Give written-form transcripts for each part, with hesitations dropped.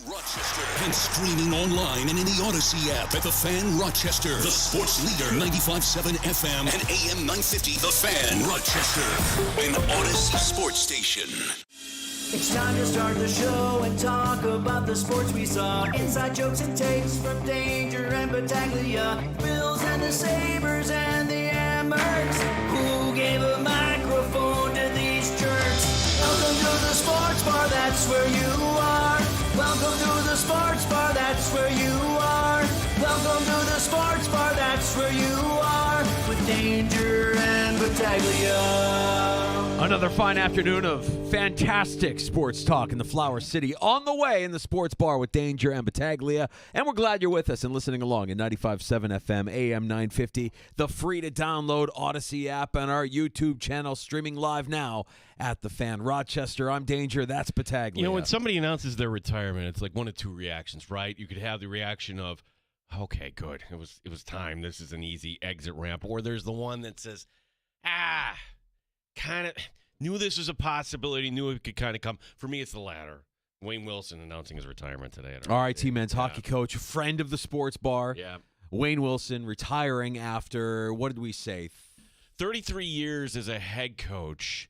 Rochester and streaming online and in the Odyssey app at The Fan Rochester. The sports leader, 95.7 FM and AM 950. The Fan Rochester, an Odyssey sports station. It's time to start the show and talk about the sports we saw. Inside jokes and takes from Danger and Battaglia. Bills and the Sabres and the Ambers. Who gave a microphone to these jerks? Welcome to the sports bar, that's where you are. Welcome to the sports bar, that's where you are. Welcome to the sports bar, that's where you are. With Danger and Battaglia. Another fine afternoon of fantastic sports talk in the Flower City. On the way in the sports bar with Danger and Battaglia. And we're glad you're with us and listening along at 95.7 FM, AM 950, the free-to-download Odyssey app, and our YouTube channel streaming live now at The Fan Rochester. I'm Danger. That's Battaglia. You know, when somebody announces their retirement, it's like one of two reactions, right? You could have the reaction of, okay, good. It was time. This is an easy exit ramp. Or there's the one that says, kind of knew this was a possibility, knew it could kind of come. For me, it's the latter. Wayne Wilson announcing his retirement today. RIT men's hockey coach, friend of the sports bar. Yeah. Wayne Wilson retiring after, what did we say? 33 years as a head coach.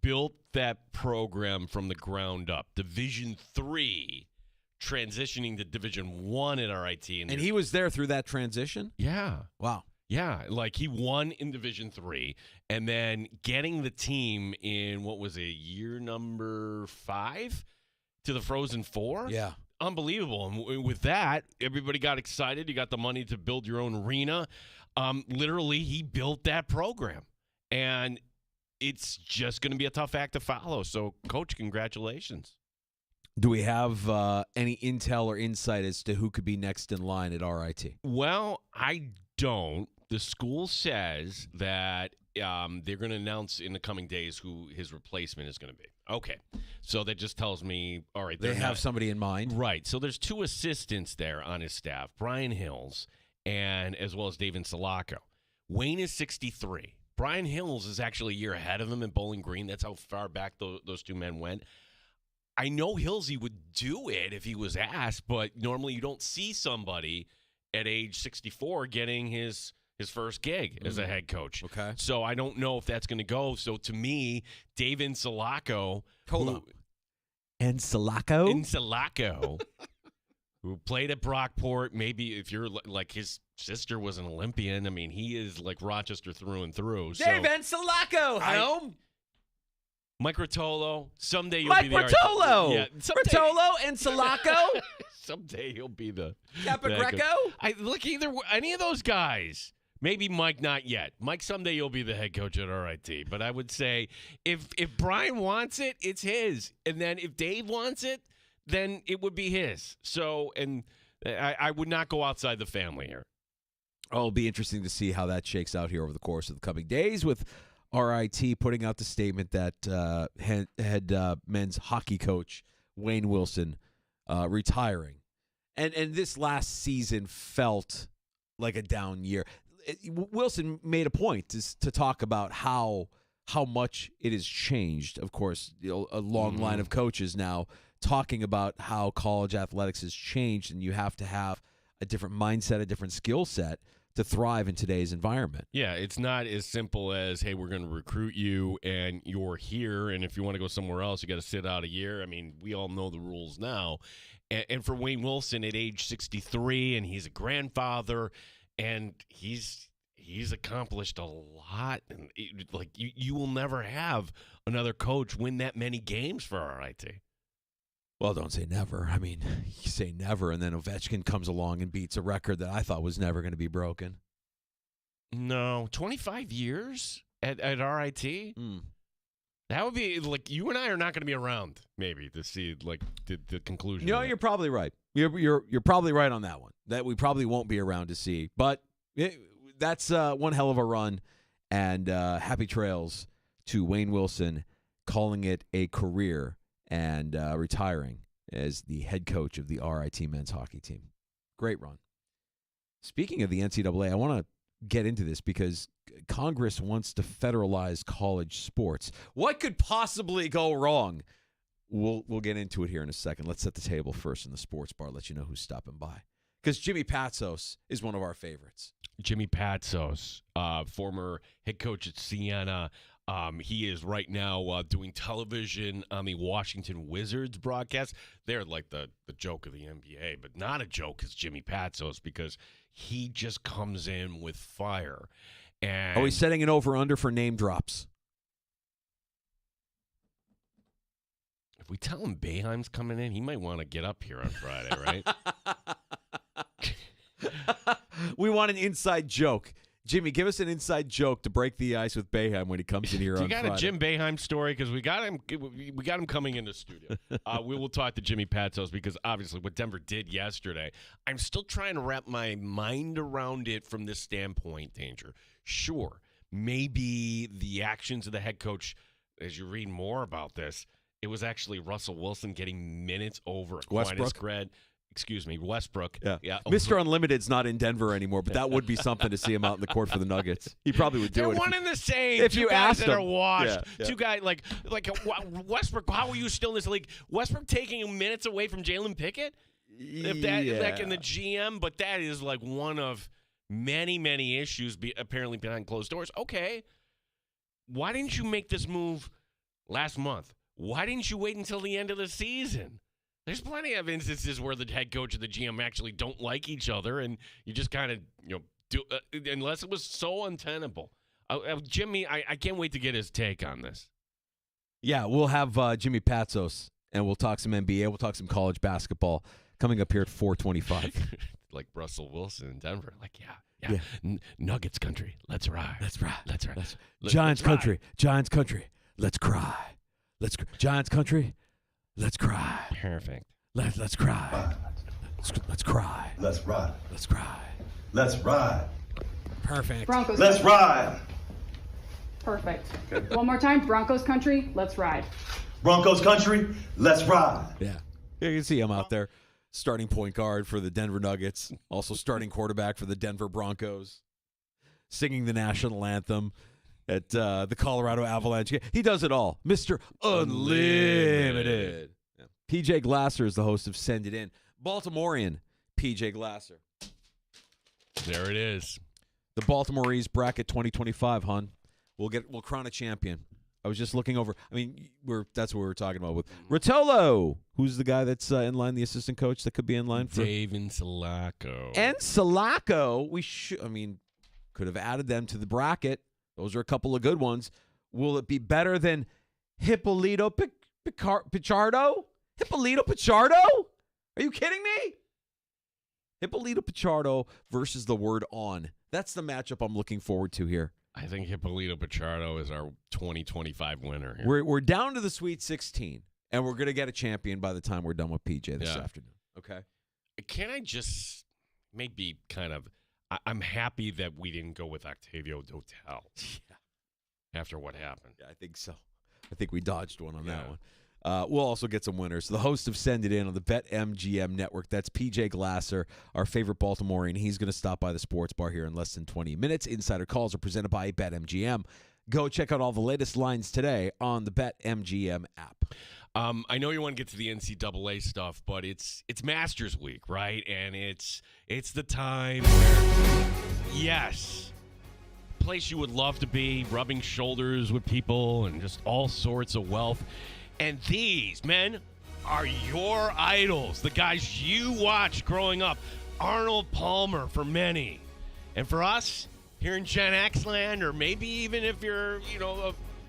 Built that program from the ground up. Division III, transitioning to Division I at RIT. And he was there through that transition? Yeah. Wow. Yeah, like he won in Division III, and then getting the team in, what was it, year number 5 to the Frozen Four? Yeah. Unbelievable. And with that, everybody got excited. You got the money to build your own arena. Literally, he built that program. And it's just going to be a tough act to follow. So, Coach, congratulations. Do we have any intel or insight as to who could be next in line at RIT? Well, I don't. The school says that they're going to announce in the coming days who his replacement is going to be. Okay. So that just tells me, all right. They have somebody in mind. Right. So there's 2 assistants there on his staff, Brian Hills and as well as David Sulaco. Wayne is 63. Brian Hills is actually a year ahead of him in Bowling Green. That's how far back those 2 men went. I know Hillsy would do it if he was asked, but normally you don't see somebody at age 64 getting his first gig as a head coach. Okay. So I don't know if that's going to go. So to me, David Sulaco. Hold on. And Sulaco? Who played at Brockport. Maybe if you're like his sister was an Olympian. I mean, he is like Rochester through and through. David Sulaco, home. Mike Rotolo. Someday you'll Mike be the Rotolo. Yeah, Rotolo and Sulaco. Someday he'll be the Capagreco. Look, any of those guys. Maybe Mike, not yet. Mike, someday you'll be the head coach at RIT. But I would say if Brian wants it, it's his. And then if Dave wants it, then it would be his. So, and I would not go outside the family here. Oh, it'll be interesting to see how that shakes out here over the course of the coming days with RIT putting out the statement that head men's hockey coach Wayne Wilson retiring. And this last season felt like a down year. Wilson made a point to talk about how much it has changed. Of course, a long line of coaches now talking about how college athletics has changed, and you have to have a different mindset, a different skill set to thrive in today's environment. Yeah, it's not as simple as, hey, we're going to recruit you and you're here, and if you want to go somewhere else, you got to sit out a year. I mean, we all know the rules now. And for Wayne Wilson at age 63, and he's a grandfather, and he's accomplished a lot. And you will never have another coach win that many games for RIT. Well, don't say never. I mean, you say never, and then Ovechkin comes along and beats a record that I thought was never going to be broken. No, 25 years at RIT? That would be, like, you and I are not going to be around, maybe, to see, like, the conclusion. No, you're probably right. You're probably right on that one. That we probably won't be around to see. But that's one hell of a run, and happy trails to Wayne Wilson calling it a career and retiring as the head coach of the RIT men's hockey team. Great run. Speaking of the NCAA, I want to get into this because Congress wants to federalize college sports. What could possibly go wrong we'll get into it here in a second. Let's set the table first in the sports bar. Let you know who's stopping by, because Jimmy Patsos is one of our favorites. Jimmy Patsos, former head coach at Siena. He is right now doing television on the Washington Wizards broadcast. They're like the joke of the NBA, but not a joke is Jimmy Patsos, because he just comes in with fire. And Are we setting an over-under for name drops? if we tell him Boeheim's coming in, he might want to get up here on Friday, right? We want an inside joke. Jimmy, give us an inside joke to break the ice with Boeheim when he comes in here on You got Friday. a Jim Boeheim story? Because we got him coming in the studio. We will talk to Jimmy Patsos, because obviously what Denver did yesterday, I'm still trying to wrap my mind around it from this standpoint, Danger. Sure, maybe the actions of the head coach, as you read more about this, it was actually Russell Wilson getting minutes over Aquinas Westbrook. Yeah. Mr. Unlimited's not in Denver anymore, but that would be something to see him out in the court for the Nuggets. He probably would do They're it. one and the same. if Two you guys asked that are him. washed. Yeah. Two guys like Westbrook. How are you still in this league? Westbrook taking minutes away from Jalen Pickett. If that like in the GM, but that is like one of many issues apparently behind closed doors. Okay, why didn't you make this move last month? Why didn't you wait until the end of the season? There's plenty of instances where the head coach and the GM actually don't like each other, and you just kind of do unless it was so untenable. Jimmy, I can't wait to get his take on this. Yeah, we'll have Jimmy Patsos, and we'll talk some NBA. We'll talk some college basketball coming up here at 4:25. Like Russell Wilson in Denver. Like, yeah. Nuggets country. Let's ride. Let's ride. Giants country. Giants country. Let's cry. Giants country. Let's cry. Perfect. Let's cry. Let's cry. Let's ride. Let's cry. Let's ride. Perfect. Broncos. Let's country. ride. Perfect. One more time. Broncos country. Let's ride. Broncos country. Let's ride. Yeah. You can see him out there, starting point guard for the Denver Nuggets, also starting quarterback for the Denver Broncos, singing the national anthem at the Colorado Avalanche. He does it all. Mr. Unlimited. Yeah. PJ Glasser is the host of Send It In. Baltimorean PJ Glasser. There it is. The Baltimore East bracket 2025, hon. We'll crown a champion. I was just looking over. I mean, that's what we were talking about with Rotolo. Who's the guy that's in line, the assistant coach that could be in line for Dave and Sulaco. And Sulaco. Could have added them to the bracket. Those are a couple of good ones. Will it be better than Hippolito Pichardo? Hippolito Pichardo? Are you kidding me? Hippolito Pichardo versus the word on. That's the matchup I'm looking forward to here. I think Hippolito Pichardo is our 2025 winner here. We're down to the Sweet 16, and we're going to get a champion by the time we're done with PJ this afternoon. Okay? Can I just maybe kind of I'm happy that we didn't go with Octavio Dotel after what happened. Yeah, I think so. I think we dodged one on that one. We'll also get some winners. The host of Send It In on the BetMGM network, that's PJ Glasser, our favorite Baltimorean. He's going to stop by the sports bar here in less than 20 minutes. Insider calls are presented by BetMGM. Go check out all the latest lines today on the BetMGM app. I know you want to get to the NCAA stuff, but it's Masters Week, right? And it's the time where, yes, place you would love to be, rubbing shoulders with people and just all sorts of wealth. And these men are your idols, the guys you watched growing up. Arnold Palmer for many. And for us here in Gen X land, or maybe even if you're,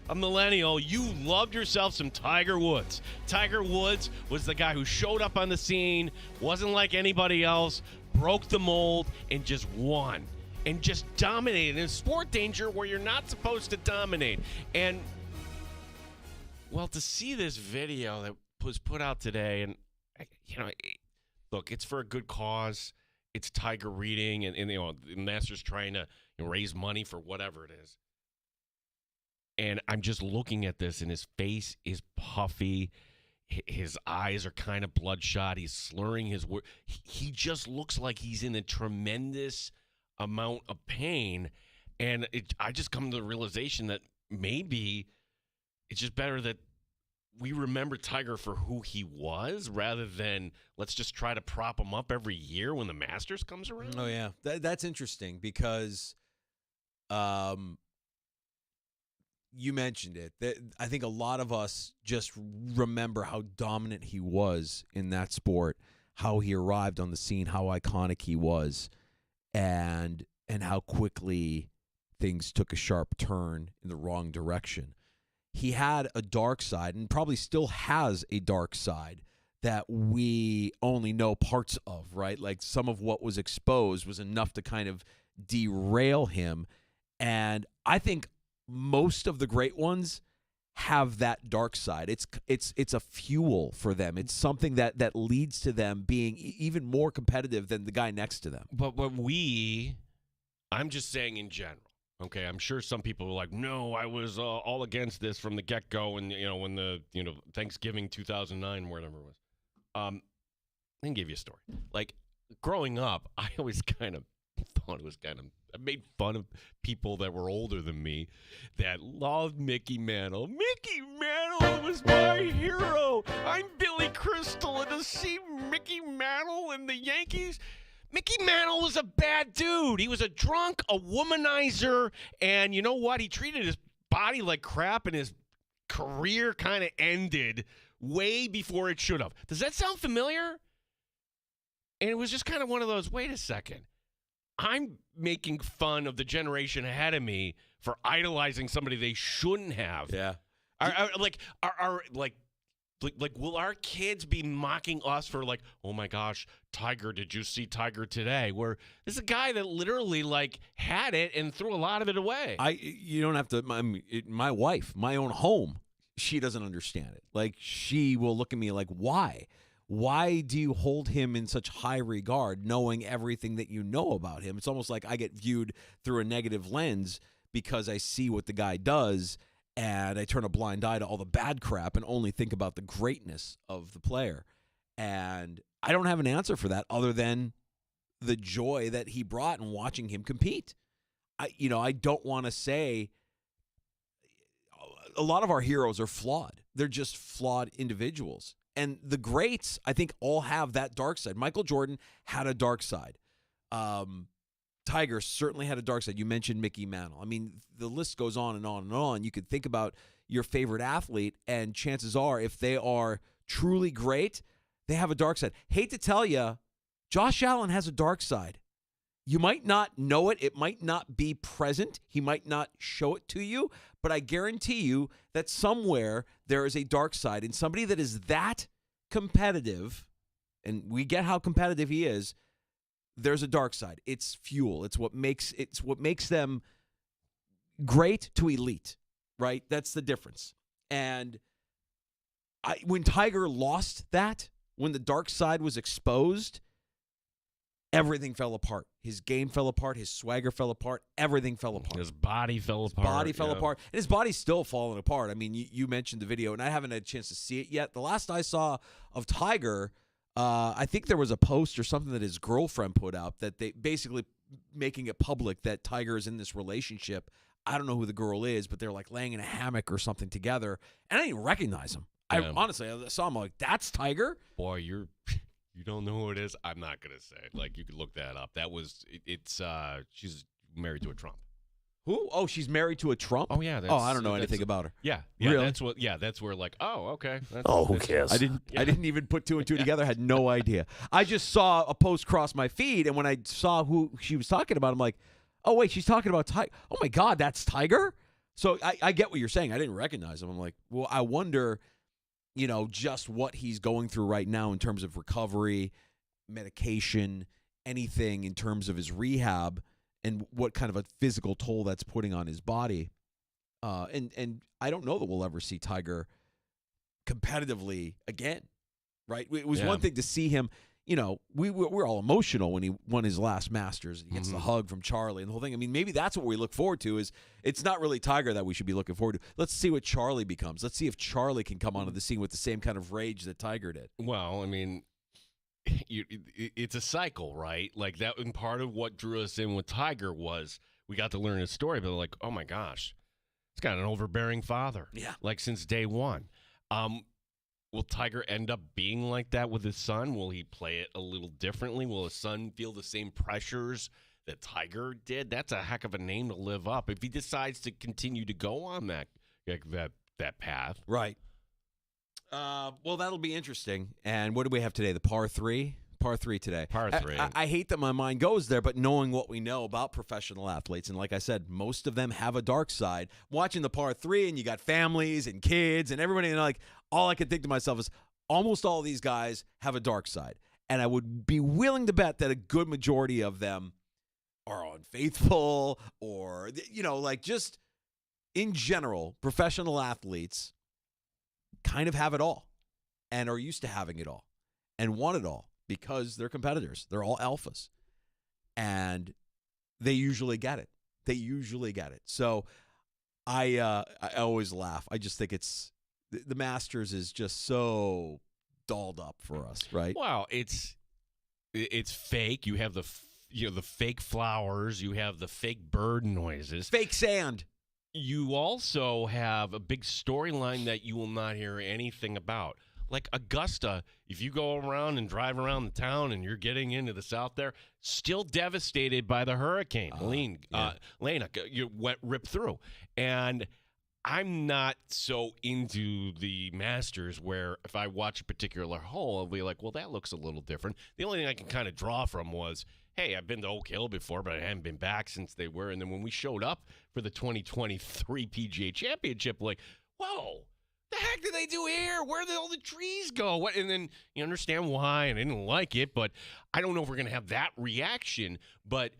a millennial, you loved yourself some Tiger Woods. Tiger Woods was the guy who showed up on the scene, wasn't like anybody else, broke the mold, and just won. And just dominated in sport, Danger, where you're not supposed to dominate. And, well, to see this video that was put out today, and, look, it's for a good cause. It's Tiger reading, and the Masters trying to raise money for whatever it is. And I'm just looking at this, and his face is puffy. His eyes are kind of bloodshot. He's slurring his words. He just looks like he's in a tremendous amount of pain. And I just come to the realization that maybe it's just better that we remember Tiger for who he was rather than let's just try to prop him up every year when the Masters comes around. Oh, yeah. That's interesting because you mentioned it. I think a lot of us just remember how dominant he was in that sport, how he arrived on the scene, how iconic he was, and how quickly things took a sharp turn in the wrong direction. He had a dark side and probably still has a dark side that we only know parts of, right? Like some of what was exposed was enough to kind of derail him. And I think most of the great ones have that dark side. It's a fuel for them. It's something that leads to them being even more competitive than the guy next to them. But I'm just saying in general. Okay, I'm sure some people were like, "No, I was all against this from the get-go," and when the Thanksgiving 2009, whatever it was. I can give you a story. Like growing up, I always kind of thought it was I made fun of people that were older than me that loved Mickey Mantle. Mickey Mantle was my hero. I'm Billy Crystal, and to see Mickey Mantle and the Yankees. Mickey Mantle was a bad dude. He was a drunk, a womanizer, and you know what? He treated his body like crap, and his career kind of ended way before it should have. Does that sound familiar? And it was just kind of one of those, wait a second. I'm making fun of the generation ahead of me for idolizing somebody they shouldn't have. Yeah. Will our kids be mocking us for like, oh my gosh, Tiger, did you see Tiger today? Where this is a guy that literally had it and threw a lot of it away. You don't have to. My wife, my own home, she doesn't understand it. Like she will look at me like, why? Why do you hold him in such high regard, knowing everything that you know about him? It's almost like I get viewed through a negative lens because I see what the guy does. And I turn a blind eye to all the bad crap and only think about the greatness of the player. And I don't have an answer for that other than the joy that he brought in watching him compete. I don't want to say a lot of our heroes are flawed. They're just flawed individuals. And the greats, I think, all have that dark side. Michael Jordan had a dark side. Tiger certainly had a dark side. You mentioned Mickey Mantle. I mean, the list goes on and on and on. You could think about your favorite athlete, and chances are, if they are truly great, they have a dark side. Hate to tell you, Josh Allen has a dark side. You might not know it. It might not be present. He might not show it to you, but I guarantee you that somewhere there is a dark side. And somebody that is that competitive, and we get how competitive he is, there's a dark side. It's fuel. It's what makes them great to elite, right? That's the difference. And when Tiger lost that, when the dark side was exposed, everything fell apart. His game fell apart. His swagger fell apart. Everything fell apart. His body fell apart. Body fell apart. And his body's still falling apart. I mean, you mentioned the video, and I haven't had a chance to see it yet. The last I saw of Tiger, I think there was a post or something that his girlfriend put out that they basically making it public that Tiger is in this relationship. I don't know who the girl is, but they're like laying in a hammock or something together, and I didn't recognize him. Yeah. I saw him like, that's Tiger? Boy, you don't know who it is? I'm not going to say. Like, you could look that up. She's married to a Trump. Who? Oh, she's married to a Trump? Oh, yeah. I don't know anything about her. Yeah. Really? That's where like, oh, okay. Who cares? I didn't even put two and two together. Had no idea. I just saw a post cross my feed, and when I saw who she was talking about, I'm like, oh, wait, she's talking about Tiger. Oh, my God, that's Tiger? So I get what you're saying. I didn't recognize him. I'm like, well, I wonder, just what he's going through right now in terms of recovery, medication, anything in terms of his rehab, and what kind of a physical toll that's putting on his body. And I don't know that we'll ever see Tiger competitively again, right? It was one thing to see him, we're all emotional when he won his last Masters. He gets the hug from Charlie and the whole thing. I mean, maybe that's what we look forward to. Is it's not really Tiger that we should be looking forward to. Let's see what Charlie becomes. Let's see if Charlie can come onto the scene with the same kind of rage that Tiger did. Well, I mean, it's a cycle, right? Like that, and part of what drew us in with Tiger was we got to learn his story, but like, oh my gosh, he's got an overbearing father. Yeah. Like since day one. Will Tiger end up being like that with his son? Will he play it a little differently? Will his son feel the same pressures that Tiger did? That's a heck of a name to live up if he decides to continue to go on that path. Right. Well, that'll be interesting. And what do we have today? The par 3? Par 3 today. Par 3. I hate that my mind goes there, but knowing what we know about professional athletes, and like I said, most of them have a dark side. Watching the par 3, and you got families and kids and everybody, and like all I could think to myself is almost all these guys have a dark side. And I would be willing to bet that a good majority of them are unfaithful or, like just in general, professional athletes kind of have it all and are used to having it all and want it all because they're competitors. They're all alphas. And they usually get it. So I always laugh. I just think it's the Masters is just so dolled up for us, right? Well, it's fake. You have the fake flowers. You have the fake bird noises. Fake sand. You also have a big storyline that you will not hear anything about. Like Augusta, if you go around and drive around the town and you're getting into the south there, still devastated by the hurricane. Lena, you went ripped through. And I'm not so into the Masters where if I watch a particular hole, I'll be like, well, that looks a little different. The only thing I can kind of draw from was, hey, I've been to Oak Hill before, but I haven't been back since they were. And then when we showed up for the 2023 PGA Championship, like, whoa, the heck did they do here? Where did all the trees go? What? And then you understand why, and I didn't like it, but I don't know if we're going to have that reaction. But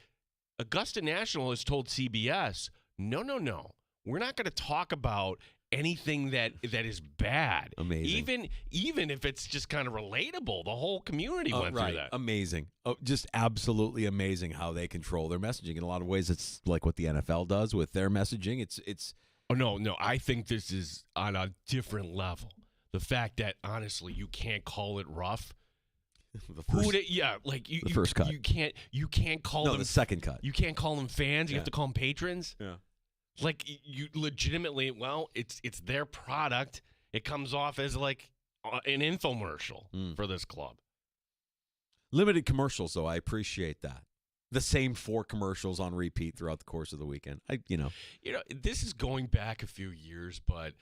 Augusta National has told CBS, no. We're not going to talk about anything that is bad. Amazing. Even if it's just kind of relatable. The whole community went through that. Amazing. Just absolutely amazing how they control their messaging. In a lot of ways, it's like what the NFL does with their messaging. It's Oh, no. I think this is on a different level. The fact that, honestly, you can't call it rough. The first cut. You can't call them the second cut. You can't call them fans. You have to call them patrons. Yeah. Like you legitimately, well, it's their product. It comes off as like an infomercial for this club. Limited commercials, though. I appreciate that. The same 4 commercials on repeat throughout the course of the weekend. This is going back a few years, but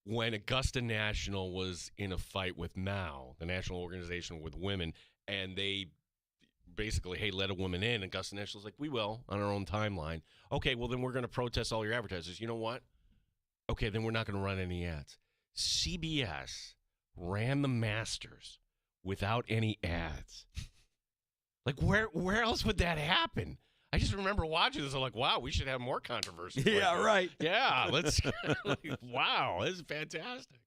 when Augusta National was in a fight with NOW, the national organization with women, and they basically, hey, let a woman in. Augusta National's like, we will on our own timeline. Okay, well, then we're going to protest all your advertisers. You know what? Okay, then we're not going to run any ads. CBS ran the Masters without any ads. Like, where else would that happen? I just remember watching this. I'm like, wow, we should have more controversy. Yeah, right. Yeah, let's. Wow, this is fantastic.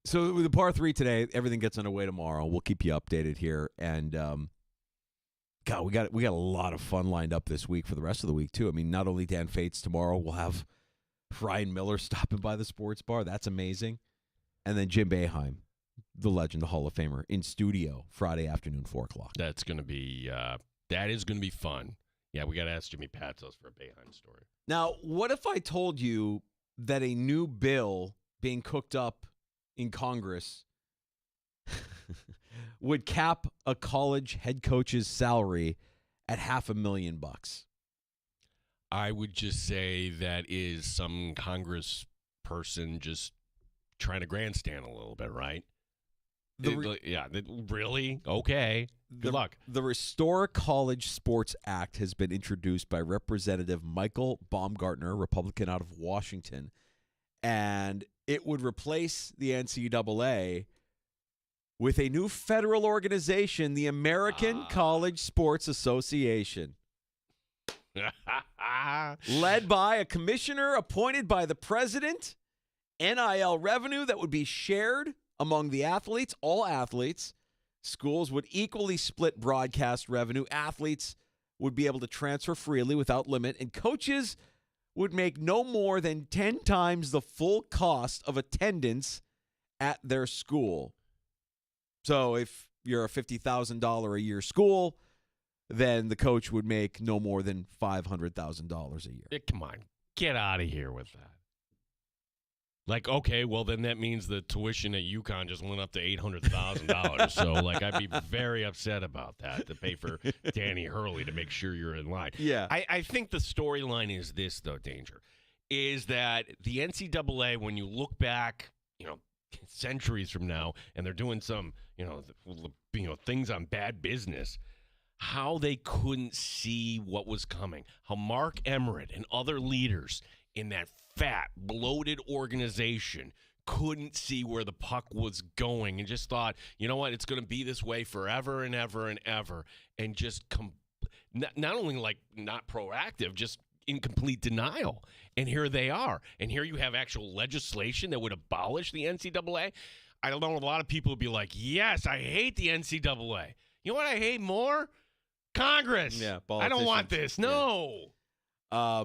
So with the par 3 today, everything gets underway tomorrow. We'll keep you updated here, and God, we got a lot of fun lined up this week for the rest of the week too. I mean, not only Dan Fates tomorrow, we'll have Ryan Miller stopping by the sports bar. That's amazing, and then Jim Boeheim, the legend, the Hall of Famer, in studio Friday afternoon, 4:00. That's going to be that is going to be fun. Yeah, we got to ask Jimmy Patsos for a Boeheim story. Now, what if I told you that a new bill being cooked up in Congress would cap a college head coach's salary at $500,000? I would just say that is some Congress person just trying to grandstand a little bit, right? Really? Okay. Good luck. The Restore College Sports Act has been introduced by Representative Michael Baumgartner, Republican out of Washington, and it would replace the NCAA with a new federal organization, the American College Sports Association. Led by a commissioner appointed by the president, NIL revenue that would be shared among the athletes, all athletes. Schools would equally split broadcast revenue. Athletes would be able to transfer freely without limit, and coaches would make no more than 10 times the full cost of attendance at their school. So if you're a $50,000 a year school, then the coach would make no more than $500,000 a year. Come on. Get out of here with that. Like, okay, well, then that means the tuition at UConn just went up to $800,000. So, like, I'd be very upset about that, to pay for Danny Hurley to make sure you're in line. Yeah. I think the storyline is this, though, Danger, is that the NCAA, when you look back, centuries from now, and they're doing some, things on bad business, how they couldn't see what was coming, how Mark Emmert and other leaders in that fat, bloated organization couldn't see where the puck was going and just thought, you know what, it's going to be this way forever and ever and ever, and just not only like not proactive, just in complete denial. And here they are. And here you have actual legislation that would abolish the NCAA. I don't know, a lot of people would be like, yes, I hate the NCAA. You know what I hate more? Congress. Yeah, I don't want this. No. Yeah.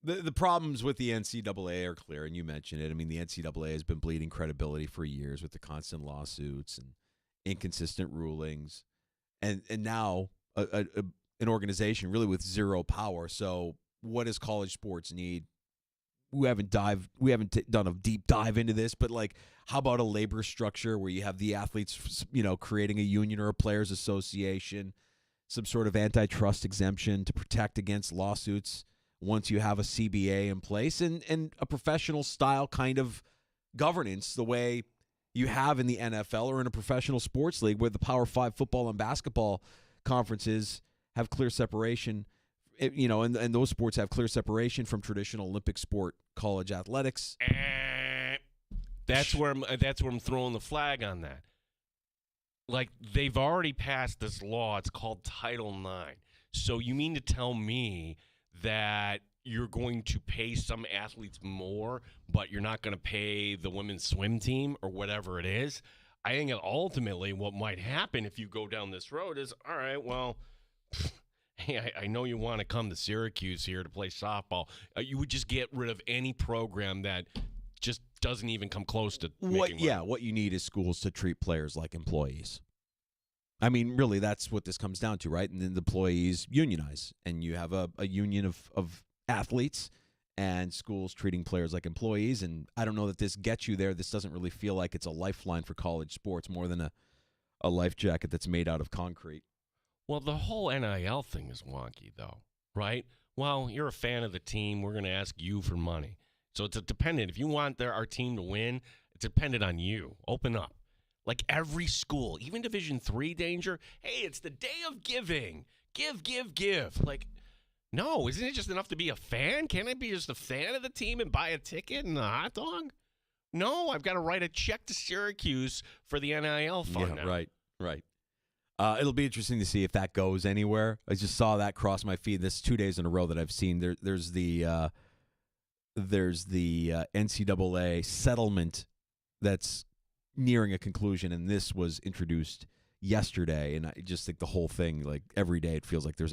The problems with the NCAA are clear, and you mentioned it. I mean, the NCAA has been bleeding credibility for years with the constant lawsuits and inconsistent rulings, and now an organization really with zero power. So, what does college sports need? We haven't done a deep dive into this, but like, how about a labor structure where you have the athletes, creating a union or a players' association, some sort of antitrust exemption to protect against lawsuits once you have a CBA in place, and a professional style kind of governance the way you have in the NFL or in a professional sports league where the Power 5 football and basketball conferences have clear separation, and those sports have clear separation from traditional Olympic sport, college athletics. That's where I'm throwing the flag on that. Like, they've already passed this law. It's called Title IX. So you mean to tell me that you're going to pay some athletes more, but you're not going to pay the women's swim team or whatever it is? I think ultimately what might happen if you go down this road is, all right, well, hey, I know you want to come to Syracuse here to play softball. You would just get rid of any program that just doesn't even come close to making money. What you need is schools to treat players like employees. I mean, really, that's what this comes down to, right? And then the employees unionize, and you have a union of athletes and schools treating players like employees. And I don't know that this gets you there. This doesn't really feel like it's a lifeline for college sports more than a life jacket that's made out of concrete. Well, the whole NIL thing is wonky, though, right? Well, you're a fan of the team. We're going to ask you for money. So it's dependent. If you want our team to win, it's dependent on you. Open up. Like every school, even Division III, Danger, hey, it's the day of giving. Give. Like, no, isn't it just enough to be a fan? Can't I be just a fan of the team and buy a ticket and a hot dog? No, I've got to write a check to Syracuse for the NIL fund now. Right. It'll be interesting to see if that goes anywhere. I just saw that cross my feed. This 2 days in a row that I've seen. There's the NCAA settlement that's nearing a conclusion, and this was introduced yesterday. And I just think the whole thing, like every day, it feels like there's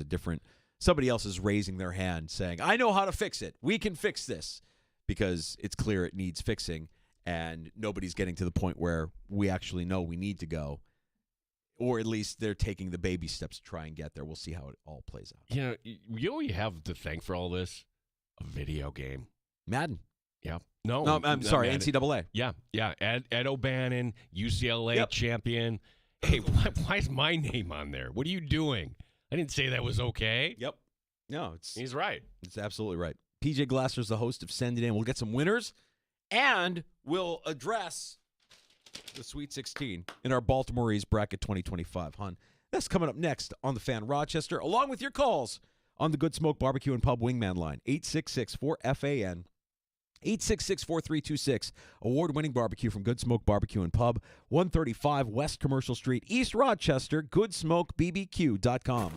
somebody else is raising their hand saying, I know how to fix it. We can fix this, because it's clear it needs fixing, and nobody's getting to the point where we actually know we need to go. Or at least they're taking the baby steps to try and get there. We'll see how it all plays out. You know what you have to thank for all this? A video game. Madden. Yeah. No, I'm sorry, Madden. NCAA. Yeah. Ed O'Bannon, UCLA champion. Hey, why is my name on there? What are you doing? I didn't say that was okay. Yep. No, he's right. It's absolutely right. PJ Glasser's the host of Send It In. We'll get some winners, and we'll address the Sweet 16 in our Baltimore East Bracket 2025, hon. That's coming up next on The Fan Rochester, along with your calls on the Good Smoke Barbecue and Pub Wingman line, 866-4FAN, 866-4326. Award-winning barbecue from Good Smoke Barbecue and Pub, 135 West Commercial Street, East Rochester, goodsmokebbq.com.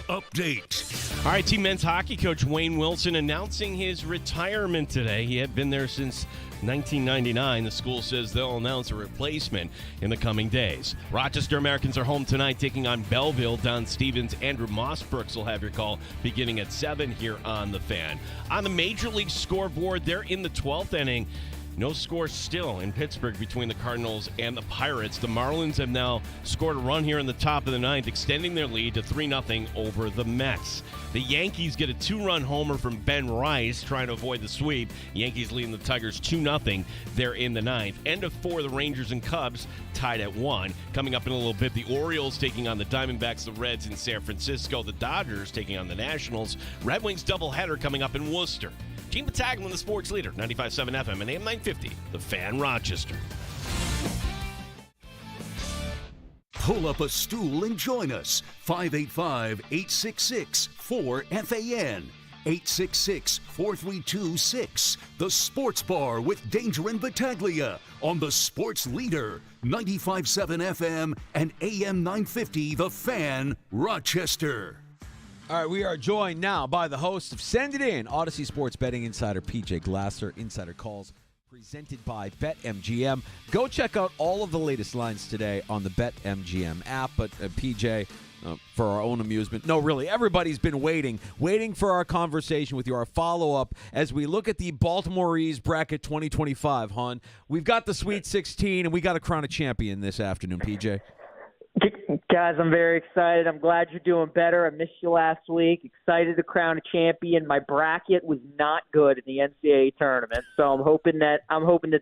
update. All right, team men's hockey coach Wayne Wilson announcing his retirement today. He had been there since 1999. The school says they'll announce a replacement in the coming days. Rochester Americans are home tonight taking on Belleville. Don Stevens, Andrew Mossbrooks will have your call beginning at 7 here on The Fan. On the Major League scoreboard, they're in the 12th inning. No score still in Pittsburgh between the Cardinals and the Pirates. The Marlins have now scored a run here in the top of the ninth, extending their lead to 3-0 over the Mets. The Yankees get a 2-run homer from Ben Rice, trying to avoid the sweep. Yankees leading the Tigers 2-0. They're in the ninth. End of 4, the Rangers and Cubs tied at 1. Coming up in a little bit, the Orioles taking on the Diamondbacks, the Reds in San Francisco, the Dodgers taking on the Nationals. Red Wings doubleheader coming up in Worcester. Gene Battaglin, the sports leader, 95.7 FM and AM 950, The Fan Rochester. Pull up a stool and join us. 585-866-4FAN. 866-432-6. The Sports Bar with Danger and Battaglia on the Sports Leader, 95.7 FM and AM 950, The Fan Rochester. All right, we are joined now by the host of Send It In, Odyssey Sports Betting Insider PJ Glasser. Insider Calls presented by BetMGM. Go check out all of the latest lines today on the BetMGM app. But PJ, for our own amusement, no, really, everybody's been waiting for our conversation with you, our follow-up as we look at the Baltimore Ease Bracket 2025, hon. We've got the Sweet 16, and we got to crown a champion this afternoon, PJ. Guys, I'm very excited. I'm glad you're doing better. I missed you last week. Excited to crown a champion. My bracket was not good in the NCAA tournament, so I'm hoping that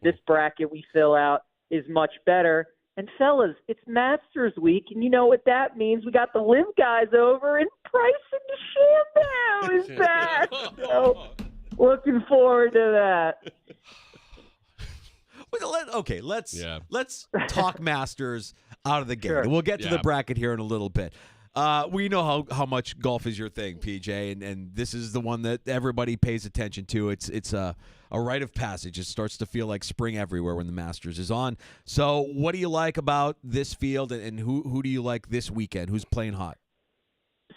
this bracket we fill out is much better. And fellas, it's Masters week, and you know what that means. We got the live guys over, and Bryson DeChambeau is back. So looking forward to that. Let's talk Masters out of the gate. Sure. We'll get to the bracket here in a little bit. We know how much golf is your thing, PJ, and this is the one that everybody pays attention to. It's a rite of passage. It starts to feel like spring everywhere when the Masters is on. So what do you like about this field, and who do you like this weekend? Who's playing hot?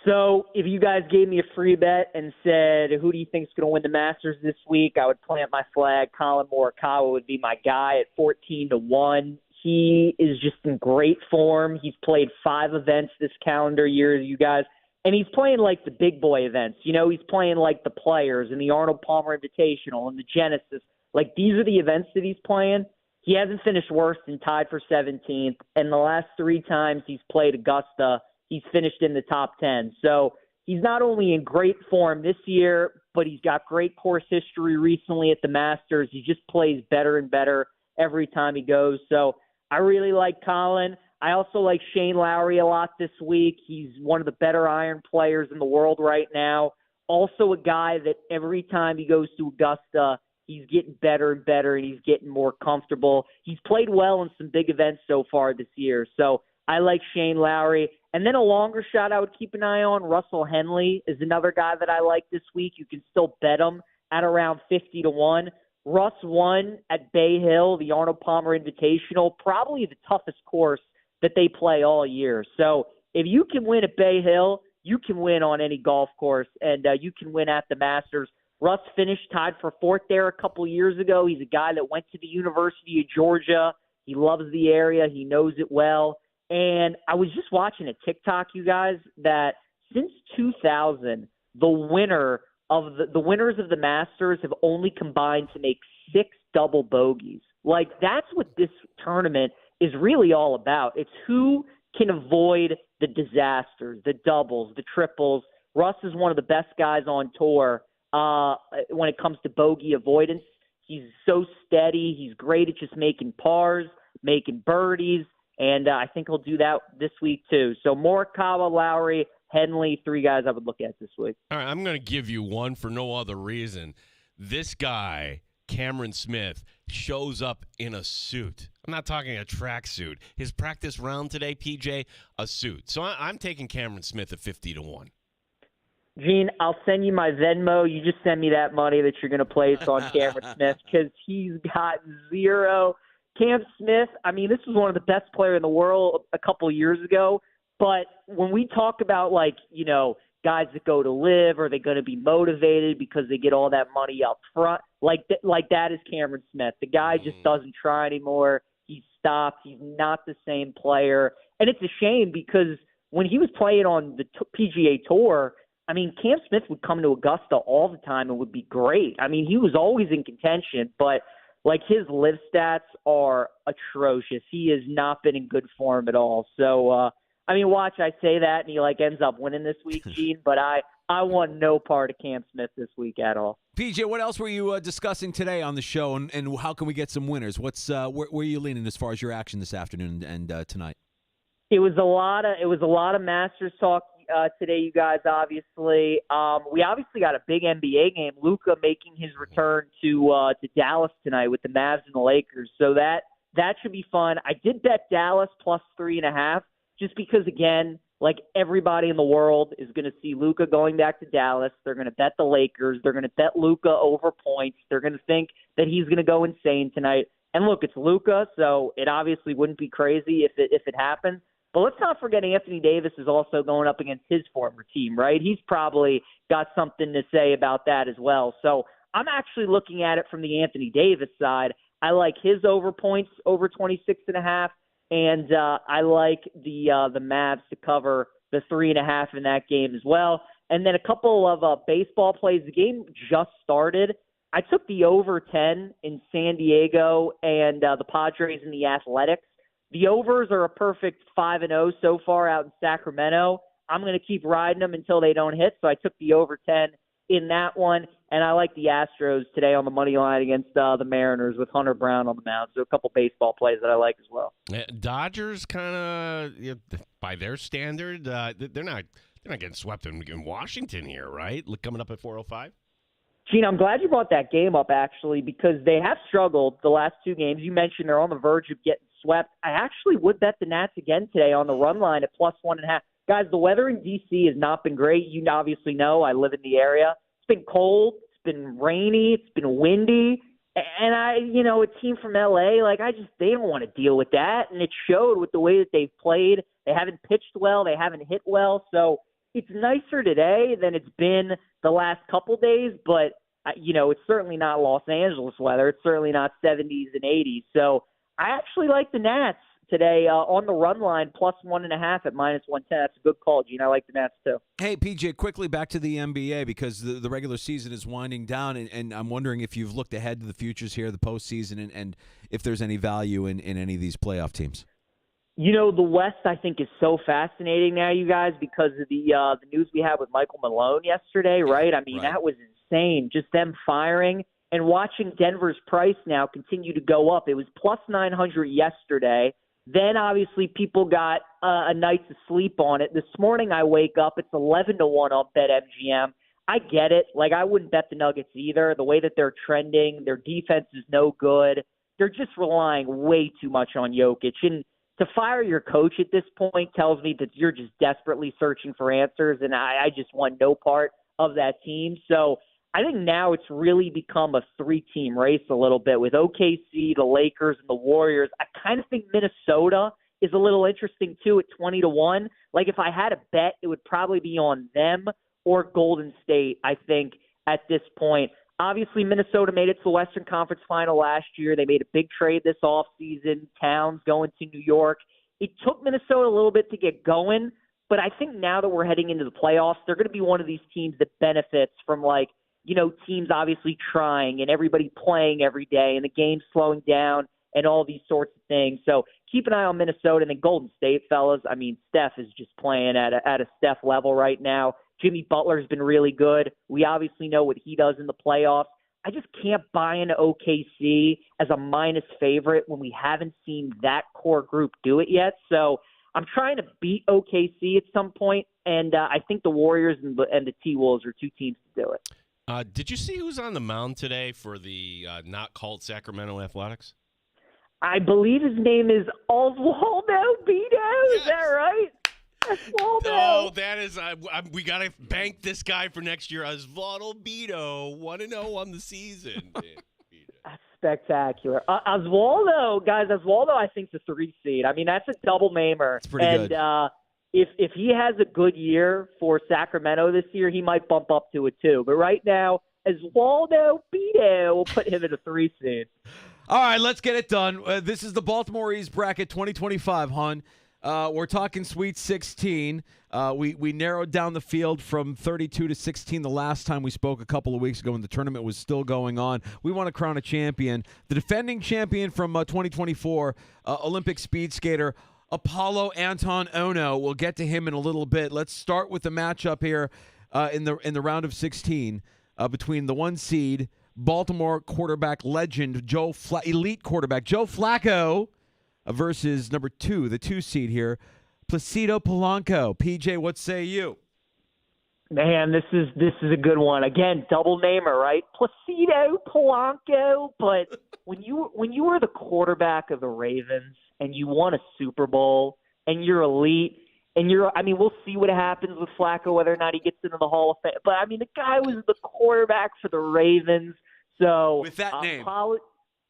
So if you guys gave me a free bet and said, who do you think is going to win the Masters this week, I would plant my flag. Colin Morikawa would be my guy at 14-1. He is just in great form. He's played 5 events this calendar year, you guys, and he's playing like the big boy events. You know, he's playing like the Players and the Arnold Palmer Invitational and the Genesis. Like, these are the events that he's playing. He hasn't finished worse than tied for 17th, and the last 3 times he's played Augusta, he's finished in the top 10. So he's not only in great form this year, but he's got great course history recently at the Masters. He just plays better and better every time he goes. So I really like Colin. I also like Shane Lowry a lot this week. He's one of the better iron players in the world right now. Also a guy that every time he goes to Augusta, he's getting better and better, and he's getting more comfortable. He's played well in some big events so far this year. So I like Shane Lowry. And then a longer shot I would keep an eye on, Russell Henley is another guy that I like this week. You can still bet him at around 50-1. Russ won at Bay Hill, the Arnold Palmer Invitational, probably the toughest course that they play all year. So if you can win at Bay Hill, you can win on any golf course, and you can win at the Masters. Russ finished tied for 4th there a couple years ago. He's a guy that went to the University of Georgia. He loves the area. He knows it well. And I was just watching a TikTok, you guys, that since 2000, the winners of the Masters have only combined to make 6 double bogeys. Like, that's what this tournament is really all about. It's who can avoid the disasters, the doubles, the triples. Russ is one of the best guys on tour when it comes to bogey avoidance. He's so steady. He's great at just making pars, making birdies, and I think he'll do that this week too. So Morikawa, Lowry, Henley, 3 guys I would look at this week. All right, I'm going to give you one for no other reason. This guy, Cameron Smith, shows up in a suit. I'm not talking a track suit. His practice round today, PJ, a suit. So I'm taking Cameron Smith at 50-1. Gene, I'll send you my Venmo. You just send me that money that you're going to place on Cameron Smith, because he's got 0. Cam Smith, I mean, this was one of the best players in the world a couple of years ago. But when we talk about, like, you know, guys that go to live, are they going to be motivated because they get all that money up front? Like that is Cameron Smith. The guy just doesn't try anymore. He stopped. He's not the same player. And it's a shame because when he was playing on the PGA Tour, I mean, Cam Smith would come to Augusta all the time and would be great. I mean, he was always in contention, but like his live stats are atrocious. He has not been in good form at all. So, I mean, watch, I say that, and he ends up winning this week, Gene, but I want no part of Cam Smith this week at all. PJ, what else were you discussing today on the show, and how can we get some winners? What's where are you leaning as far as your action this afternoon and tonight? It was a lot of Masters talk today, you guys. Obviously, we obviously got a big NBA game. Luka making his return to Dallas tonight with the Mavs and the Lakers, so that should be fun. I did bet Dallas plus 3.5. Just because, again, like everybody in the world is going to see Luka going back to Dallas. They're going to bet the Lakers. They're going to bet Luka over points. They're going to think that he's going to go insane tonight. And look, it's Luka, so it obviously wouldn't be crazy if it happens. But let's not forget Anthony Davis is also going up against his former team, right? He's probably got something to say about that as well. So I'm actually looking at it from the Anthony Davis side. I like his over points over 26.5. And I like the Mavs to cover the 3.5 in that game as well. And then a couple of baseball plays. The game just started. I took the over 10 in San Diego and the Padres and the Athletics. The overs are a perfect 5-0 so far out in Sacramento. I'm going to keep riding them until they don't hit. So I took the over 10 in that one. And I like the Astros today on the money line against the Mariners with Hunter Brown on the mound. So a couple baseball plays that I like as well. Dodgers kind of, by their standard, they're not getting swept in Washington here, right? Coming up at 4:05. Gene, I'm glad you brought that game up, actually, because they have struggled the last two games. You mentioned they're on the verge of getting swept. I actually would bet the Nats again today on the run line at plus 1.5. Guys, the weather in D.C. has not been great. You obviously know I live in the area. It's been cold. It's been rainy. It's been windy. And a team from L.A., they don't want to deal with that. And it showed with the way that they've played. They haven't pitched well. They haven't hit well. So it's nicer today than it's been the last couple days. But, it's certainly not Los Angeles weather. It's certainly not 70s and 80s. So I actually like the Nats today on the run line, plus 1.5 at minus 110. That's a good call, Gene. I like the Nats too. Hey, PJ, quickly back to the NBA because the regular season is winding down, and I'm wondering if you've looked ahead to the futures here, the postseason, and if there's any value in any of these playoff teams. The West, I think, is so fascinating now, you guys, because of the news we had with Michael Malone yesterday, right? I mean, That was insane. Just them firing and watching Denver's price now continue to go up. It was plus 900 yesterday. Then, obviously, people got a night to sleep on it. This morning, I wake up. It's 11-1 on BetMGM. I get it. I wouldn't bet the Nuggets either. The way that they're trending, their defense is no good. They're just relying way too much on Jokic. And to fire your coach at this point tells me that you're just desperately searching for answers, and I just want no part of that team. So I think now it's really become a three-team race a little bit with OKC, the Lakers, and the Warriors. I kind of think Minnesota is a little interesting, too, at 20-1. If I had a bet, it would probably be on them or Golden State, I think, at this point. Obviously, Minnesota made it to the Western Conference Final last year. They made a big trade this offseason. Towns going to New York. It took Minnesota a little bit to get going, but I think now that we're heading into the playoffs, they're going to be one of these teams that benefits from, teams obviously trying and everybody playing every day and the game slowing down and all these sorts of things. So keep an eye on Minnesota and then Golden State, fellas. I mean, Steph is just playing at a Steph level right now. Jimmy Butler's been really good. We obviously know what he does in the playoffs. I just can't buy into OKC as a minus favorite when we haven't seen that core group do it yet. So I'm trying to beat OKC at some point, and I think the Warriors and the T-Wolves are two teams to do it. Did you see who's on the mound today for the not called Sacramento Athletics? I believe his name is Oswaldo Beto. Yes. Is that right? Oswaldo. No, that is we got to bank this guy for next year. Oswaldo Beto, 1-0 on the season. That's spectacular. Oswaldo, guys, I think is a 3 seed. I mean, that's a double namer. It's pretty good. if he has a good year for Sacramento this year, he might bump up to a 2. But right now, Oswaldo Pito will put him in a 3 seed. All right, let's get it done. This is the Baltimore East bracket 2025, hon. We're talking Sweet 16. We narrowed down the field from 32 to 16 the last time we spoke a couple of weeks ago when the tournament was still going on. We want to crown a champion. The defending champion from 2024, Olympic speed skater Apollo Anton Ono. We'll get to him in a little bit. Let's start with the matchup here in the round of 16 between the 1 seed Baltimore quarterback legend elite quarterback Joe Flacco versus number 2, the 2 seed here, Placido Polanco. PJ, what say you? Man, this is a good one. Again, double namer, right? Placido Polanco. But when you are the quarterback of the Ravens and you won a Super Bowl and you're elite and we'll see what happens with Flacco, whether or not he gets into the Hall of Fame. But the guy was the quarterback for the Ravens. So with that name.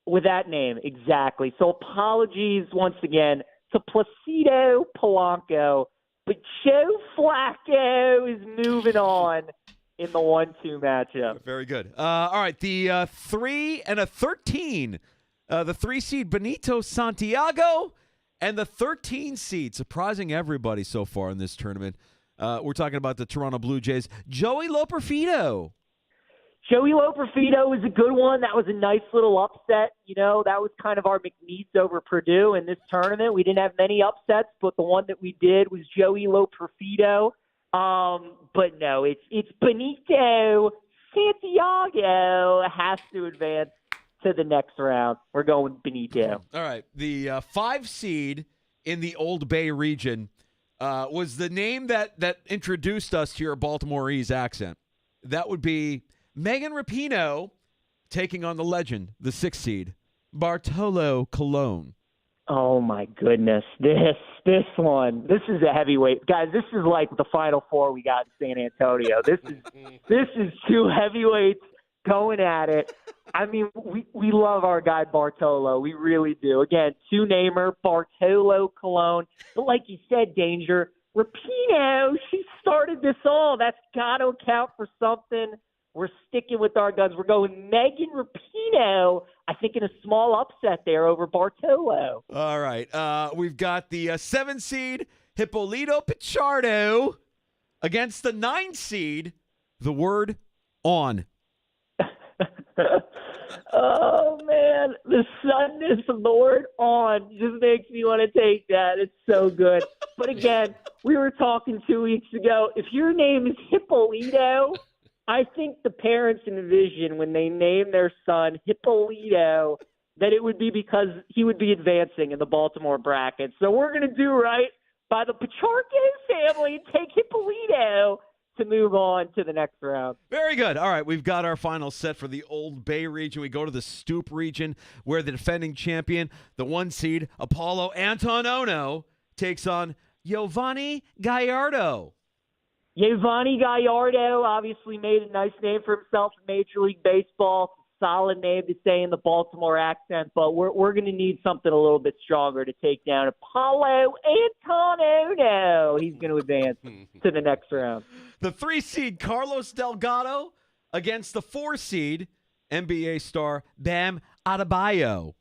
With that name, exactly. So apologies once again to Placido Polanco, but Joe Flacco is moving on in the 1-2 matchup. Very good. All right, the 3 and a 13, the 3 seed Benito Santiago, and the 13 seed, surprising everybody so far in this tournament. We're talking about the Toronto Blue Jays, Joey Loperfido. Joey Loperfido was a good one. That was a nice little upset. That was kind of our McNeese over Purdue in this tournament. We didn't have many upsets, but the one that we did was Joey Loperfido. But no, it's Benito Santiago has to advance to the next round. We're going with Benito. All right. The 5 seed in the Old Bay region was the name that introduced us to your Baltimoreese accent. That would be Megan Rapinoe taking on the legend, the 6 seed, Bartolo Colon. Oh, my goodness. This one, this is a heavyweight. Guys, this is like the Final Four we got in San Antonio. This is 2 heavyweights going at it. We love our guy Bartolo. We really do. Again, 2-namer, Bartolo Colon. But like you said, Danger, Rapinoe, she started this all. That's got to account for something. We're sticking with our guns. We're going Megan Rapinoe, I think, in a small upset there over Bartolo. All right. We've got the 7 seed, Hippolito Pichardo, against the 9 seed, the word on. Oh, man. The suddenness of the word on just makes me want to take that. It's so good. But again, we were talking 2 weeks ago. If your name is Hippolito, I think the parents envision when they name their son Hippolito that it would be because he would be advancing in the Baltimore bracket. So we're going to do right by the Pichardo family and take Hippolito to move on to the next round. Very good. All right, we've got our final set for the Old Bay region. We go to the Stoop region where the defending champion, the 1 seed, Apollo Anton Ono, takes on Giovanni Gallardo. Giovanni Gallardo obviously made a nice name for himself in Major League Baseball. Solid name to say in the Baltimore accent, but we're going to need something a little bit stronger to take down Apollo Anton Ono. He's going to advance to the next round. The 3 seed Carlos Delgado against the 4 seed NBA star Bam Adebayo.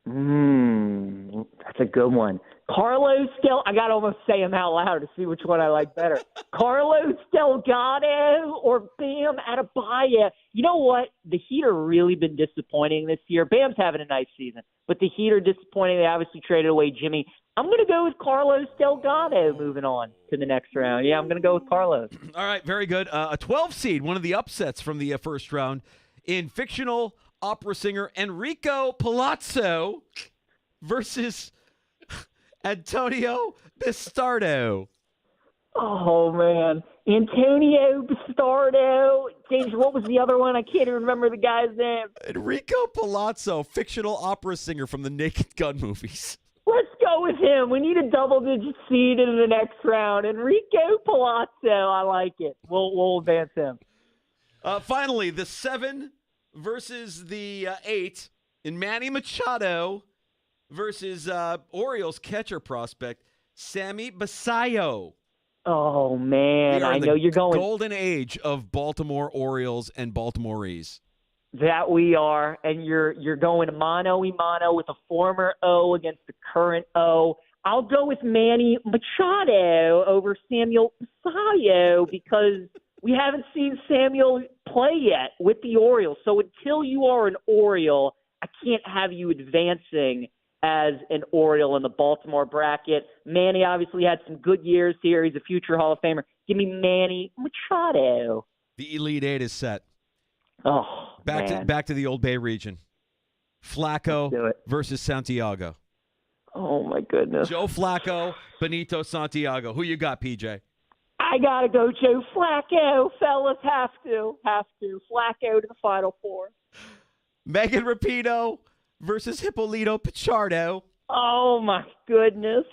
That's a good one. Carlos I got to almost say him out loud to see which one I like better. Carlos Delgado or Bam Adebayo. You know what? The Heat are really been disappointing this year. Bam's having a nice season, but the Heat are disappointing. They obviously traded away Jimmy. I'm going to go with Carlos Delgado moving on to the next round. Yeah, I'm going to go with Carlos. All right, very good. A 12 seed, one of the upsets from the first round in fictional opera singer Enrico Palazzo versus Antonio Bastardo. Oh, man. Antonio Bastardo. James, what was the other one? I can't even remember the guy's name. Enrico Palazzo, fictional opera singer from the Naked Gun movies. Let's go with him. We need a double-digit seed in the next round. Enrico Palazzo. I like it. We'll advance him. Finally, the 7 versus the 8 in Manny Machado versus Orioles catcher prospect Sammy Basayo. Oh, man. We are I in know the you're going. golden age of Baltimore Orioles and Baltimoreese. That we are. And you're going mano-a-mano with a former O against the current O. I'll go with Manny Machado over Samuel Basayo because we haven't seen Samuel play yet with the Orioles. So until you are an Oriole, I can't have you advancing as an Oriole in the Baltimore bracket. Manny obviously had some good years here. He's a future Hall of Famer. Give me Manny Machado. The Elite Eight is set. Oh, Back to the Old Bay region. Flacco Let's do it. versus Santiago. Oh, my goodness. Joe Flacco, Benito Santiago. Who you got, PJ? I got to go Joe Flacco. Fellas, have to. Flacco to the Final Four. Megan Rapinoe versus Hippolito Pichardo. Oh, my goodness.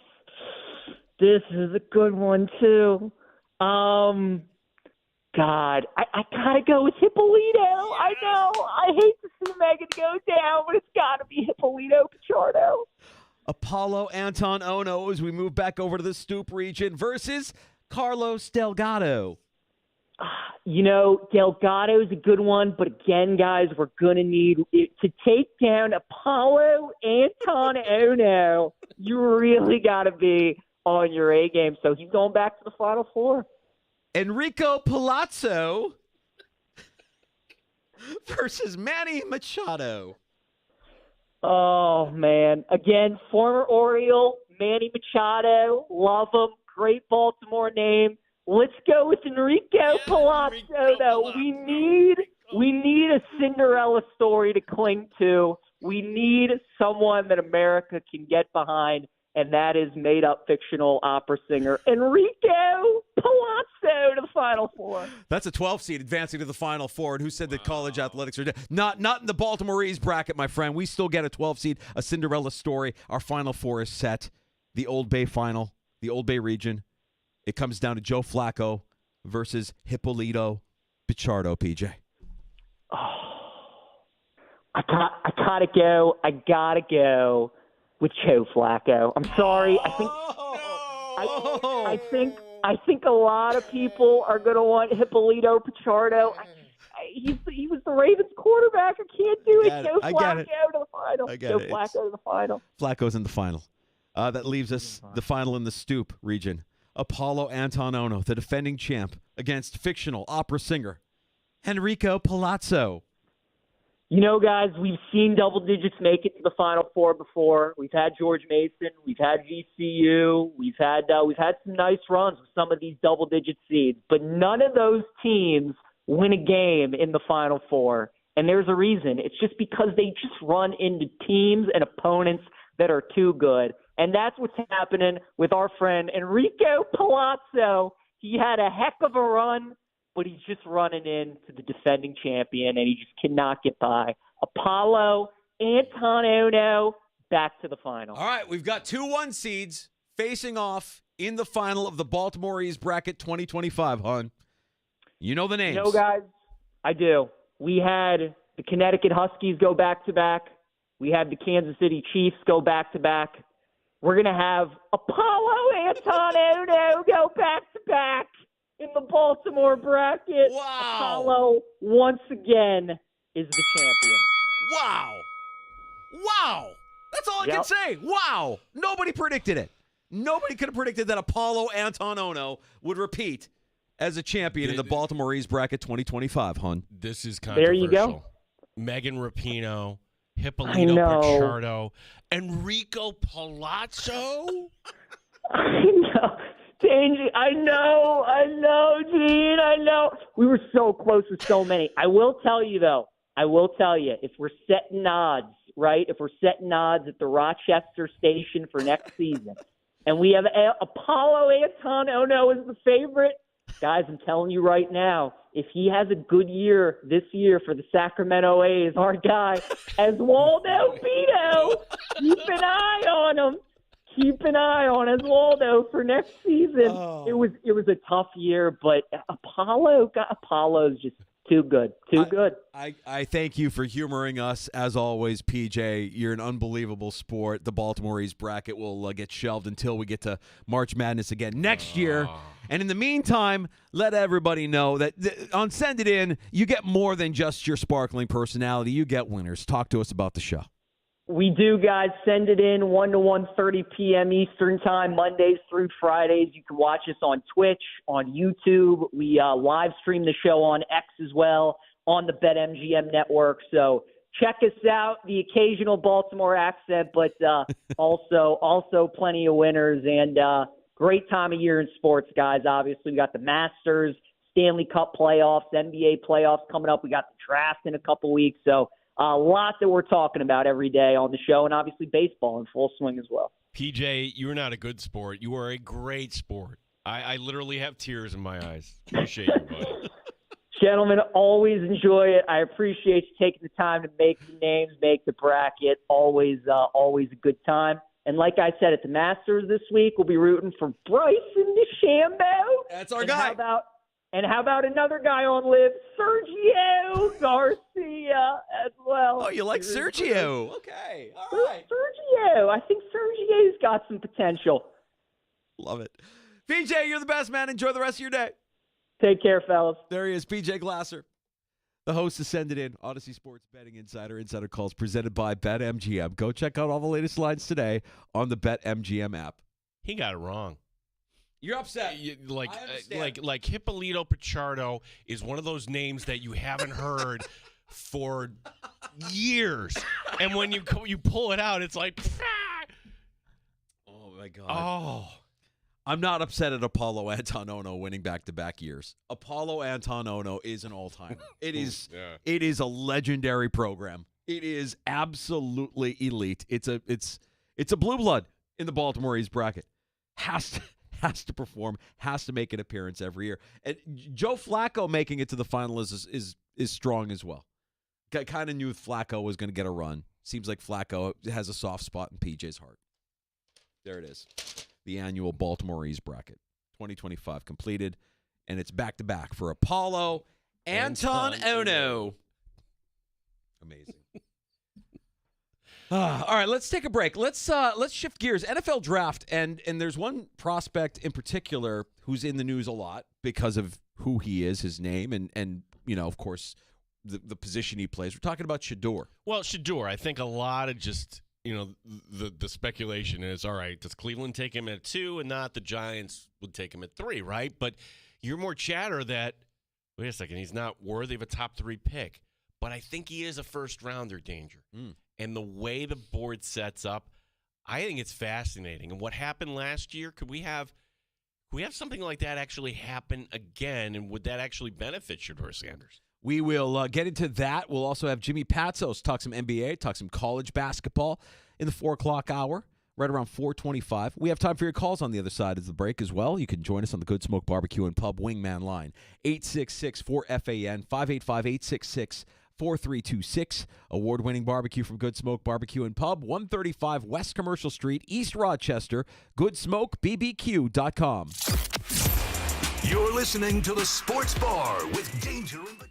This is a good one, too. God, I got to go with Hippolito. I know. I hate to see Megan go down, but it's got to be Hippolito Pichardo. Apollo Anton Ono as we move back over to the Stoop region versus Carlos Delgado. Delgado's a good one, but again, guys, we're going to need to take down Apollo Anton Ono. You really got to be on your A game. So he's going back to the Final Four. Enrico Palazzo versus Manny Machado. Oh, man. Again, former Oriole, Manny Machado. Love him. Great Baltimore name. Let's go with Enrico Palazzo, though. We need a Cinderella story to cling to. We need someone that America can get behind, and that is made-up fictional opera singer Enrico Palazzo to the Final Four. That's a 12 seed advancing to the Final Four. And who said that college athletics are not in the Baltimoreese bracket, my friend? We still get a 12 seed, a Cinderella story. Our Final Four is set. The Old Bay final, the Old Bay region. It comes down to Joe Flacco versus Hippolito Pichardo, PJ. I gotta go. I gotta go with Joe Flacco. I'm sorry. I think a lot of people are gonna want Hippolito Pichardo. He was the Ravens quarterback. I can't do it. Joe Flacco to the final. Joe Flacco to the final. Flacco's in the final. That leaves us the final in the Stoop region. Apollo Anton Ono, the defending champ, against fictional opera singer Enrico Palazzo. Guys, we've seen double digits make it to the Final Four before. We've had George Mason. We've had VCU. We've had some nice runs with some of these double digit seeds, but none of those teams win a game in the Final Four. And there's a reason. It's just because they just run into teams and opponents that are too good. And that's what's happening with our friend Enrico Palazzo. He had a heck of a run, but he's just running into the defending champion, and he just cannot get by. Apollo Anton Ono back to the final. All right, we've got 2 1 seeds facing off in the final of the Baltimoreese bracket 2025, hon. You know the names. Guys, I do. We had the Connecticut Huskies go back-to-back. We had the Kansas City Chiefs go back-to-back. We're going to have Apollo Anton Ono go back-to-back in the Baltimore bracket. Wow. Apollo, once again, is the champion. Wow. That's all I can say. Wow. Nobody predicted it. Nobody could have predicted that Apollo Anton Ono would repeat as a champion in the Baltimoreese bracket 2025, hon. This is controversial. There you go. Megan Rapinoe, Hippolito Pichardo, Enrico Palazzo. I know. I know, Gene, I know. We were so close with so many. I will tell you, if we're setting odds, right, if we're setting odds at the Rochester station for next season, and we have Apollo Anton Ono as the favorite, guys, I'm telling you right now, if he has a good year this year for the Sacramento A's, our guy, Oswaldo Pino, keep an eye on him. Keep an eye on Oswaldo for next season. It was a tough year, but Apollo's just Too good. Too good. I thank you for humoring us as always, PJ. You're an unbelievable sport. The Baltimore East bracket will get shelved until we get to March Madness again next year. And in the meantime, let everybody know that on Send It In, you get more than just your sparkling personality. You get winners. Talk to us about the show. We do, guys. Send it in 1 to 1:30 p.m. Eastern Time, Mondays through Fridays. You can watch us on Twitch, on YouTube. We live stream the show on X as well, on the BetMGM network. So check us out. The occasional Baltimore accent, but also plenty of winners. And great time of year in sports, guys. Obviously, we got the Masters, Stanley Cup playoffs, NBA playoffs coming up. We got the draft in a couple weeks. So a lot that we're talking about every day on the show, and obviously baseball in full swing as well. PJ, you're not a good sport. You are a great sport. I literally have tears in my eyes. Appreciate you, buddy. Gentlemen, always enjoy it. I appreciate you taking the time to make the names, make the bracket. Always a good time. And like I said, at the Masters this week, we'll be rooting for Bryson DeChambeau. That's our guy. How about another guy on Live, Sergio Garcia as well. Oh, you like Sergio? Okay, all right. Sergio. I think Sergio's got some potential. Love it. PJ, you're the best, man. Enjoy the rest of your day. Take care, fellas. There he is, PJ Glasser, the host of Send It In, Odyssey Sports Betting Insider Calls, presented by BetMGM. Go check out all the latest lines today on the BetMGM app. He got it wrong. You're upset. Like Hippolito Pichardo is one of those names that you haven't heard for years, and when you pull it out, it's like, oh my God. Oh, I'm not upset at Apollo Antonono winning back-to-back years. Apollo Antonono is an all-timer. It is a legendary program. It is absolutely elite. It's a blue blood in the Baltimore East bracket. Has to perform, has to make an appearance every year. And Joe Flacco making it to the final is strong as well. I kind of knew Flacco was going to get a run. Seems like Flacco has a soft spot in PJ's heart. There it is. The annual Baltimore East bracket. 2025 completed, and it's back-to-back for Apollo Antonono. Amazing. All right, let's take a break. Let's shift gears. NFL draft, and there's one prospect in particular who's in the news a lot because of who he is, his name, and of course, the position he plays. We're talking about Shedeur. Well, Shedeur, I think a lot of just the speculation is, all right, does Cleveland take him at 2 and not the Giants would take him at 3, right? But you're more chatter that, wait a second, he's not worthy of a top 3 pick. But I think he is a first-rounder, Danger. And the way the board sets up, I think it's fascinating. And what happened last year, could we have something like that actually happen again? And would that actually benefit Shedeur Sanders? We will get into that. We'll also have Jimmy Patsos talk some NBA, talk some college basketball in the 4 o'clock hour, right around 4:25. We have time for your calls on the other side of the break as well. You can join us on the Good Smoke Barbecue and Pub Wingman line, 866-4FAN, 585-866-4326. Award-winning barbecue from Good Smoke Barbecue and Pub, 135 West Commercial Street, East Rochester, goodsmokebbq.com. You're listening to the Sports Bar with Danger in the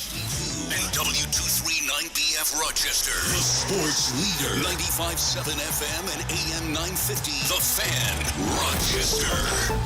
HD2 and W239BF Rochester. The sports leader. 95.7 FM and AM 950. The Fan, Rochester.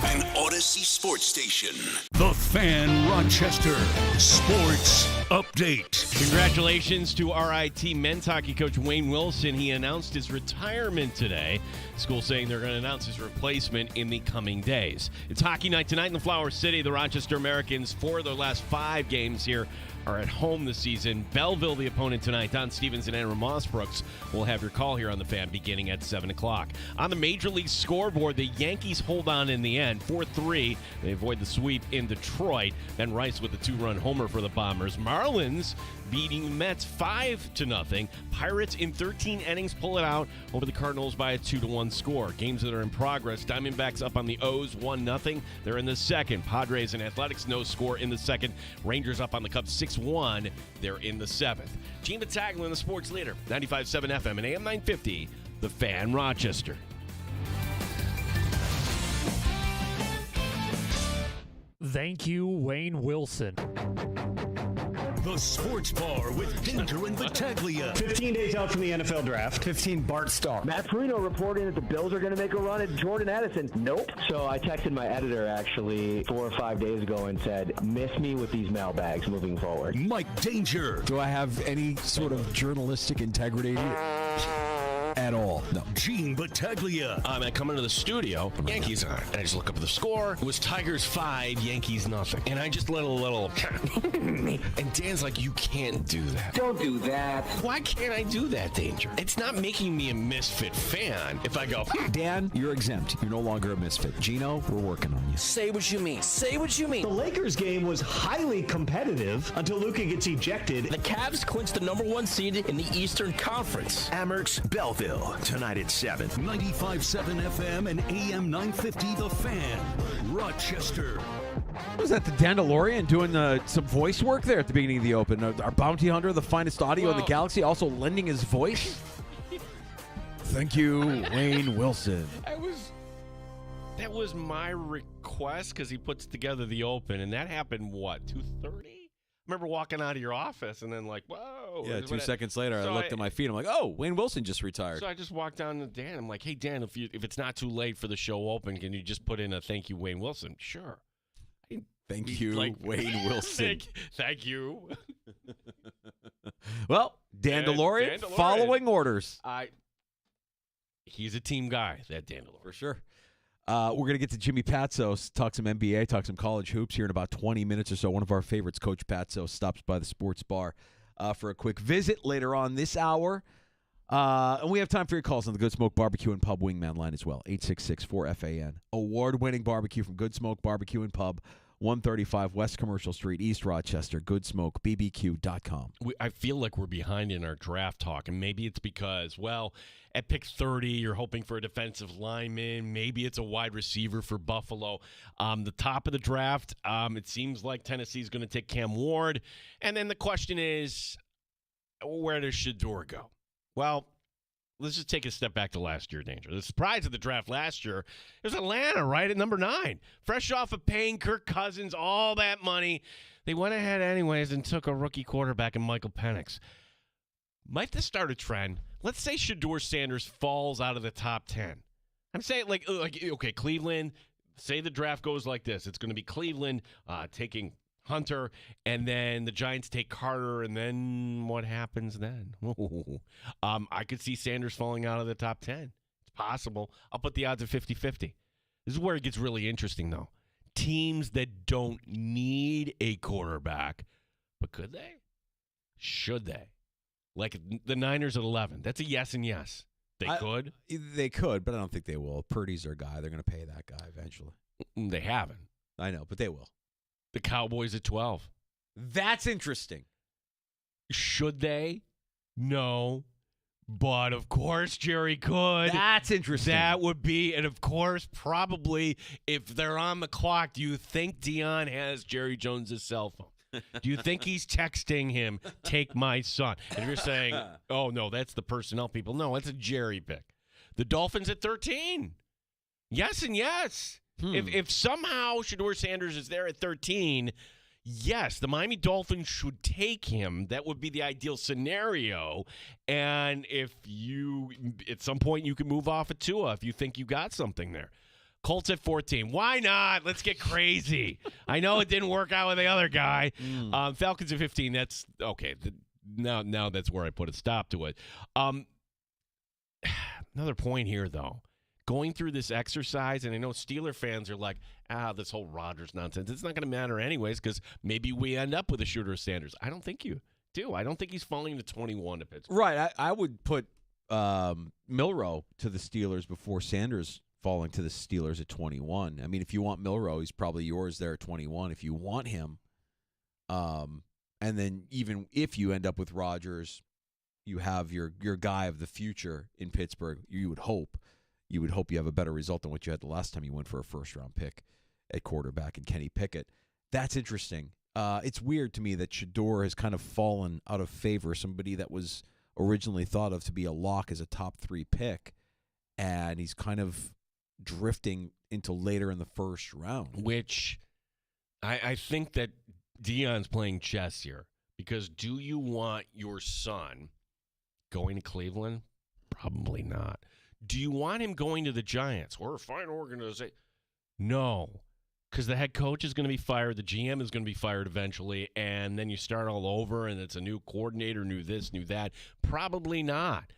An Odyssey sports station. The Fan, Rochester. Sports update. Congratulations to RIT men's hockey coach Wayne Wilson. He announced his retirement today. School saying they're going to announce his replacement in the coming days. It's hockey night tonight in the Flower City. The Rochester Americans, for their last 5 games here, are at home this season. Belleville, the opponent tonight. Don Stevens and Andrew Mossbrooks will have your call here on the Fan beginning at 7 o'clock. On the Major League scoreboard, the Yankees hold on in the end, 4-3. They avoid the sweep in Detroit. Ben Rice with a 2-run homer for the Bombers. Marlins beating the Mets 5-0. Pirates in 13 innings pull it out over the Cardinals by a 2-1 score. Games that are in progress. Diamondbacks up on the O's 1-0. They're in the second. Padres and Athletics no score in the second. Rangers up on the Cubs 6-1. They're in the seventh. Gene Battaglin, the sports leader. 95.7 FM and AM 950. The Fan, Rochester. Thank you, Wayne Wilson. The Sports Bar with Danger and Battaglia. 15 days out from the NFL draft. 15 Bart Starr. Matt Perino reporting that the Bills are going to make a run at Jordan Addison. Nope. So I texted my editor actually 4 or 5 days ago and said, miss me with these mailbags moving forward. Mike Danger. Do I have any sort of journalistic integrity at all? No. Gene Battaglia. I come into the studio, Yankees on, and I just look up at the score. It was Tigers 5, Yankees nothing. And I just let a little, and Dan's like, you can't do that. Don't do that. Why can't I do that, Danger? It's not making me a misfit fan if I go, Dan, you're exempt. You're no longer a misfit. Gino, we're working on you. Say what you mean. Say what you mean. The Lakers game was highly competitive until Luka gets ejected. The Cavs clinched the #1 seed in the Eastern Conference. Amerks Belleville. Tonight at 7. 95.7 FM and AM 950 The Fan. Rochester. Was that the Dandalorian doing some voice work there at the beginning of the Open? Our bounty hunter, the finest audio in the galaxy, also lending his voice? Thank you, Wayne Wilson. That was my request because he puts together the Open, and that happened, 2:30? I remember walking out of your office and then like, whoa. Yeah, 2 seconds later, I looked at my feet. I'm like, oh, Wayne Wilson just retired. So I just walked down to Dan. I'm like, hey, Dan, if it's not too late for the show open, can you just put in a thank you, Wayne Wilson? Sure. Thank you, Wayne Wilson. Thank you. Well, Dandalorian, following orders. He's a team guy, that Dandalorian. For sure. We're going to get to Jimmy Patsos, talk some NBA, talk some college hoops here in about 20 minutes or so. One of our favorites, Coach Patsos, stops by the Sports Bar for a quick visit later on this hour. And we have time for your calls on the Good Smoke Barbecue and Pub Wingman line as well, 866-4FAN. Award-winning barbecue from Good Smoke Barbecue and Pub, 135 West Commercial Street, East Rochester, goodsmokebbq.com. I feel like we're behind in our draft talk, and maybe it's because, at pick 30, you're hoping for a defensive lineman. Maybe it's a wide receiver for Buffalo. The top of the draft, it seems like Tennessee's going to take Cam Ward. And then the question is, where does Shedeur go? Well, let's just take a step back to last year, Danger. The surprise of the draft last year, it was Atlanta, right, at number 9. Fresh off of paying Kirk Cousins all that money. They went ahead anyways and took a rookie quarterback in Michael Penix. Might this start a trend? Let's say Shedeur Sanders falls out of the top 10. I'm saying, like okay, Cleveland, say the draft goes like this. It's going to be Cleveland taking Hunter, and then the Giants take Carter, and then what happens then? I could see Sanders falling out of the top 10. It's possible. I'll put the odds at 50-50. This is where it gets really interesting, though. Teams that don't need a quarterback, but could they? Should they? Like the Niners at 11. That's a yes and yes. They could. They could, but I don't think they will. Purdy's their guy. They're going to pay that guy eventually. They haven't. I know, but they will. The Cowboys at 12. That's interesting. Should they? No. But, of course, Jerry could. That's interesting. That would be, and, of course, probably, if they're on the clock, do you think Dion has Jerry Jones' cell phone? Do you think he's texting him, take my son? And if you're saying, oh, no, that's the personnel people. No, it's a Jerry pick. The Dolphins at 13. Yes and yes. If somehow Shedeur Sanders is there at 13, yes, the Miami Dolphins should take him. That would be the ideal scenario. And if you, at some point, you can move off of Tua if you think you got something there. Colts at 14. Why not? Let's get crazy. I know it didn't work out with the other guy. Falcons at 15. That's okay. Now that's where I put a stop to it. Another point here, though. Going through this exercise, and I know Steeler fans are like, this whole Rodgers nonsense. It's not going to matter anyways because maybe we end up with a shooter of Sanders. I don't think you do. I don't think he's falling to 21 to Pittsburgh. Right. I would put Milroe to the Steelers before Sanders falling to the Steelers at 21. I mean, if you want Milroe, he's probably yours there at 21 if you want him. And then even if you end up with Rodgers, you have your guy of the future in Pittsburgh. You would hope you have a better result than what you had the last time you went for a first-round pick at quarterback and Kenny Pickett. That's interesting. It's weird to me that Shador has kind of fallen out of favor, somebody that was originally thought of to be a lock as a top 3 pick, and he's kind of drifting into later in the first round. Which I think that Deion's playing chess here because do you want your son going to Cleveland? Probably not. Do you want him going to the Giants? We're a fine organization. No, because the head coach is going to be fired. The GM is going to be fired eventually, and then you start all over, and it's a new coordinator, new this, new that. Probably not.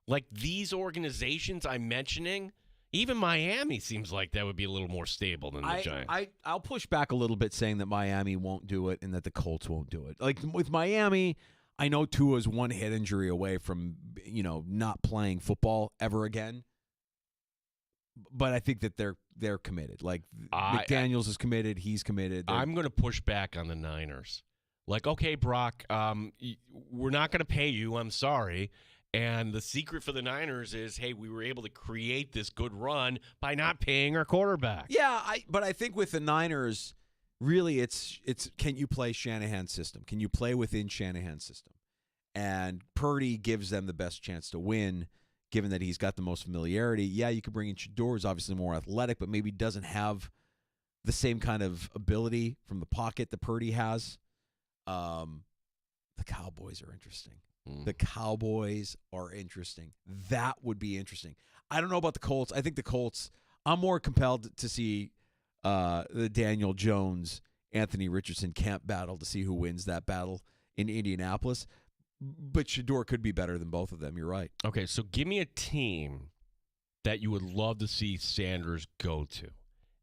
Like these organizations I'm mentioning, even Miami seems like that would be a little more stable than the Giants. I'll push back a little bit saying that Miami won't do it and that the Colts won't do it. Like with Miami, I know Tua's one head injury away from, not playing football ever again. But I think that they're committed. Like McDaniels is committed, he's committed. I'm going to push back on the Niners. Like, okay, Brock, we're not going to pay you. I'm sorry. And the secret for the Niners is, hey, we were able to create this good run by not paying our quarterback. Yeah, but I think with the Niners, really it's can you play Shanahan's system? Can you play within Shanahan's system? And Purdy gives them the best chance to win, given that he's got the most familiarity. Yeah, you could bring in Shador, who's obviously more athletic, but maybe doesn't have the same kind of ability from the pocket that Purdy has. The Cowboys are interesting. The Cowboys are interesting. That would be interesting. I don't know about the Colts. I think the Colts, I'm more compelled to see the Daniel Jones, Anthony Richardson camp battle to see who wins that battle in Indianapolis. But Shador could be better than both of them. You're right. Okay, so give me a team that you would love to see Sanders go to.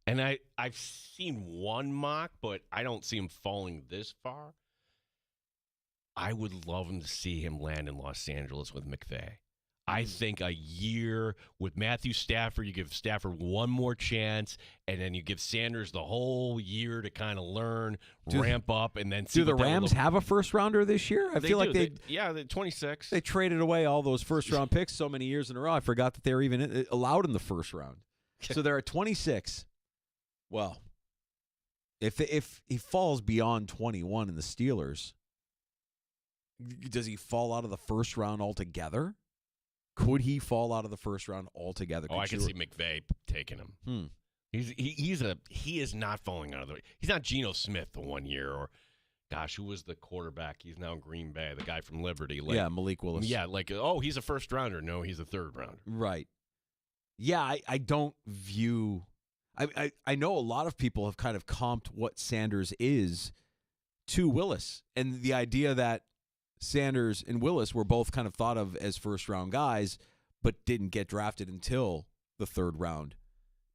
And I've seen one mock, but I don't see him falling this far. I would love him to see him land in Los Angeles with McVay. I think a year with Matthew Stafford, you give Stafford one more chance, and then you give Sanders the whole year to kind of learn, ramp up, and then see. Do the Rams have a first rounder this year? I feel like they're 26. They traded away all those first round picks so many years in a row. I forgot that they were even allowed in the first round. So they're at 26. Well, if he falls beyond 21 in the Steelers, does he fall out of the first round altogether? Could he fall out of the first round altogether? I can see McVay taking him. He is not falling out of the. He's not Geno Smith the 1 year, or who was the quarterback? He's now in Green Bay, the guy from Liberty. Malik Willis. Yeah, he's a first rounder. No, he's a third rounder. Right. Yeah, I don't view. I know a lot of people have kind of comped what Sanders is to Willis, and the idea that Sanders and Willis were both kind of thought of as first-round guys, but didn't get drafted until the third round.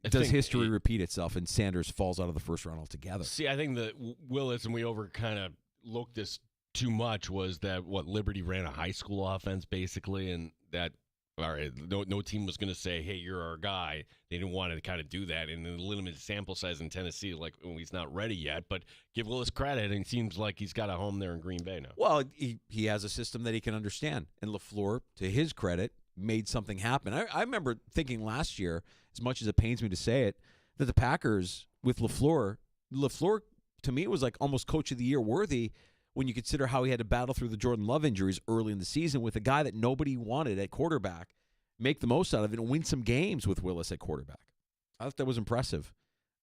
Does history repeat itself, and Sanders falls out of the first round altogether? See, I think that Willis, and we kind of looked this too much, was that Liberty ran a high school offense, basically, and that all right, no team was going to say, hey, you're our guy. They didn't want to kind of do that. And the limited sample size in Tennessee, he's not ready yet. But give Willis credit, and it seems like he's got a home there in Green Bay now. Well, he has a system that he can understand. And LaFleur, to his credit, made something happen. I remember thinking last year, as much as it pains me to say it, that the Packers with LaFleur, to me, was like almost Coach of the Year worthy when you consider how he had to battle through the Jordan Love injuries early in the season with a guy that nobody wanted at quarterback, make the most out of it, and win some games with Willis at quarterback. I thought that was impressive.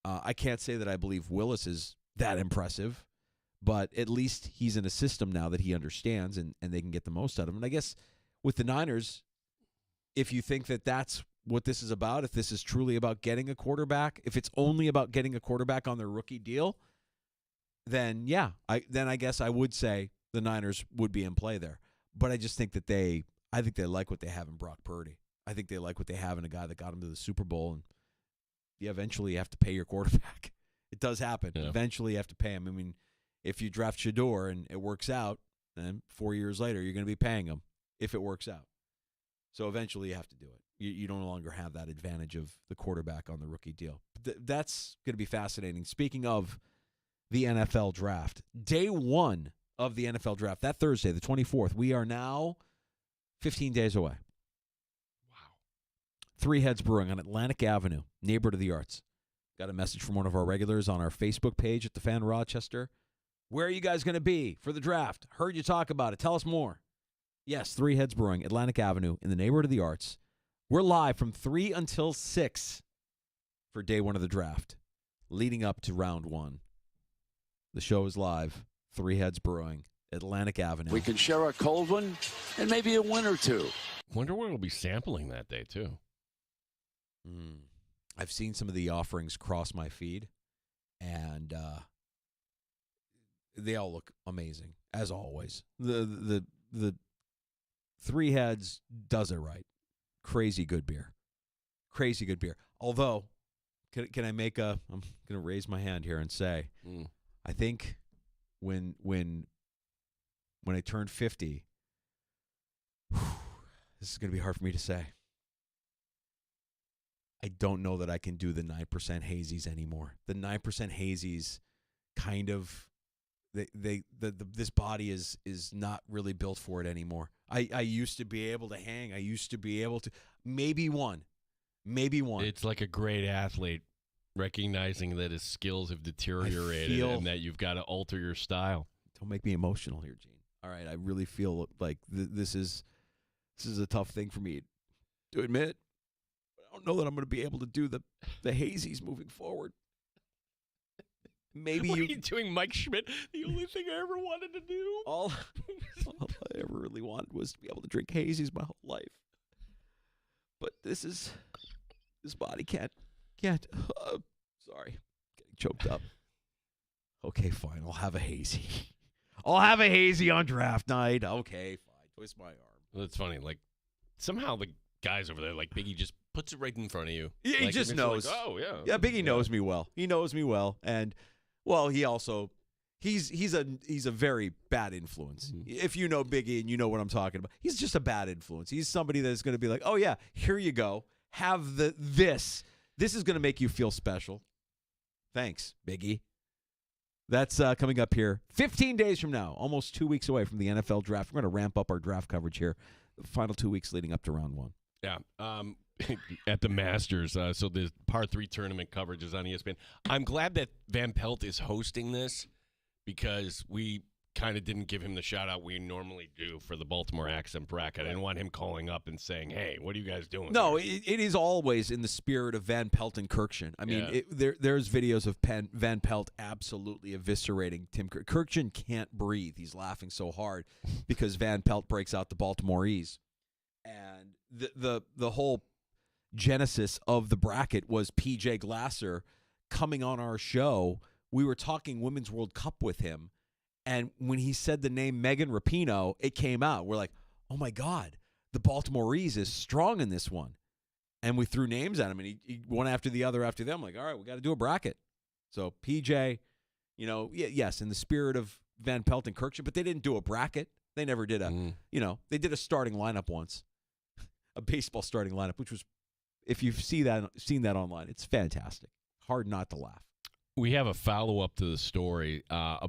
I can't say that I believe Willis is that impressive, But at least he's in a system now that he understands, and they can get the most out of him. And I guess with the Niners, if you think that that's what this is about, if this is truly about getting a quarterback, if it's only about getting a quarterback on their rookie deal, then yeah, I guess I would say the Niners would be in play there. But I just think that I think they like what they have in Brock Purdy. I think they like what they have in a guy that got him to the Super Bowl, and you eventually have to pay your quarterback. It does happen. Yeah. Eventually you have to pay him. I mean, if you draft Shador and it works out, then 4 years later you're going to be paying him if it works out. So eventually you have to do it. You no longer have that advantage of the quarterback on the rookie deal. That's going to be fascinating. Speaking of the NFL draft, day one of the NFL draft, that Thursday, the 24th, we are now 15 days away. Wow. Three Heads Brewing on Atlantic Avenue, neighbor to the arts. Got a message from one of our regulars on our Facebook page at the Fan Rochester. Where are you guys going to be for the draft? Heard you talk about it. Tell us more. Yes, Three Heads Brewing, Atlantic Avenue, in the neighborhood of the arts. We're live from 3 until 6 for day one of the draft, leading up to round one. The show is live. Three Heads Brewing, Atlantic Avenue. We can share a cold one and maybe a win or two. Wonder where we'll be sampling that day, too. I've seen some of the offerings cross my feed, and they all look amazing, as always. The Three Heads does it right. Crazy good beer. Crazy good beer. Although, can I make I'm going to raise my hand here and say, I think when I turned 50, this is going to be hard for me to say. I don't know that I can do the 9% hazies anymore. The 9% hazies kind of, this body is not really built for it anymore. I used to be able to hang. I used to be able to, maybe one. It's like a great athlete recognizing that his skills have deteriorated and that you've got to alter your style. Don't make me emotional here, Gene. All right, I really feel like this is a tough thing for me to admit. I don't know that I'm going to be able to do the hazies moving forward. Maybe what are you doing, Mike Schmidt? The only thing I ever wanted to do. All I ever really wanted was to be able to drink hazies my whole life. But this body can't. Sorry, getting choked up. Okay, fine. I'll have a hazy. I'll have a hazy on draft night. Okay, fine. Twist my arm. Well, it's funny. Like somehow the guys over there, like Biggie, just puts it right in front of you. Yeah, he just knows. Like, oh yeah. Yeah, Biggie knows me well. He knows me well, and well, he also he's a very bad influence. Mm-hmm. If you know Biggie and you know what I'm talking about, he's just a bad influence. He's somebody that's going to be like, oh yeah, here you go, have this. This is going to make you feel special. Thanks, Biggie. That's coming up here 15 days from now, almost 2 weeks away from the NFL draft. We're going to ramp up our draft coverage here the final 2 weeks leading up to round one. Yeah. At the Masters. So the par 3 tournament coverage is on ESPN. I'm glad that Van Pelt is hosting this because we kind of didn't give him the shout out we normally do for the Baltimore accent bracket. I didn't want him calling up and saying, hey, what are you guys doing? No, it is always in the spirit of Van Pelt and Kirkjian. I mean, there's videos of Van Pelt absolutely eviscerating Tim Kirkjian can't breathe. He's laughing so hard because Van Pelt breaks out the Baltimore E's. And the whole genesis of the bracket was PJ Glasser coming on our show. We were talking Women's World Cup with him. And when he said the name Megan Rapinoe, it came out. We're like, oh, my God, the Baltimore E's is strong in this one. And we threw names at him, and he one after the other after them. I'm like, all right, we got to do a bracket. So PJ, yes, in the spirit of Van Pelt and Kirkjian, but they didn't do a bracket. They never did they did a starting lineup once, a baseball starting lineup, which was, if you've seen that online, it's fantastic. Hard not to laugh. We have a follow-up to the story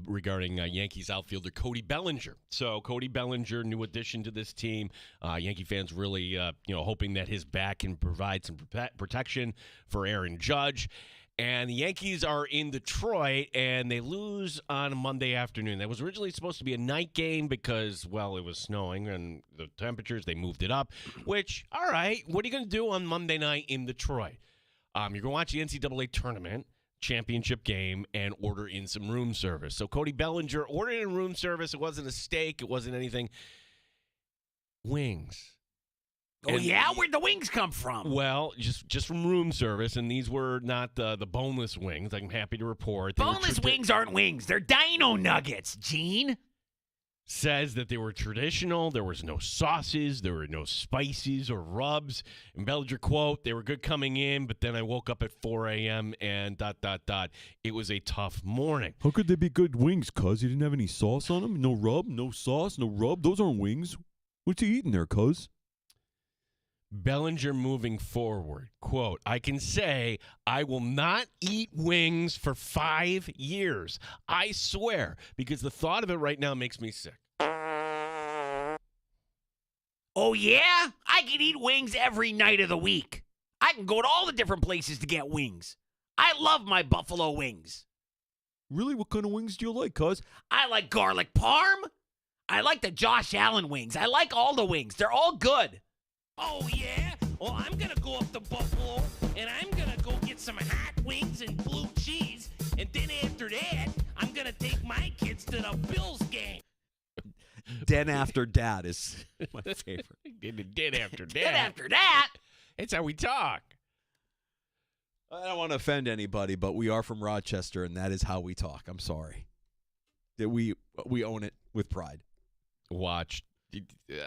regarding Yankees outfielder Cody Bellinger. So Cody Bellinger, new addition to this team. Yankee fans really, hoping that his bat can provide some protection for Aaron Judge. And the Yankees are in Detroit, and they lose on a Monday afternoon. That was originally supposed to be a night game because, well, it was snowing and the temperatures, they moved it up, which, all right, what are you going to do on Monday night in Detroit? You're going to watch the NCAA tournament. championship game and order in some room service. So Cody Bellinger ordered in room service. It wasn't a steak. It wasn't anything. Wings. Oh, yeah? Where'd the wings come from? Well, just from room service, and these were not the boneless wings. I'm happy to report. Boneless wings aren't wings. They're dino nuggets, Gene. Says that they were traditional. There was no sauces. There were no spices or rubs. And Bellinger, quote, they were good coming in, but then I woke up at 4 a.m. and ... It was a tough morning. How could they be good wings, cuz? You didn't have any sauce on them? No rub, no sauce, no rub? Those aren't wings. What's he eating there, cuz? Bellinger moving forward, quote, I can say I will not eat wings for 5 years. I swear, because the thought of it right now makes me sick. Oh, yeah? I can eat wings every night of the week. I can go to all the different places to get wings. I love my buffalo wings. Really? What kind of wings do you like, cuz? I like garlic parm. I like the Josh Allen wings. I like all the wings. They're all good. Oh, yeah? Well, I'm going to go up to Buffalo, and I'm going to go get some hot wings and blue cheese. And then after that, I'm going to take my kids to the Bills game. Den after dad is my favorite. Den after dad. Den after that. It's how we talk. I don't want to offend anybody, but we are from Rochester, and that is how we talk. I'm sorry. That we own it with pride. Watch.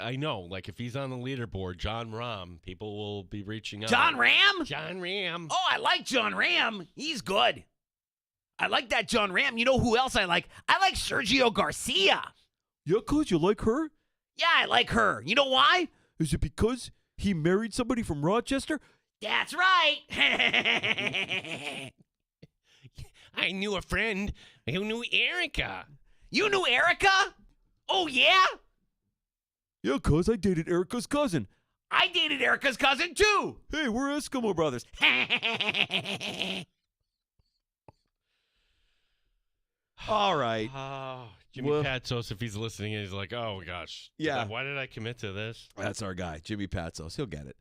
I know, like if he's on the leaderboard, John Rahm, people will be reaching out. John Ram? John Ram. Oh, I like John Ram. He's good. I like that John Ram. You know who else I like? I like Sergio Garcia. Yeah, cuz you like her? Yeah, I like her. You know why? Is it because he married somebody from Rochester? That's right. I knew a friend who knew Erica. You knew Erica? Oh, yeah? Yeah, cuz I dated Erica's cousin. I dated Erica's cousin, too. Hey, we're Eskimo brothers. All right. Jimmy Patsos, if he's listening, he's like, oh, gosh. Yeah. Why did I commit to this? That's our guy, Jimmy Patsos. He'll get it.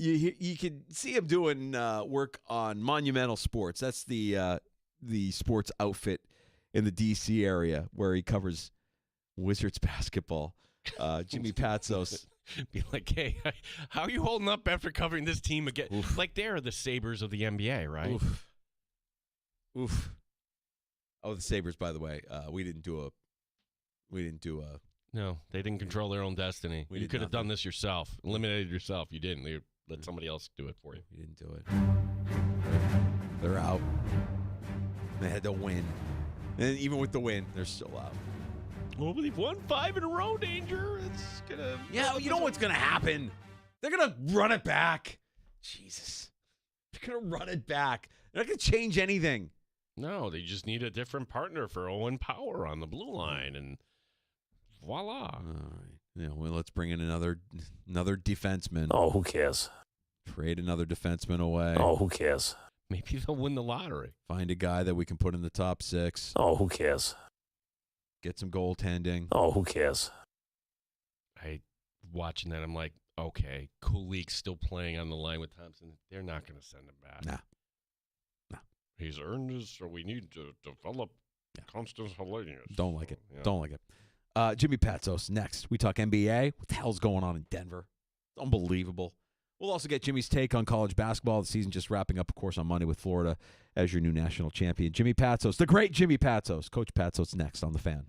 You can see him doing work on Monumental Sports. That's the sports outfit in the D.C. area where he covers Wizards basketball. Jimmy Patsos. Be like, hey, how are you holding up after covering this team again? Oof. Like they're the Sabres of the NBA, right? Oof. Oh, the Sabres, by the way. We didn't do a. No, they didn't control their own destiny. You could have done this yourself. Eliminated yourself. You didn't. You let somebody else do it for you. You didn't do it. They're out. They had to win. And even with the win, they're still out. Well, they've won 5 in a row, Danger. It's gonna. Yeah, you know what's gonna happen? They're gonna run it back. Jesus, they're gonna run it back. They're not gonna change anything. No, they just need a different partner for Owen Power on the blue line, and voila. All right. Yeah, well, let's bring in another defenseman. Oh, who cares? Trade another defenseman away. Oh, who cares? Maybe they'll win the lottery. Find a guy that we can put in the top 6. Oh, who cares? Get some goaltending. Oh, who cares? Watching that, I'm like, okay, Kulik's still playing on the line with Thompson. They're not going to send him back. Nah. He's earned his, so we need to develop Constance Hellenius. Don't like it. Yeah. Don't like it. Jimmy Patsos next. We talk NBA. What the hell's going on in Denver? Unbelievable. We'll also get Jimmy's take on college basketball. The season just wrapping up, of course, on Monday with Florida as your new national champion. Jimmy Patsos, the great Jimmy Patsos. Coach Patsos next on The Fan.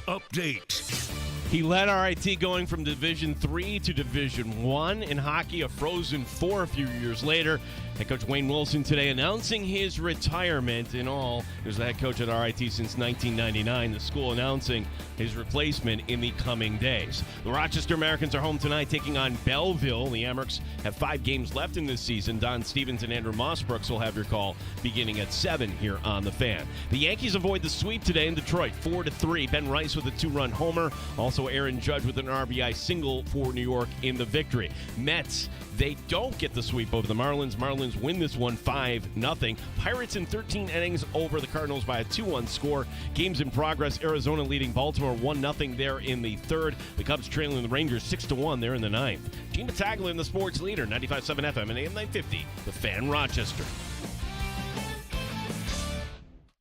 update. He led RIT going from Division III to Division I in hockey, a Frozen Four a few years later. Head coach Wayne Wilson today announcing his retirement. In all, he was the head coach at RIT since 1999. The school announcing his replacement in the coming days. The Rochester Americans are home tonight taking on Belleville. The Amerks have 5 games left in this season. Don Stevens and Andrew Mossbrooks will have your call beginning at 7 here on The Fan. The Yankees avoid the sweep today in Detroit, 4-3. Ben Rice with a 2-run homer. Also Aaron Judge with an RBI single for New York in the victory. Mets, they don't get the sweep over the Marlins. Marlins win this one 5-0. Pirates in 13 innings over the Cardinals by a 2-1 score. Games in progress. Arizona leading Baltimore 1-0 there in the third. The Cubs trailing the Rangers 6-1 there in the ninth. Gene Battaglia in the sports leader, 95.7 FM and AM 950. The Fan, Rochester.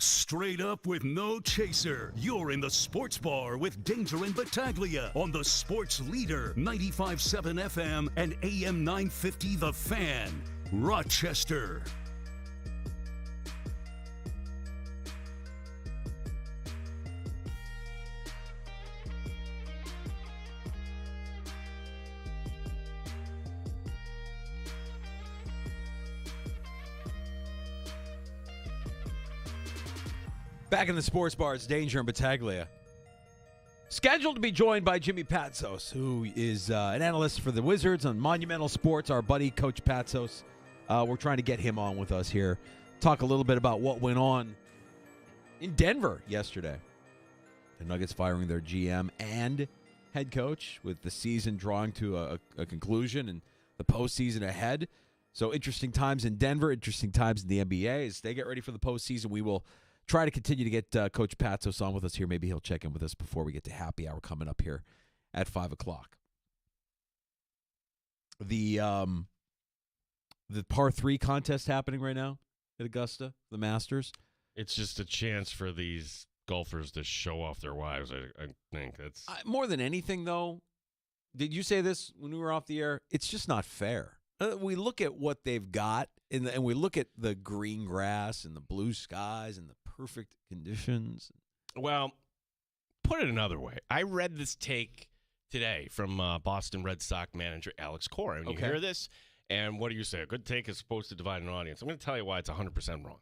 Straight up with no chaser. You're in the sports bar with Danger and Battaglia on the sports leader, 95.7 FM and AM 950 The Fan, Rochester. Back in the sports bar, it's Danger and Battaglia. Scheduled to be joined by Jimmy Patsos, who is an analyst for the Wizards on Monumental Sports, our buddy, Coach Patsos. We're trying to get him on with us here. Talk a little bit about what went on in Denver yesterday. The Nuggets firing their GM and head coach with the season drawing to a conclusion and the postseason ahead. So interesting times in Denver, interesting times in the NBA. As they get ready for the postseason, we will try to continue to get Coach Patsos on with us here. Maybe he'll check in with us before we get to happy hour coming up here at 5 o'clock. The par 3 contest happening right now at Augusta, the Masters. It's just a chance for these golfers to show off their wives. I think that's more than anything, though. Did you say this when we were off the air? It's just not fair. We look at what they've got, and we look at the green grass and the blue skies and the perfect conditions. Well, put it another way. I read this take today from Boston Red Sox manager Alex Cora. And you hear this, and what do you say? A good take is supposed to divide an audience. I'm going to tell you why it's 100% wrong.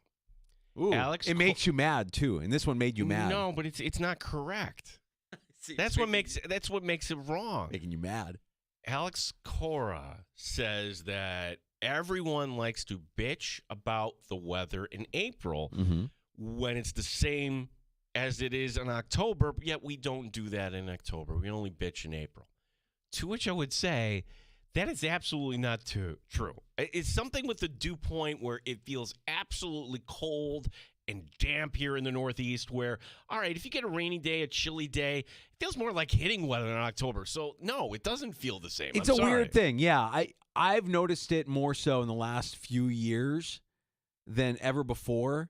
Ooh, it makes you mad, too, and this one made you mad. No, but it's not correct. That's what makes it wrong. Making you mad. Alex Cora says that everyone likes to bitch about the weather in April when it's the same as it is in October, yet we don't do that in October. We only bitch in April. To which I would say that is absolutely not true. It's something with the dew point where it feels absolutely cold and damp here in the Northeast where, all right, if you get a rainy day, a chilly day, it feels more like hitting weather in October. So, no, it doesn't feel the same. It's a weird thing. Yeah, I've noticed it more so in the last few years than ever before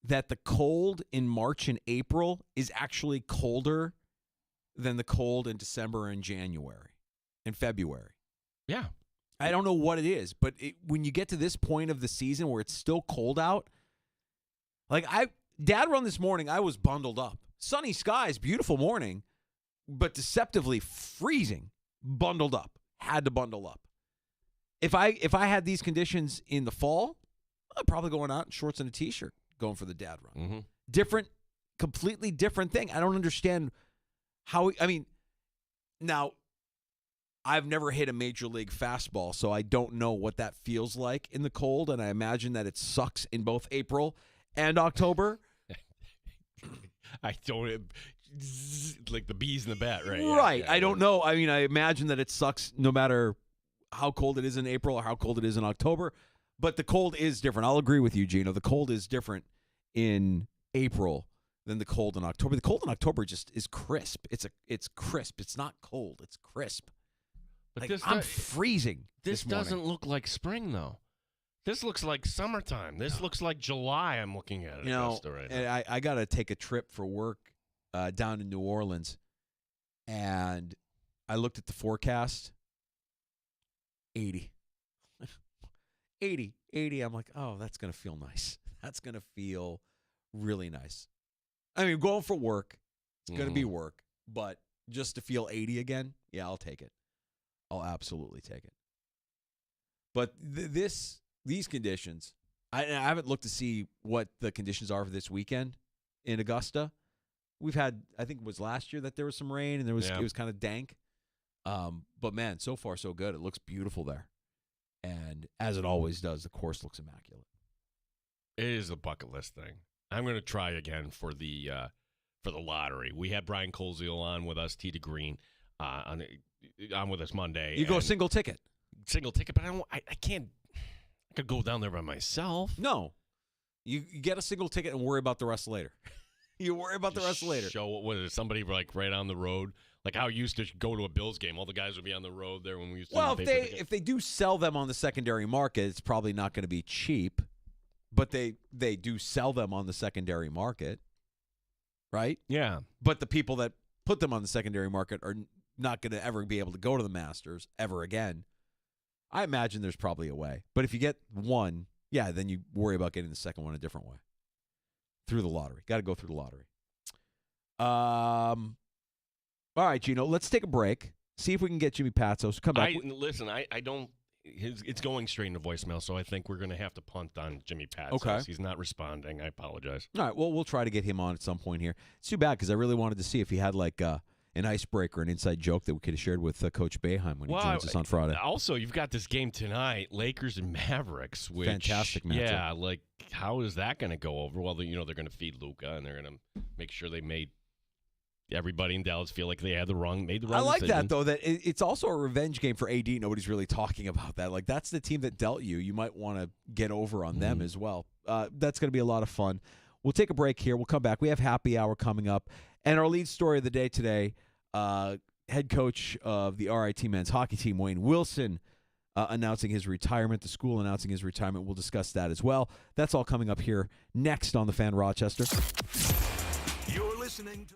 that the cold in March and April is actually colder than the cold in December and January and February. Yeah. I don't know what it is, but when you get to this point of the season where it's still cold out, like Dad run this morning, I was bundled up. Sunny skies, beautiful morning, but deceptively freezing. Bundled up. Had to bundle up. If I had these conditions in the fall, I'm probably going out in shorts and a t-shirt, going for the dad run. Different, completely different thing. I don't understand how. I mean, now I've never hit a major league fastball, so I don't know what that feels like in the cold, and I imagine that it sucks in both April and October. I don't like the bees in the bat, right? Right. Yeah, I don't know. I mean, I imagine that it sucks no matter how cold it is in April or how cold it is in October. But the cold is different. I'll agree with you, Gino. The cold is different in April than the cold in October. The cold in October just is crisp. It's crisp. It's not cold. It's crisp. But like, I'm freezing. This doesn't look like spring, though. This looks like summertime. This looks like July. I'm looking at it. You know, I got to take a trip for work down to New Orleans, and I looked at the forecast. 80. 80. I'm like, oh, that's going to feel nice. That's going to feel really nice. I mean, going for work. It's going to be work. but just to feel 80 again, yeah, I'll take it. I'll absolutely take it. But these conditions, I haven't looked to see what the conditions are for this weekend in Augusta. We've had, I think it was last year that there was some rain and it was kind of dank. But man, so far so good. It looks beautiful there. And as it always does, the course looks immaculate. It is a bucket list thing. I'm going to try again for the lottery. We had Brian Coleshill on with us, Tee to Green, on with us Monday. You go single ticket. Single ticket, but I can't. I could go down there by myself. No. You get a single ticket and worry about the rest later. You worry about the rest later. Show what was it? Somebody like right on the road, like how you used to go to a Bills game. All the guys would be on the road there when we used to. Well, if they do sell them on the secondary market, it's probably not going to be cheap, but they do sell them on the secondary market, right? Yeah. But the people that put them on the secondary market are not going to ever be able to go to the Masters ever again. I imagine there's probably a way, but if you get one, yeah, then you worry about getting the second one a different way. Through the lottery. Got to go through the lottery. All right, Gino, let's take a break. See if we can get Jimmy Patsos. Come back. Listen, I don't. It's going straight into voicemail, so I think we're going to have to punt on Jimmy Patsos. Okay. He's not responding. I apologize. All right, well, we'll try to get him on at some point here. It's too bad because I really wanted to see if he had like an icebreaker, an inside joke that we could have shared with Coach Boeheim when he joins us on Friday. Also, you've got this game tonight, Lakers and Mavericks. Which, fantastic matchup. Yeah, like how is that going to go over? Well, they're going to feed Luka, and they're going to make sure they made everybody in Dallas feel like they had made the wrong I like decision. that, though, that it's also a revenge game for AD. Nobody's really talking about that. Like, that's the team that dealt you. You might want to get over on them as well. That's going to be a lot of fun. We'll take a break here. We'll come back. We have happy hour coming up. And our lead story of the day today, head coach of the RIT men's hockey team, Wayne Wilson, announcing his retirement, the school announcing his retirement. We'll discuss that as well. That's all coming up here next on The Fan Rochester. You're listening to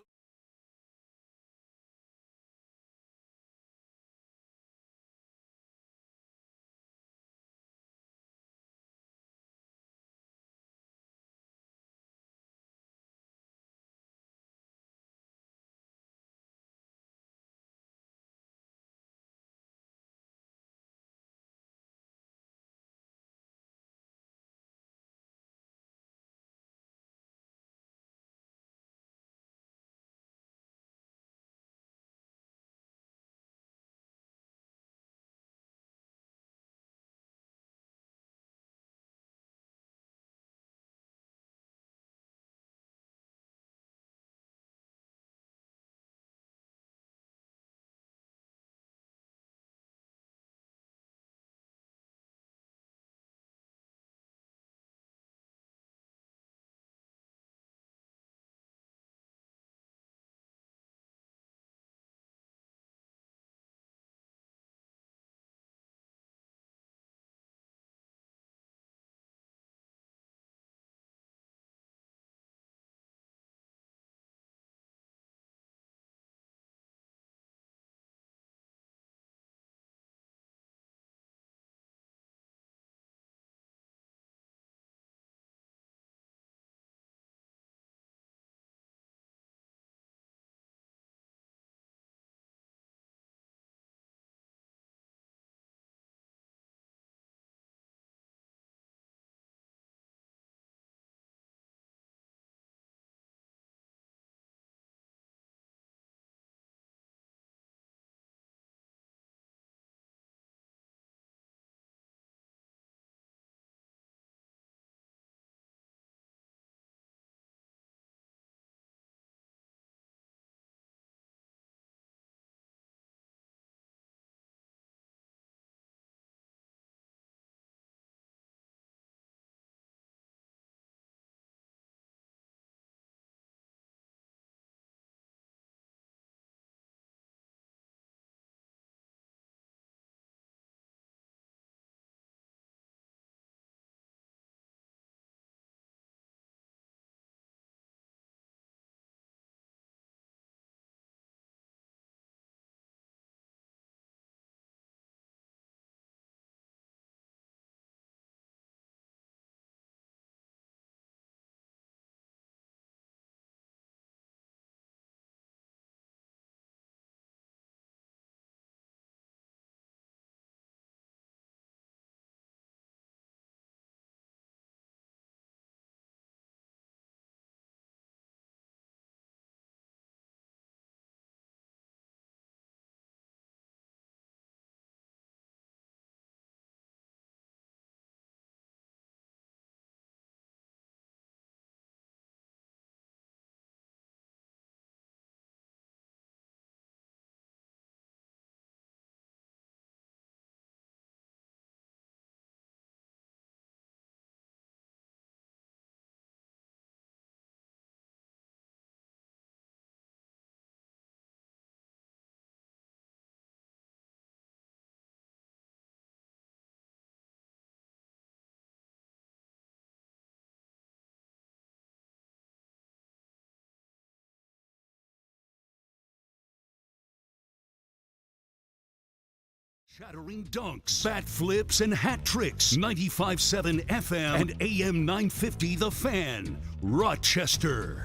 Shattering dunks, bat flips, and hat tricks. 95.7 FM and AM 950 The Fan, Rochester.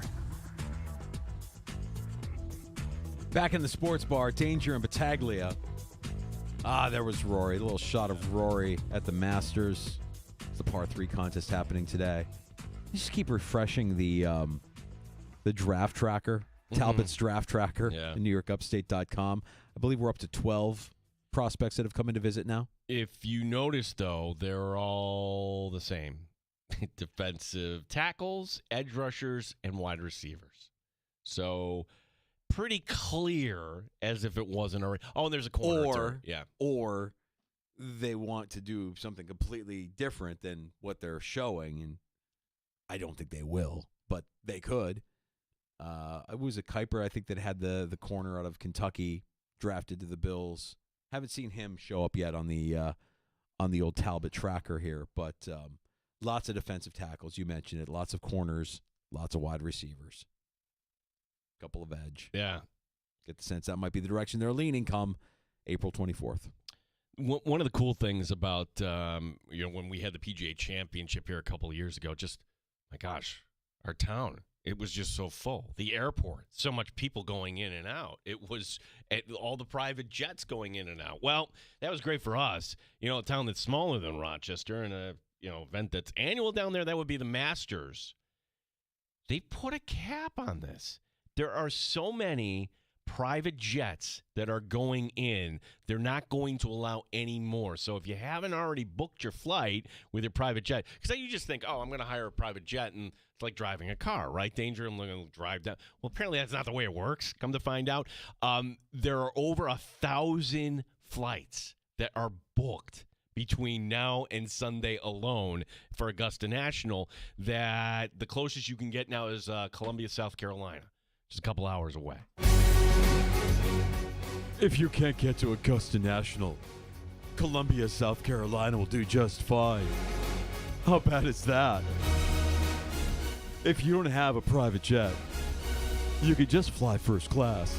Back in the sports bar, Danger and Battaglia. There was Rory. A little shot of Rory at the Masters. It's the par 3 contest happening today. You just keep refreshing the draft tracker, Talbot's draft tracker, at NewYorkUpstate.com. I believe we're up to 12 prospects that have come in to visit now. If you notice, though, they're all the same. Defensive tackles, edge rushers, and wide receivers. So pretty clear as if it wasn't already. Oh, and there's a corner. Or they want to do something completely different than what they're showing, and I don't think they will, but they could. It was a Kuiper, I think, that had the corner out of Kentucky drafted to the Bills. Haven't seen him show up yet on the old Talbot tracker here, but lots of defensive tackles. You mentioned it. Lots of corners, lots of wide receivers. Couple of edge. Yeah. Get the sense that might be the direction they're leaning come April 24th. One of the cool things about when we had the PGA Championship here a couple of years ago, just, my gosh, our town, it was just so full. The airport, so much people going in and out. It was all the private jets going in and out. Well, that was great for us. A town that's smaller than Rochester and a event that's annual down there, that would be the Masters. They put a cap on this. There are so many private jets that are going in. They're not going to allow any more. So if you haven't already booked your flight with your private jet, because you just think, I'm going to hire a private jet, and it's like driving a car, right? Danger, I'm going to drive down. Well, apparently that's not the way it works, come to find out. There are over 1,000 flights that are booked between now and Sunday alone for Augusta National, that the closest you can get now is Columbia, South Carolina. Just a couple hours away. If you can't get to Augusta National, Columbia, South Carolina will do just fine. How bad is that? If you don't have a private jet, you could just fly first class.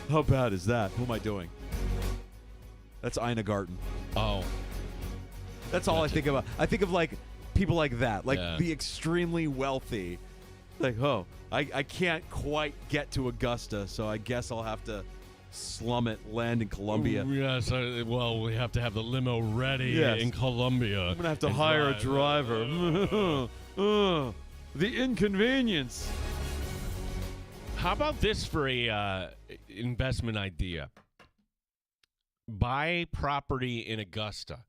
How bad is that? Who am I doing? That's Ina Garten. Oh. That's all I think about. I think of people like that, the extremely wealthy. I can't quite get to Augusta, so I guess I'll have to slum it, land in Columbia. Yes, we have to have the limo ready in Columbia. I'm going to have to hire a driver. The inconvenience. How about this for a investment idea? Buy property in Augusta.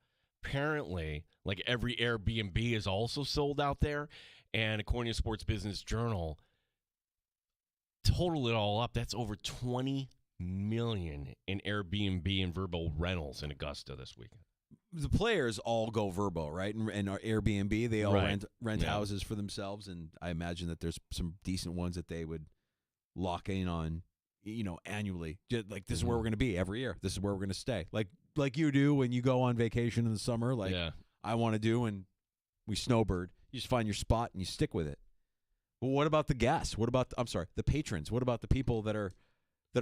Apparently, every Airbnb is also sold out there. And according to Sports Business Journal, total it all up, that's over $20 million in Airbnb and Vrbo rentals in Augusta this weekend. The players all go Vrbo, right? And Airbnb, they all rent houses for themselves. And I imagine that there's some decent ones that they would lock in on, annually. Just this is where we're going to be every year. This is where we're going to stay. Like you do when you go on vacation in the summer. I want to do, and we snowbird. You just find your spot and you stick with it. But what about the guests? What about the patrons? What about the people that are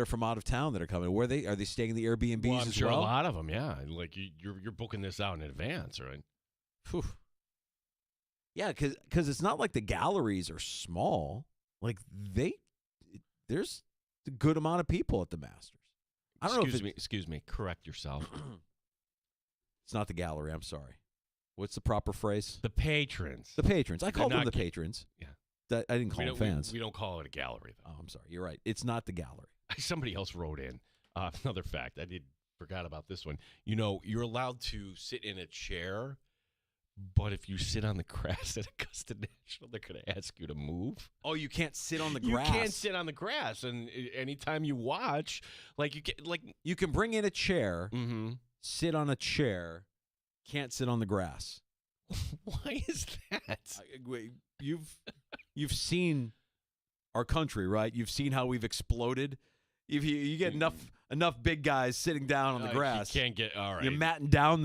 from out of town that are coming? Are they staying in the Airbnbs well, I'm as sure well? a lot of them, yeah. You're booking this out in advance, right? Whew. Yeah, because it's not like the galleries are small. There's a good amount of people at the Masters. I don't know. Excuse me. Correct yourself. It's not the gallery. I'm sorry. What's the proper phrase? The patrons. The patrons. I called them the patrons. Yeah. I didn't call them fans. We don't call it a gallery, though. Oh, I'm sorry. You're right. It's not the gallery. Somebody else wrote in another fact. Forgot about this one. You're allowed to sit in a chair, but if you sit on the grass at Augusta National, they're going to ask you to move. Oh, you can't sit on the grass. You can't sit on the grass, and anytime you watch, you can bring in a chair, sit on a chair. Can't sit on the grass. Why is that? You've seen our country, right? You've seen how we've exploded. If you get enough big guys sitting down on the grass, you can't get all right. You're matting down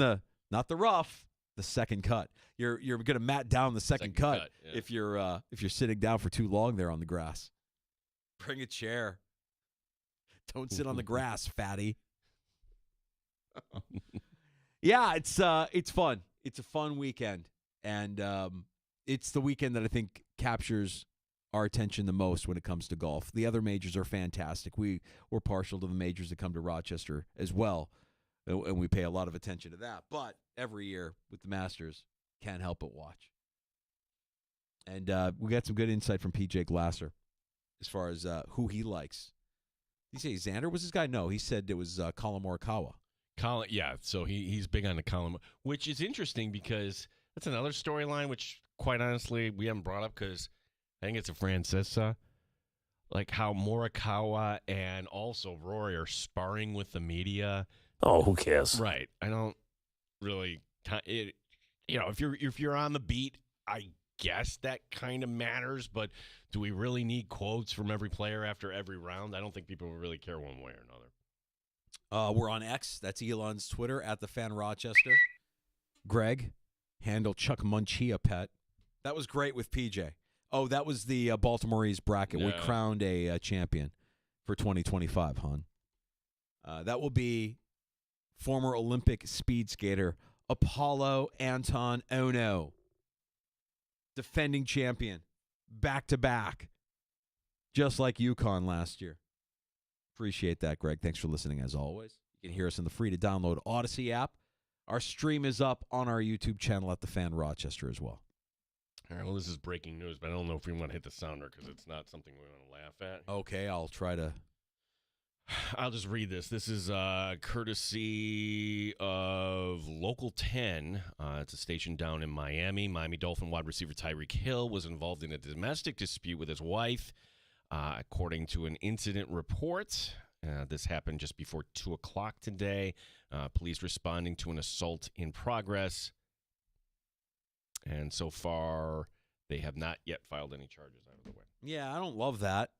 not the rough, the second cut. You're going to mat down the second cut yeah. if you're sitting down for too long there on the grass. Bring a chair. Don't sit on the grass, fatty. Yeah, it's fun. It's a fun weekend, and it's the weekend that I think captures our attention the most when it comes to golf. The other majors are fantastic. We're partial to the majors that come to Rochester as well, and we pay a lot of attention to that. But every year with the Masters, can't help but watch. And we got some good insight from PJ Glasser as far as who he likes. Did he say Xander was his guy? No, he said it was Colin Morikawa. Colin, yeah, so he's big on the Colin, which is interesting because that's another storyline which, quite honestly, we haven't brought up because I think it's a Francesa. Like how Morikawa and also Rory are sparring with the media. Oh, who cares? Right. I don't really, if you're on the beat, I guess that kind of matters, but do we really need quotes from every player after every round? I don't think people really care one way or another. We're on X. That's Elon's Twitter, @TheFanRochester. Greg, handle Chuck Munchia Pet. That was great with PJ. Oh, that was the Baltimore's bracket. Yeah. We crowned a champion for 2025, hon. That will be former Olympic speed skater Apollo Anton Ono. Defending champion. Back-to-back. Just like UConn last year. Appreciate that, Greg. Thanks for listening, as always. You can hear us in the free-to-download Odyssey app. Our stream is up on our YouTube channel at The Fan Rochester as well. All right, well, this is breaking news, but I don't know if we want to hit the sounder because it's not something we want to laugh at. Okay, I'll try to. I'll just read this. This is courtesy of Local 10. It's a station down in Miami. Miami Dolphin wide receiver Tyreek Hill was involved in a domestic dispute with his wife, according to an incident report. This happened just before 2 o'clock today. Police responding to an assault in progress. And so far, they have not yet filed any charges out of the way. Yeah, I don't love that.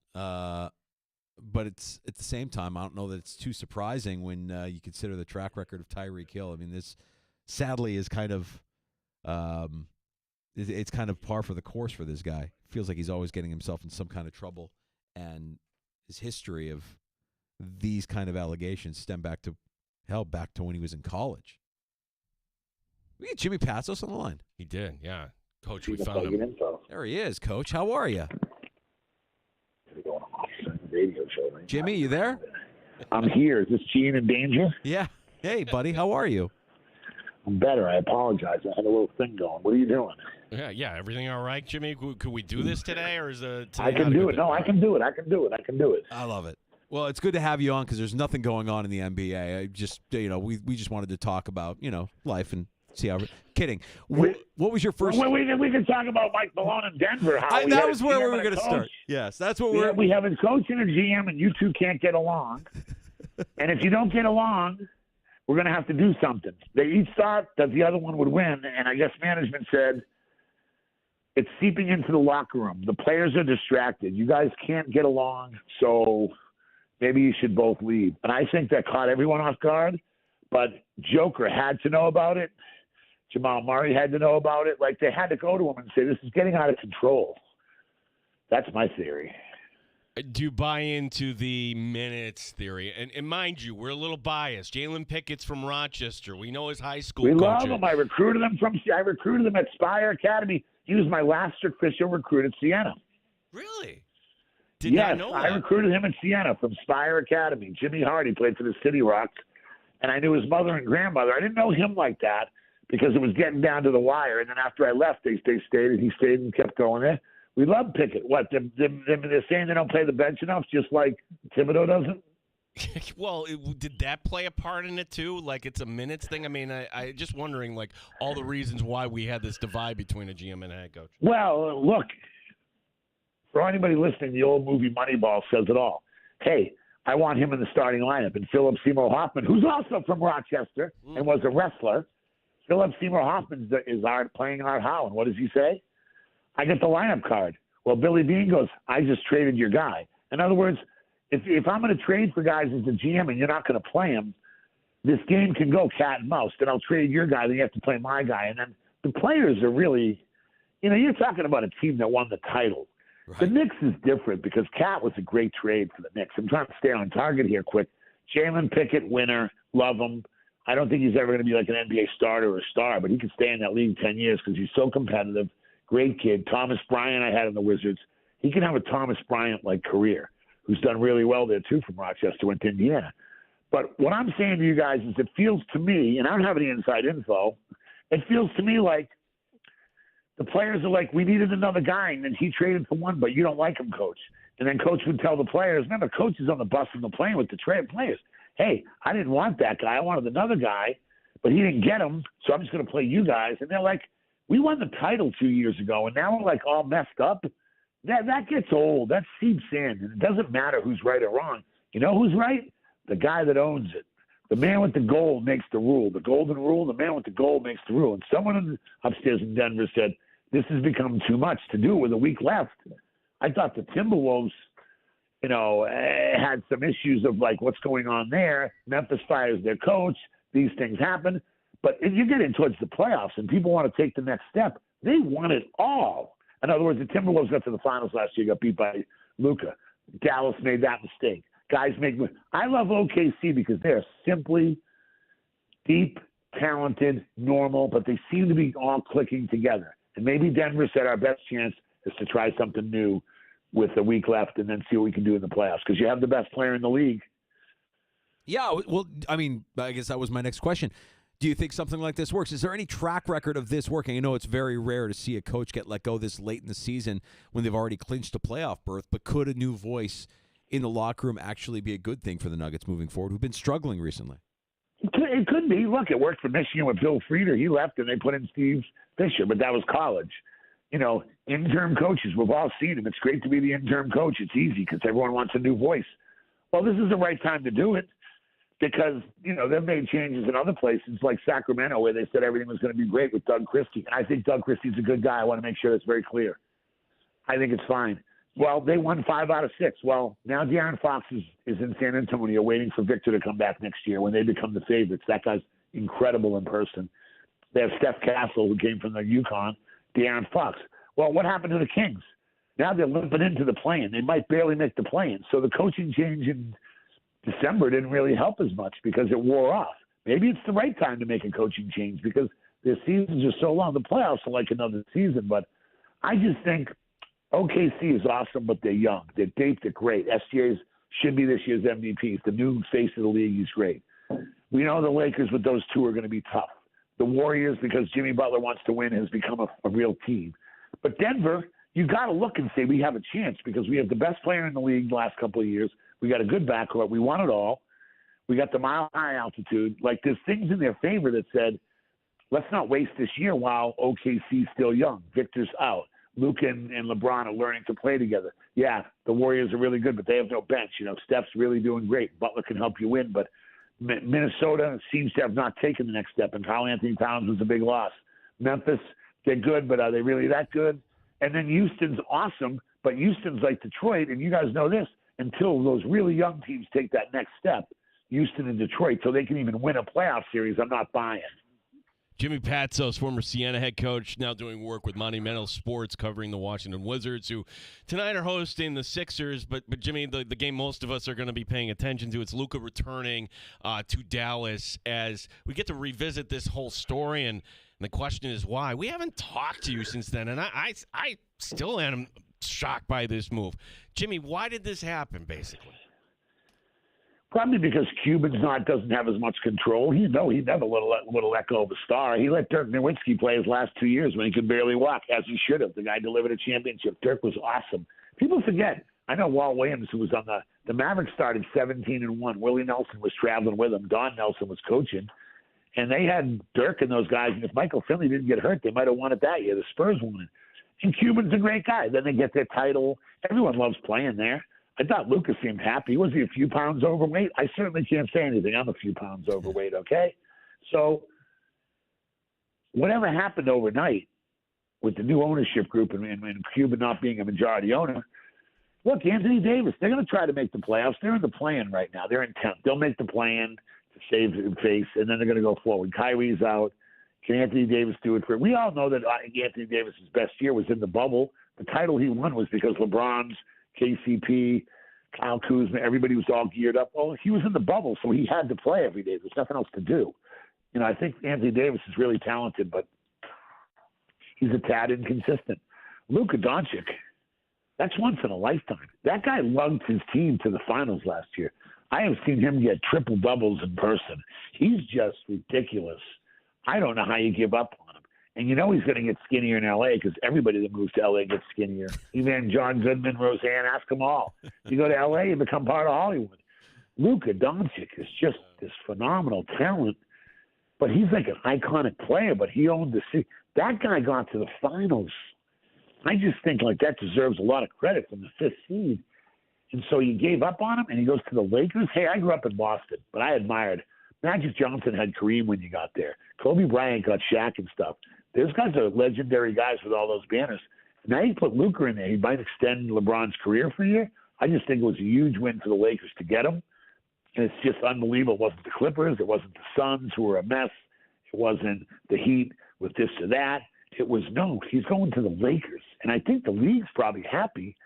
But it's at the same time, I don't know that it's too surprising when you consider the track record of Tyreek Hill. I mean, this sadly is kind of it's kind of par for the course for this guy. Feels like he's always getting himself in some kind of trouble, and his history of these kind of allegations stem back to when he was in college. We get Jimmy Passos on the line. He did, yeah. Coach, we found him. There he is, Coach. How are you? Radio show, right? Jimmy, you there? I'm here. Is this Gene in danger? Yeah. Hey, buddy. How are you? I'm better. I apologize. I had a little thing going. What are you doing? Yeah. Everything all right, Jimmy? Could we do this today, or is it? I can do it. No, I can do it. I can do it. I love it. Well, it's good to have you on because there's nothing going on in the NBA. I just, we just wanted to talk about, life and see how. Kidding. What was your first? We can talk about Mike Malone in Denver. That was where we were going to start. Yes, that's what we have a coach and a GM, and you two can't get along. And if you don't get along, we're going to have to do something. They each thought that the other one would win, and I guess management said it's seeping into the locker room. The players are distracted. You guys can't get along, so maybe you should both leave. And I think that caught everyone off guard, but Joker had to know about it. Jamal Murray had to know about it. Like, they had to go to him and say, this is getting out of control. That's my theory. Do you buy into the minutes theory? And mind you, we're a little biased. Jalen Pickett's from Rochester. We know his high school coach. Love him. I recruited him at Spire Academy. He was my last official recruit at Siena. Really? Yes, I recruited him at Siena from Spire Academy. Jimmy Hardy played for the City Rocks, and I knew his mother and grandmother. I didn't know him like that, because it was getting down to the wire. And then after I left, they stayed, and he stayed and kept going there. We love Pickett. What, they're saying they don't play the bench enough, just like Thibodeau doesn't? Well, did that play a part in it, too? Like, it's a minutes thing? I mean, I just wondering, like, all the reasons why we had this divide between a GM and a head coach. Well, look, for anybody listening, the old movie Moneyball says it all. Hey, I want him in the starting lineup. And Philip Seymour Hoffman, who's also from Rochester and was a wrestler, Philip Seymour Hoffman is playing Art Howe. And what does he say? I get the lineup card. Well, Billy Bean goes, I just traded your guy. In other words, if I'm going to trade for guys as a GM and you're not going to play him, this game can go cat and mouse. Then I'll trade your guy. Then you have to play my guy. And then the players are really, you're talking about a team that won the title. Right. The Knicks is different because Cat was a great trade for the Knicks. I'm trying to stay on target here quick. Jalen Pickett, winner, love him. I don't think he's ever going to be like an NBA starter or a star, but he could stay in that league 10 years because he's so competitive. Great kid. Thomas Bryant I had in the Wizards. He can have a Thomas Bryant-like career, who's done really well there too from Rochester, went to Indiana. But what I'm saying to you guys is it feels to me, and I don't have any inside info, it feels to me like the players are like, we needed another guy, and then he traded for one, but you don't like him, coach. And then coach would tell the players, remember, coach is on the bus and the plane with the trade players. Hey, I didn't want that guy. I wanted another guy, but he didn't get him, so I'm just going to play you guys. And they're like, we won the title 2 years ago, and now we're like all messed up. That gets old. That seeps in, and it doesn't matter who's right or wrong. You know who's right? The guy that owns it. The man with the gold makes the rule. The golden rule, the man with the gold makes the rule. And someone upstairs in Denver said, this has become too much to do with a week left. I thought the Timberwolves, had some issues of like what's going on there. Memphis fires their coach. These things happen. But if you get in towards the playoffs and people want to take the next step, they want it all. In other words, the Timberwolves got to the finals last year, got beat by Luka. Dallas made that mistake. Guys make – I love OKC because they're simply deep, talented, normal, but they seem to be all clicking together. And maybe Denver said our best chance is to try something new with a week left and then see what we can do in the playoffs because you have the best player in the league. Yeah, well, I mean, I guess that was my next question. Do you think something like this works? Is there any track record of this working? I know it's very rare to see a coach get let go this late in the season when they've already clinched a playoff berth, but could a new voice in the locker room actually be a good thing for the Nuggets moving forward, who've been struggling recently? It could be. Look, it worked for Michigan with Bill Frieder. He left and they put in Steve Fisher, but that was college. Interim coaches, we've all seen them. It's great to be the interim coach. It's easy because everyone wants a new voice. Well, this is the right time to do it because, they've made changes in other places like Sacramento where they said everything was going to be great with Doug Christie. And I think Doug Christie's a good guy. I want to make sure that's very clear. I think it's fine. Well, they won 5 out of 6. Well, now De'Aaron Fox is in San Antonio waiting for Victor to come back next year when they become the favorites. That guy's incredible in person. They have Steph Castle, who came from the UConn, De'Aaron Fox. Well, what happened to the Kings? Now they're limping into the play-in. They might barely make the play-in. So the coaching change in December didn't really help as much because it wore off. Maybe it's the right time to make a coaching change because their seasons are so long. The playoffs are like another season. But I just think OKC is awesome, but they're young. They're deep. They're great. SGA should be this year's MVP. The new face of the league. He's great. We know the Lakers with those two are going to be tough. The Warriors, because Jimmy Butler wants to win, has become a real team. But Denver, you got to look and say we have a chance because we have the best player in the league the last couple of years. We got a good backcourt. We won it all. We got the mile-high altitude. Like, there's things in their favor that said, let's not waste this year while OKC's still young. Victor's out. Luka and LeBron are learning to play together. Yeah, the Warriors are really good, but they have no bench. Steph's really doing great. Butler can help you win, but Minnesota seems to have not taken the next step, and Karl Anthony Towns was a big loss. Memphis, they're good, but are they really that good? And then Houston's awesome, but Houston's like Detroit, and you guys know this, until those really young teams take that next step, Houston and Detroit, so they can even win a playoff series, I'm not buying. Jimmy Patsos, former Siena head coach, now doing work with Monumental Sports, covering the Washington Wizards, who tonight are hosting the Sixers. But Jimmy, the game most of us are going to be paying attention to, it's Luka returning to Dallas as we get to revisit this whole story. And the question is why? We haven't talked to you since then, and I still am shocked by this move. Jimmy, why did this happen, basically? Probably because Cuban's doesn't have as much control. He never would have let go of a star. He let Dirk Nowitzki play his last 2 years when he could barely walk, as he should have. The guy delivered a championship. Dirk was awesome. People forget. I know Walt Williams, who was on the Mavericks, started 17-1. Willie Nelson was traveling with him. Don Nelson was coaching. And they had Dirk and those guys. And if Michael Finley didn't get hurt, they might have won it that year. The Spurs won it. And Cuban's a great guy. Then they get their title. Everyone loves playing there. I thought Lucas seemed happy. Was he a few pounds overweight? I certainly can't say anything. I'm a few pounds overweight, okay? So whatever happened overnight with the new ownership group and Cuban not being a majority owner, look, Anthony Davis, they're going to try to make the playoffs. They're in the play-in right now. They're in 10th. They'll make the play-in to save face, and then they're going to go forward. Kyrie's out. Can Anthony Davis do it for – we all know that Anthony Davis's best year was in the bubble. The title he won was because LeBron's – KCP, Kyle Kuzma, everybody was all geared up. Well, he was in the bubble, so he had to play every day. There's nothing else to do. I think Anthony Davis is really talented, but he's a tad inconsistent. Luka Doncic, that's once in a lifetime. That guy lugged his team to the finals last year. I have seen him get triple doubles in person. He's just ridiculous. I don't know how you give up on him. And he's going to get skinnier in L.A. because everybody that moves to L.A. gets skinnier. Even John Goodman, Roseanne, ask them all. You go to L.A., you become part of Hollywood. Luka Doncic is just this phenomenal talent, but he's like an iconic player, but he owned the city. That guy got to the finals. I just think that deserves a lot of credit from the fifth seed. And so you gave up on him, and he goes to the Lakers. Hey, I grew up in Boston, but I admired Magic Johnson had Kareem when you got there. Kobe Bryant got Shaq and stuff. Those guys are legendary guys with all those banners. Now you put Luka in there. He might extend LeBron's career for a year. I just think it was a huge win for the Lakers to get him. And it's just unbelievable. It wasn't the Clippers. It wasn't the Suns, who were a mess. It wasn't the Heat with this or that. It was, no, he's going to the Lakers. And I think the league's probably happy,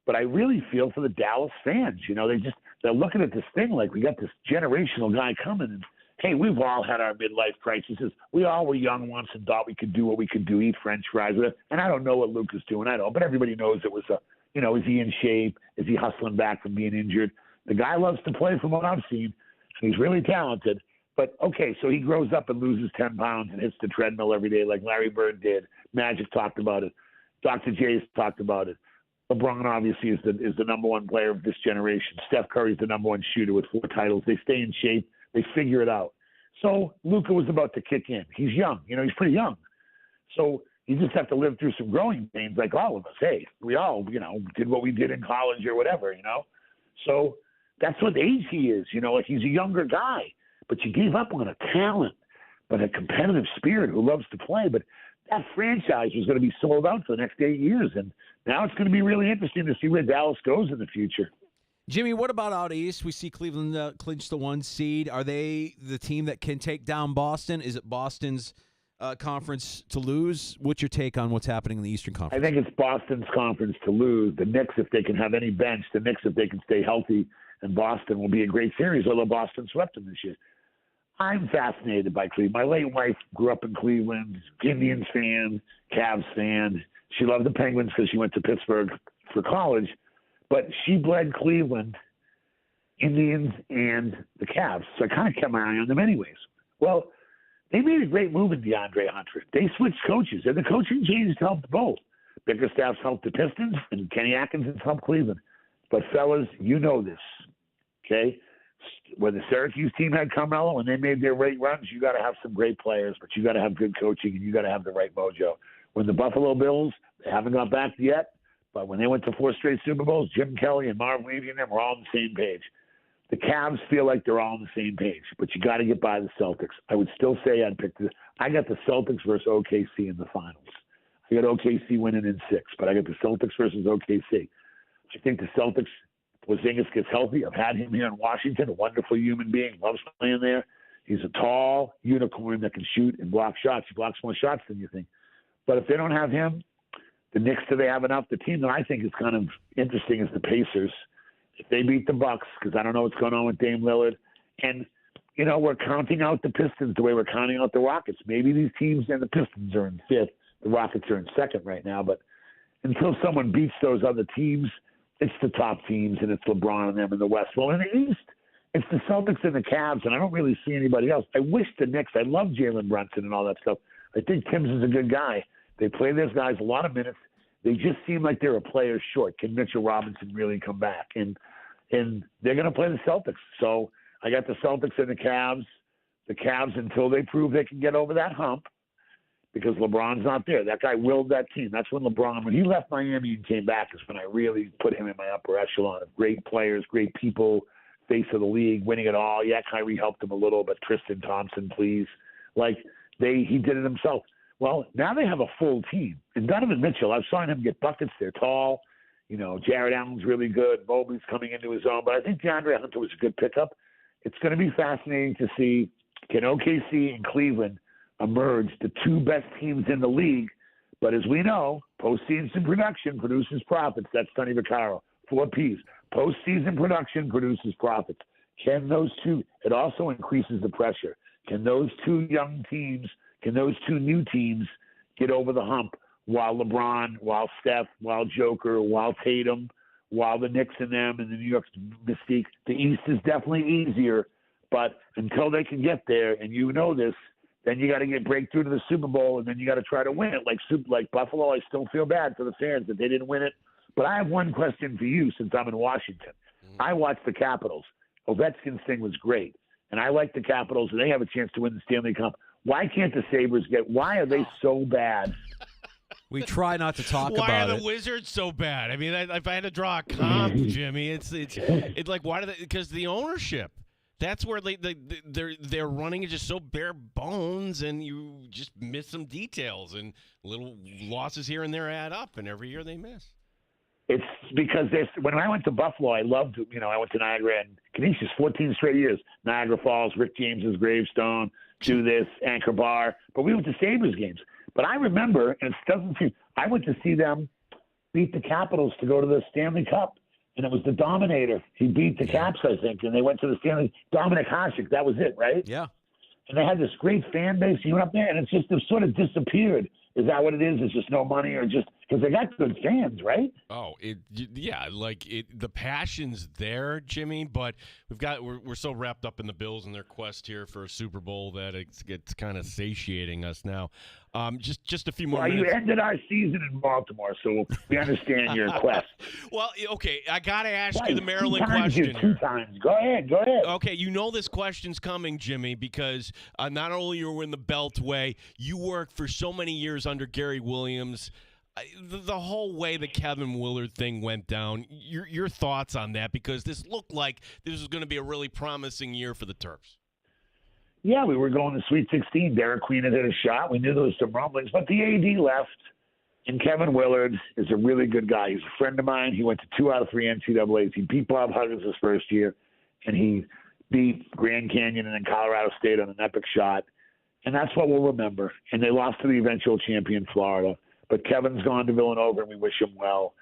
but I really feel for the Dallas fans. They're looking at this thing like we got this generational guy coming. And, hey, we've all had our midlife crises. We all were young once and thought we could do what we could do, eat French fries with it. And I don't know what Luka's doing. I don't. But everybody knows it was is he in shape? Is he hustling back from being injured? The guy loves to play from what I've seen. He's really talented. But, okay, so he grows up and loses 10 pounds and hits the treadmill every day like Larry Bird did. Magic talked about it. Dr. J's talked about it. LeBron obviously is the number one player of this generation. Steph Curry's the number one shooter with 4 titles. They stay in shape. They figure it out. So Luka was about to kick in. He's young. He's pretty young. So you just have to live through some growing pains like all of us. Hey, we all, did what we did in college or whatever, So that's what age he is. He's a younger guy. But you gave up on a talent, but a competitive spirit who loves to play. But that franchise was going to be sold out for the next 8 years. And now it's going to be really interesting to see where Dallas goes in the future. Jimmy, what about out east? We see Cleveland clinch the 1 seed. Are they the team that can take down Boston? Is it Boston's conference to lose? What's your take on what's happening in the Eastern Conference? I think it's Boston's conference to lose. The Knicks, if they can have any bench, the Knicks, if they can stay healthy, and Boston will be a great series, although Boston swept them this year. I'm fascinated by Cleveland. My late wife grew up in Cleveland, Indians fan, Cavs fan. She loved the Penguins because she went to Pittsburgh for college, but she bled Cleveland, Indians, and the Cavs. So I kind of kept my eye on them anyways. Well, they made a great move in DeAndre Hunter. They switched coaches, and the coaching change helped both. Bickerstaff's helped the Pistons, and Kenny Atkinson's helped Cleveland. But, fellas, you know this, okay? When the Syracuse team had Carmelo and they made their great runs, you got to have some great players, but you got to have good coaching and you got to have the right mojo. When the Buffalo Bills, they haven't got back yet, but when they went to 4 straight Super Bowls, Jim Kelly and Marv Levy and them were all on the same page. The Cavs feel like they're all on the same page, but you got to get by the Celtics. I would still say I got the Celtics versus OKC in the finals. I got OKC winning in 6, but I got the Celtics versus OKC. I think the Celtics, Porzingis gets healthy. I've had him here in Washington, a wonderful human being, loves playing there. He's a tall unicorn that can shoot and block shots. He blocks more shots than you think. But if they don't have him, the Knicks, do they have enough? The team that I think is kind of interesting is the Pacers. If they beat the Bucks, because I don't know what's going on with Dame Lillard. And, we're counting out the Pistons the way we're counting out the Rockets. Maybe these teams and the Pistons are in 5th. The Rockets are in 2nd right now. But until someone beats those other teams, it's the top teams, and it's LeBron and them in the West. Well, in the East, it's the Celtics and the Cavs, and I don't really see anybody else. I wish the Knicks. I love Jalen Brunson and all that stuff. I think Timms is a good guy. They play those guys a lot of minutes. They just seem like they're a player short. Can Mitchell Robinson really come back? And they're going to play the Celtics. So I got the Celtics and the Cavs. The Cavs until they prove they can get over that hump, because LeBron's not there. That guy willed that team. That's when when he left Miami and came back, is when I really put him in my upper echelon of great players, great people, face of the league, winning it all. Yeah, Kyrie helped him a little, but Tristan Thompson, please. He did it himself. Well, now they have a full team. And Donovan Mitchell, I've seen him get buckets. They're tall. Jared Allen's really good. Mobley's coming into his own. But I think DeAndre Hunter was a good pickup. It's going to be fascinating to see, can OKC and Cleveland emerge, the 2 best teams in the league. But as we know, postseason production produces profits. That's Tony Vaccaro. 4 Ps. Postseason production produces profits. Can those 2, it also increases the pressure. Can those two young teams, can those two new teams get over the hump while LeBron, while Steph, while Joker, while Tatum, while the Knicks and them and the New York's mystique? The East is definitely easier, but until they can get there, and you know this, then you got to break through to the Super Bowl, and then you got to try to win it. Like Buffalo, I still feel bad for the fans that they didn't win it. But I have one question for you since I'm in Washington. I watched the Capitals. Ovechkin's thing was great, and I like the Capitals, and they have a chance to win the Stanley Cup. Why can't the Sabres why are they so bad? We try not to talk about it. Why are the Wizards so bad? I mean, if I had to draw a comp, Jimmy, it's like, why do they? Because the ownership. That's where they're running it just so bare bones, and you just miss some details, and little losses here and there add up, and every year they miss. It's because when I went to Buffalo, I loved, I went to Niagara and Canisius 14 straight years. Niagara Falls, Rick James's gravestone, do this, Anchor Bar. But we went to Sabres games. But I remember, and it doesn't seem, I went to see them beat the Capitals to go to the Stanley Cup. And it was the Dominator. He beat the Caps, I think, and they went to the Stanley. Dominic Hasek, that was it, right? Yeah. And they had this great fan base. You went up there, and it's just they've sort of disappeared. Is that what it is? It's just no money, or just because they got good fans, right? Oh, the passion's there, Jimmy. But we're so wrapped up in the Bills and their quest here for a Super Bowl that it's kind of satiating us now. Just a few more minutes. You ended our season in Baltimore, so we understand your quest. Well, okay, I got to ask you the Maryland question. Two times. Go ahead. Okay, you know this question's coming, Jimmy, because not only are you in the Beltway, you worked for so many years under Gary Williams. The whole way the Kevin Willard thing went down, your thoughts on that? Because this looked like this was going to be a really promising year for the Terps. Yeah, we were going to Sweet 16. Derek Queen had hit a shot. We knew there was some rumblings, but the AD left, and Kevin Willard is a really good guy. He's a friend of mine. He went to 2 out of 3 NCAAs. He beat Bob Huggins his first year, and he beat Grand Canyon and then Colorado State on an epic shot, and that's what we'll remember. And they lost to the eventual champion, Florida. But Kevin's gone to Villanova, and we wish him well.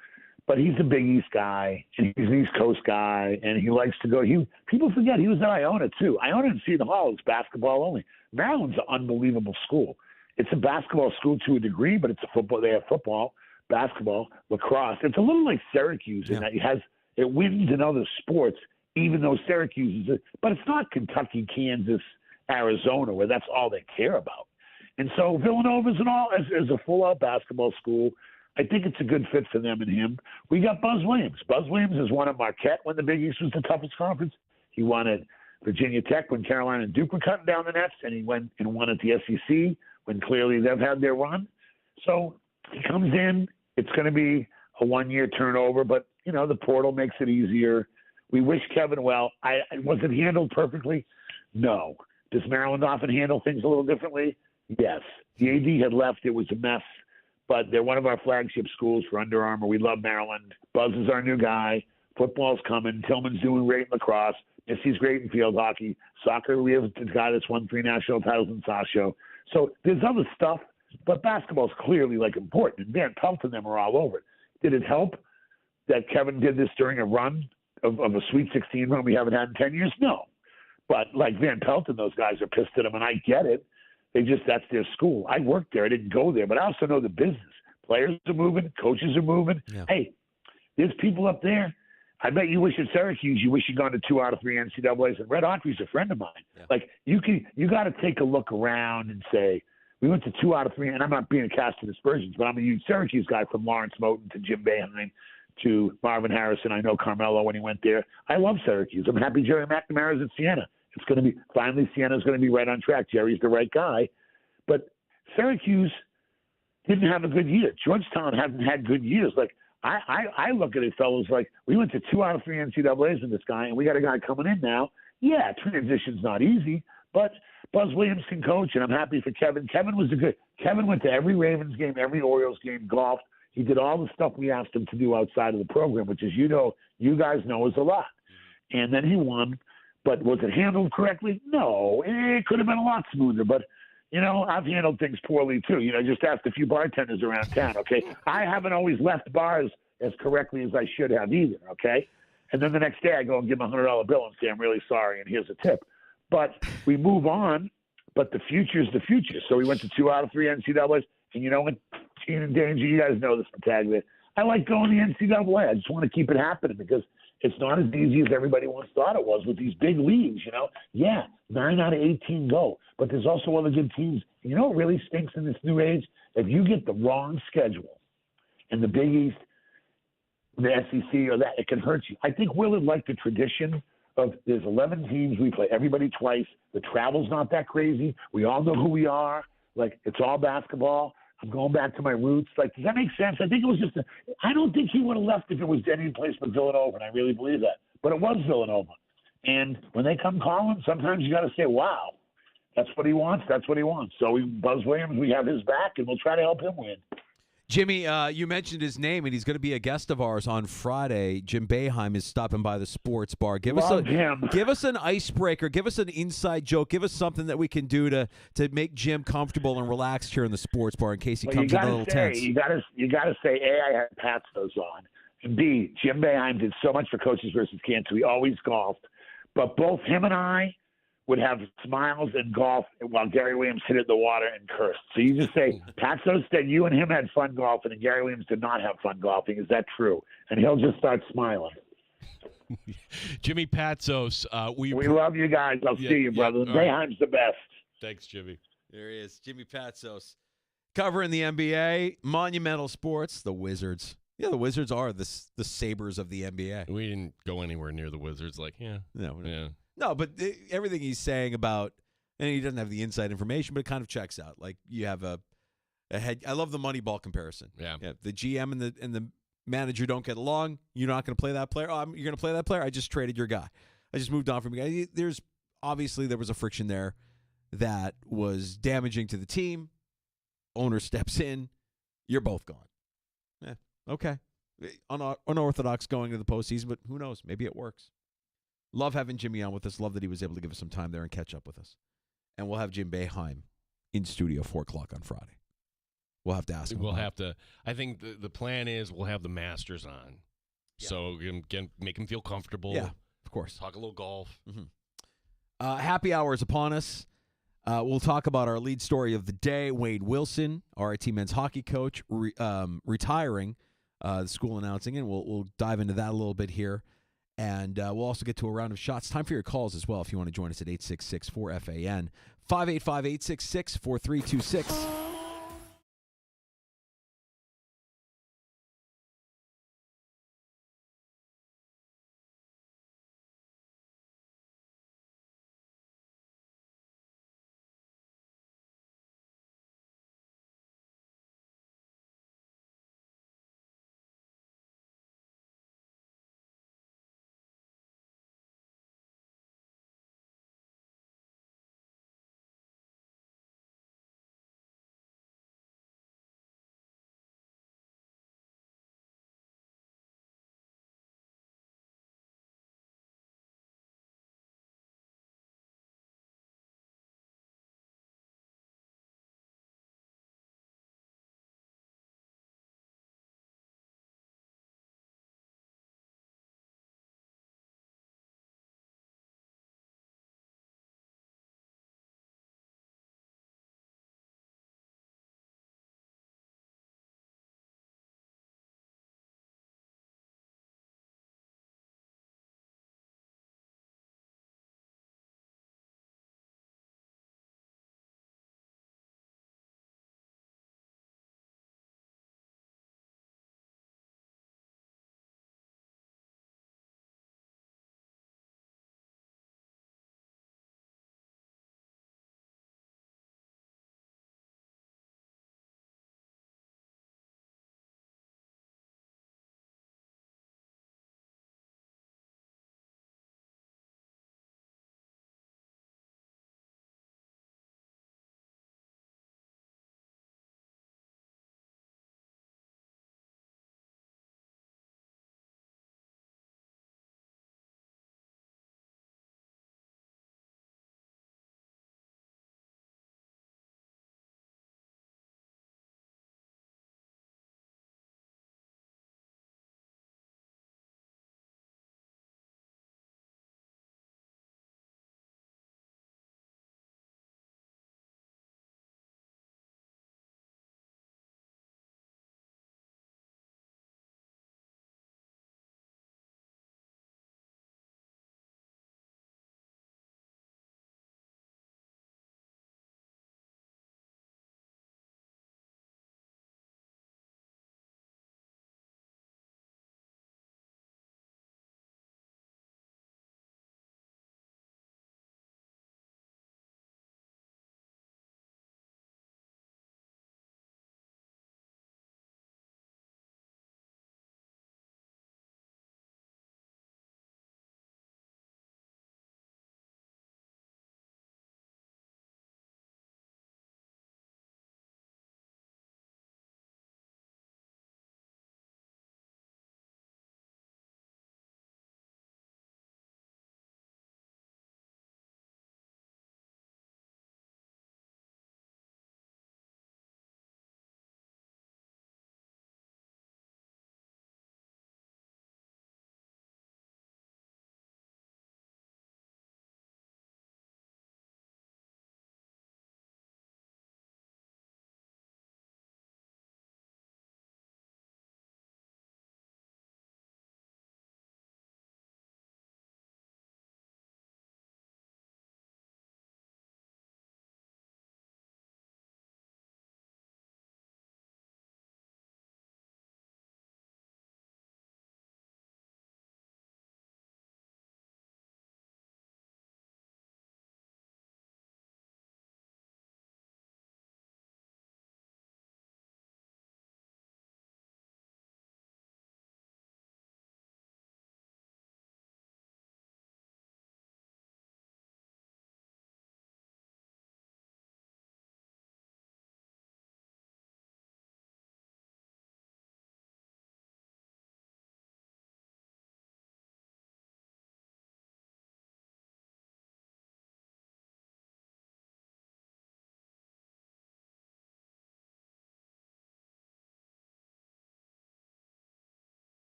But he's a Big East guy, and he's an East Coast guy, and he likes to go. People forget he was at Iona, too. Iona and Seton Hall is basketball only. Maryland's an unbelievable school. It's a basketball school to a degree, but it's a football. They have football, basketball, lacrosse. It's a little like Syracuse in that it wins in other sports, even though Syracuse is but it's not Kentucky, Kansas, Arizona, where that's all they care about. And so Villanova's is a full-out basketball school. I think it's a good fit for them and him. We got Buzz Williams. Buzz Williams has won at Marquette when the Big East was the toughest conference. He won at Virginia Tech when Carolina and Duke were cutting down the nets, and he went and won at the SEC when clearly they've had their run. So he comes in. It's going to be a one-year turnover, but, the portal makes it easier. We wish Kevin well. Was it handled perfectly? No. Does Maryland often handle things a little differently? Yes. The AD had left. It was a mess. But they're one of our flagship schools for Under Armour. We love Maryland. Buzz is our new guy. Football's coming. Tillman's doing great in lacrosse. Missy's great in field hockey. Soccer, we have a guy that's won 3 national titles in Sasho. So there's other stuff, but basketball's clearly important. And Van Pelt and them are all over it. Did it help that Kevin did this during a run of a Sweet 16 run we haven't had in 10 years? No. But Van Pelt and those guys are pissed at him, and I get it. That's their school. I worked there. I didn't go there, but I also know the business. Players are moving. Coaches are moving. Yeah. Hey, there's people up there. I bet you wish at Syracuse you wish you'd gone to 2 out of 3 NCAAs. And Red Autry's a friend of mine. Yeah. You got to take a look around and say, we went to 2 out of 3, and I'm not being a cast of aspersions, but I'm a huge Syracuse guy from Lawrence Moten to Jim Boeheim to Marvin Harrison. I know Carmelo when he went there. I love Syracuse. I'm happy Jerry McNamara's at Siena. It's going to be finally Siena's going to be right on track. Jerry's the right guy. But Syracuse didn't have a good year. Georgetown hasn't had good years. I look at it, fellas, we went to 2 out of 3 NCAAs in this guy, and we got a guy coming in now. Yeah, transition's not easy, but Buzz Williams can coach, and I'm happy for Kevin. Kevin went to every Ravens game, every Orioles game, golfed. He did all the stuff we asked him to do outside of the program, which is, you guys know is a lot. And then he won. But was it handled correctly? No. It could have been a lot smoother. But, I've handled things poorly, too. Just asked a few bartenders around town, okay? I haven't always left bars as correctly as I should have either, okay? And then the next day I go and give them a $100 bill and say, I'm really sorry, and here's a tip. But we move on, but the future is the future. So we went to 2 out of 3 NCAAs. And you know what, Teen and Danger, you guys know this from Taglia. I like going to the NCAA. I just want to keep it happening because it's not as easy as everybody once thought it was with these big leagues, you know. Yeah, 9 out of 18 go, but there's also other good teams. You know what really stinks in this new age? If you get the wrong schedule in the Big East, the SEC, or that, it can hurt you. I think Willard liked the tradition of there's 11 teams. We play everybody twice. The travel's not that crazy. We all know who we are. Like, it's all basketball. I'm going back to my roots. Like, does that make sense? I think it was just I don't think he would have left if it was any place but Villanova, and I really believe that. But it was Villanova. And when they come calling, sometimes you got to say, wow, that's what he wants. That's what he wants. So Buzz Williams, we have his back, and we'll try to help him win. Jimmy, you mentioned his name, and he's going to be a guest of ours on Friday. Jim Boeheim is stopping by the sports bar. Give us an icebreaker. Give us an inside joke. Give us something that we can do to make Jim comfortable and relaxed here in the sports bar in case he comes in a little tense. You got to say, A, I had Pat Stos on, and B, Jim Boeheim did so much for Coaches versus Cancer. We always golfed, but both him and I would have smiles and golf while Gary Williams hit it in the water and cursed. So you just say, Pat Stos said you and him had fun golfing and Gary Williams did not have fun golfing. Is that true? And he'll just start smiling. Jimmy Patsos, we love you guys. I'll see you, brother. Boeheim's the best. Thanks, Jimmy. There he is, Jimmy Patsos. Covering the NBA, monumental sports, the Wizards. Yeah, the Wizards are the Sabres of the NBA. We didn't go anywhere near the Wizards. No, but everything he's saying about, and he doesn't have the inside information, but it kind of checks out. Like you have a head. I love the Moneyball comparison. Yeah, the GM and the manager don't get along. You're not going to play that player. Oh, you're going to play that player. I just traded your guy. I just moved on from your guy. There was a friction there that was damaging to the team. Owner steps in. You're both gone. Yeah, okay. Unorthodox going to the postseason, but who knows? Maybe it works. Love having Jimmy on with us. Love that he was able to give us some time there and catch up with us. And we'll have Jim Boeheim in studio 4 o'clock on Friday. We'll have to ask him. I think the plan is we'll have the Masters on. Yeah. So we can make him feel comfortable. Yeah, of course. Talk a little golf. Mm-hmm. Happy hour is upon us. We'll talk about our lead story of the day. Wade Wilson, RIT men's hockey coach, retiring, the school announcing, and we'll dive into that a little bit here. And we'll also get to a round of shots. Time for your calls as well if you want to join us at 866-4FAN, 585-866-4326.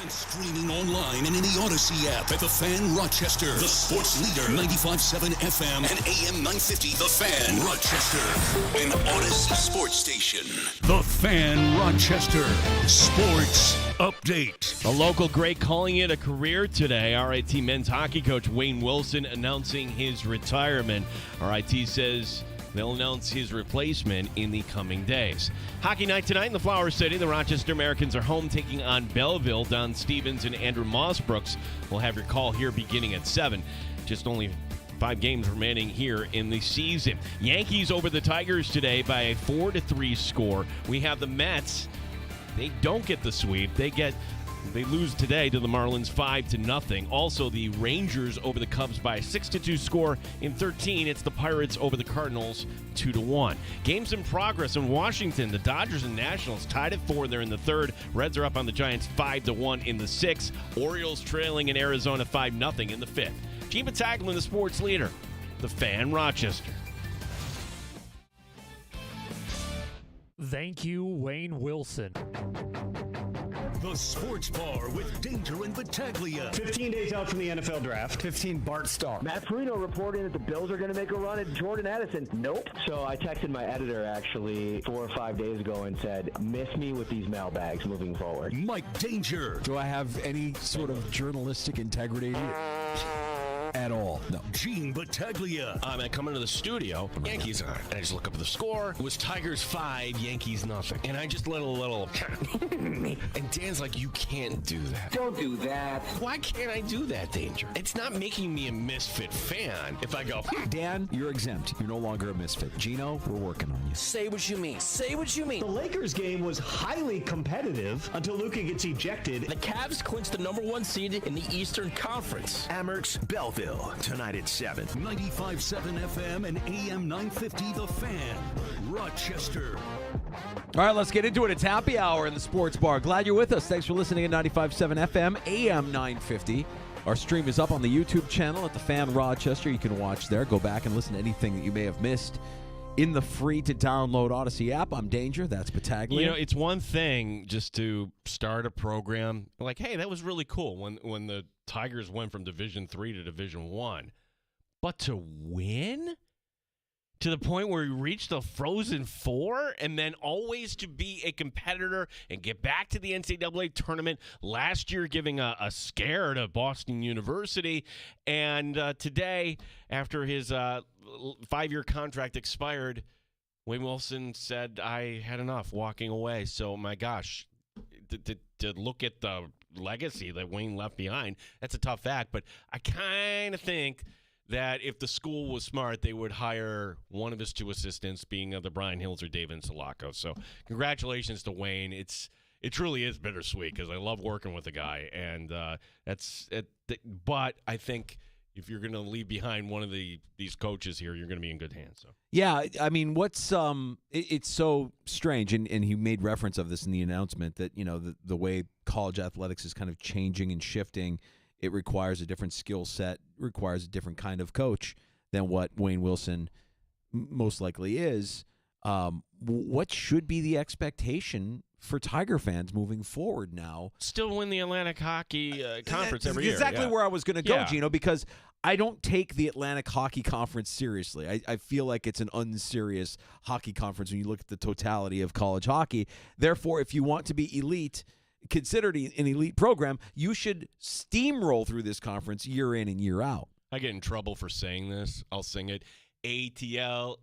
And streaming online and in the Odyssey app at The Fan Rochester. The sports leader, 95.7 FM and AM 950. The Fan Rochester. An Odyssey sports station. The Fan Rochester. Sports update. A local great calling it a career today. RIT men's hockey coach Wayne Wilson announcing his retirement. RIT says they'll announce his replacement in the coming days. Hockey night tonight in the Flower City. The Rochester Americans are home taking on Belleville. Don Stevens and Andrew Mossbrooks will have your call here beginning at 7. Just only 5 games remaining here in the season. Yankees over the Tigers today by a 4-3 score. We have the Mets. They don't get the sweep. They lose today to the Marlins 5-0. Also, the Rangers over the Cubs by a 6-2 score. In 13, it's the Pirates over the Cardinals 2-1. Games in progress in Washington. The Dodgers and Nationals tied at 4. They're in the 3rd. Reds are up on the Giants 5-1 in the 6th. Orioles trailing in Arizona 5-0 in the 5th. Gene Battaglin, the sports leader. The Fan Rochester. Thank you, Wayne Wilson. The Sports Bar with Danger and Battaglia. 15 days out from the NFL draft. 15 Bart Starr. Matt Perino reporting that the Bills are going to make a run at Jordan Addison. Nope. So I texted my editor actually 4 or 5 days ago and said, miss me with these mailbags moving forward. Mike Danger. Do I have any sort of journalistic integrity at all? No. Gene Battaglia. I come into the studio, Yankees on. And I just look up at the score. It was Tigers 5, Yankees nothing. And I just let a little... and Dan's like, you can't do that. Don't do that. Why can't I do that, Danger? It's not making me a misfit fan if I go... Dan, you're exempt. You're no longer a misfit. Gino, we're working on you. Say what you mean. Say what you mean. The Lakers game was highly competitive until Luka gets ejected. The Cavs clinched the #1 seed in the Eastern Conference. Amerks Belleville, tonight at 7. 95.7 FM and AM 950, The Fan, Rochester. All right, let's get into it. It's happy hour in the sports bar. Glad you're with us. Thanks for listening at 95.7 FM, AM 950. Our stream is up on the YouTube channel at The Fan Rochester. You can watch there. Go back and listen to anything that you may have missed in the free-to-download Odyssey app. I'm Danger. That's Battaglia. You know, it's one thing just to start a program like, hey, that was really cool when the Tigers went from Division 3 to Division 1. But to win? To the point where we reached the Frozen Four, and then always to be a competitor and get back to the NCAA tournament. Last year, giving a scare to Boston University. And today, after his 5-year contract expired, Wayne Wilson said, I had enough, walking away. So, my gosh, to look at the legacy that Wayne left behind, that's a tough act. But I kind of think that if the school was smart, they would hire one of his 2 assistants, being either Brian Hills or David Sulaco. So congratulations to Wayne. It truly is bittersweet because I love working with the guy, and that's it. But I think if you're going to leave behind one of these coaches here, you're going to be in good hands. So yeah, I mean, what's it's so strange, and he made reference of this in the announcement that the way college athletics is kind of changing and shifting. It requires a different skill set, requires a different kind of coach than what Wayne Wilson most likely is. What should be the expectation for Tiger fans moving forward now? Still win the Atlantic Hockey Conference every year. Exactly where I was going to go, Gino, because I don't take the Atlantic Hockey Conference seriously. I feel like it's an unserious hockey conference when you look at the totality of college hockey. Therefore, if you want to be elite, considered an elite program, you should steamroll through this conference year in and year out. I get in trouble for saying this. I'll sing it. ATLANTIC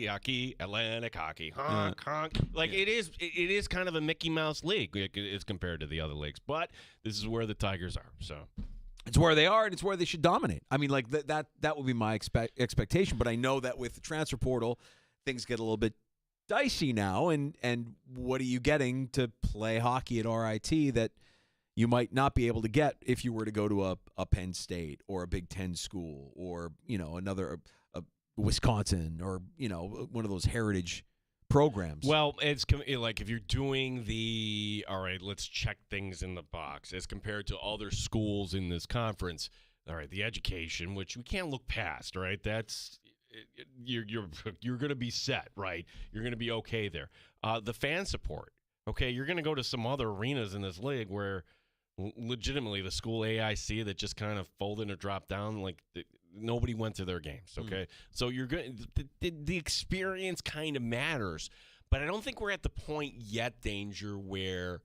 hockey, Atlantic Hockey. Honk, honk. Like, it is kind of a Mickey Mouse league as compared to the other leagues, but this is where the Tigers are. So it's where they are, and it's where they should dominate. I mean, like that would be my expectation, but I know that with the transfer portal, things get a little bit dicey now, and what are you getting to play hockey at RIT that you might not be able to get if you were to go to a Penn State or a Big Ten school or another a Wisconsin or one of those heritage programs? Well, it's like if you're doing all right, let's check things in the box as compared to other schools in this conference. All right, the education, which we can't look past, right? That's you're going to be set, right? You're going to be okay there. The fan support. Okay, you're going to go to some other arenas in this league where legitimately the school AIC that just kind of folded or dropped down, like nobody went to their games. Okay, so you're good. The experience kind of matters, but I don't think we're at the point yet, Danger, where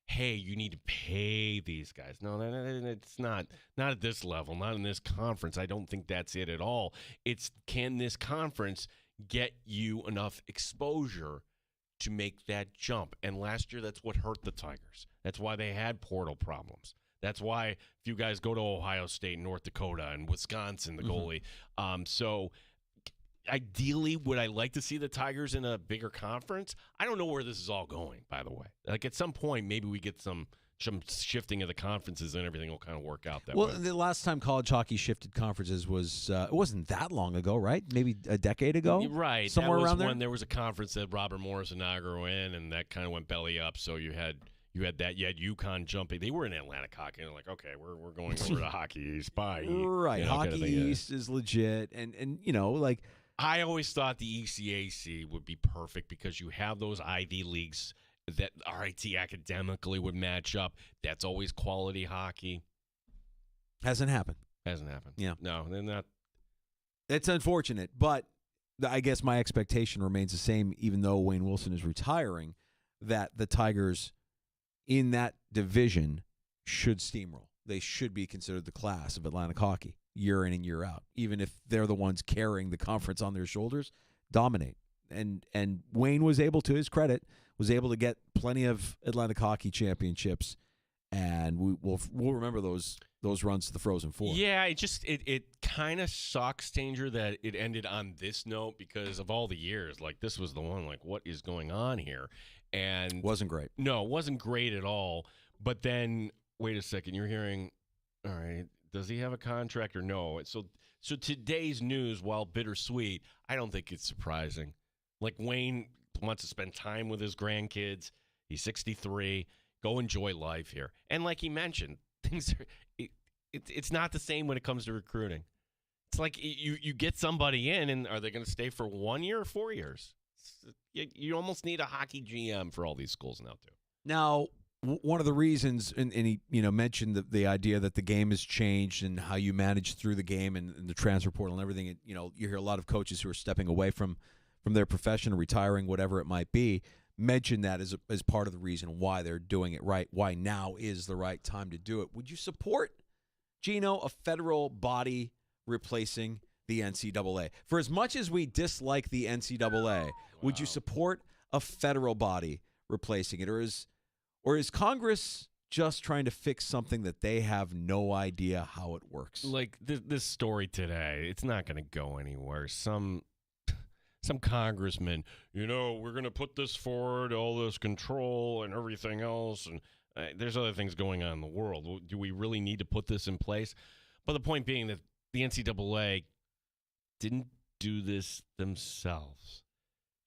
hey, you need to pay these guys. No, it's not at this level, not in this conference. I don't think that's it at all. It's can this conference get you enough exposure to make that jump? And last year, that's what hurt the Tigers. That's why they had portal problems. That's why if you guys go to Ohio State, North Dakota, and Wisconsin, the goalie. So ideally, would I like to see the Tigers in a bigger conference? I don't know where this is all going, by the way. Like at some point, maybe we get some shifting of the conferences and everything will kind of work out that way. Well, the last time college hockey shifted conferences was it wasn't that long ago, right? Maybe a decade ago? Right. Somewhere that was around there? when there was a conference that Robert Morris and Niagara were in, and that kind of went belly up. So you had that. You had UConn jumping. They were in Atlantic hockey, and they're like, okay, we're going over to Hockey East. Bye. Right. You know, Hockey kind of thing. East is legit. And you know, like – I always thought the ECAC would be perfect because you have those Ivy Leagues that RIT academically would match up. That's always quality hockey. Hasn't happened. Yeah. No, they're not. It's unfortunate, but I guess my expectation remains the same, even though Wayne Wilson is retiring, that the Tigers in that division should steamroll. They should be considered the class of Atlantic hockey year in and year out, even if they're the ones carrying the conference on their shoulders, dominate. And Wayne was able, to his credit, was able to get plenty of Atlantic hockey championships, and we'll remember those runs to the Frozen Four. Yeah, it kind of sucks, Danger, that it ended on this note because of all the years. Like this was the one. Like what is going on here? And wasn't great. No, it wasn't great at all. But then wait a second, you're hearing, all right. Does he have a contract or no? So today's news, while bittersweet, I don't think it's surprising. Like Wayne wants to spend time with his grandkids. He's 63. Go enjoy life here. And like he mentioned, things are it's not the same when it comes to recruiting. It's like you get somebody in, and are they going to stay for 1 year or 4 years? You almost need a hockey GM for all these schools now too. Now, one of the reasons, and he mentioned the idea that the game has changed and how you manage through the game and the transfer portal and everything. You hear a lot of coaches who are stepping away from their profession, retiring, whatever it might be, mention that as part of the reason why they're doing it right, why now is the right time to do it. Would you support, Gino, a federal body replacing the NCAA? For as much as we dislike the NCAA, would you support a federal body replacing it, or is Congress just trying to fix something that they have no idea how it works? Like this story today, it's not going to go anywhere. Some congressman, we're going to put this forward, all this control and everything else, and there's other things going on in the world. Do we really need to put this in place? But the point being that the NCAA didn't do this themselves.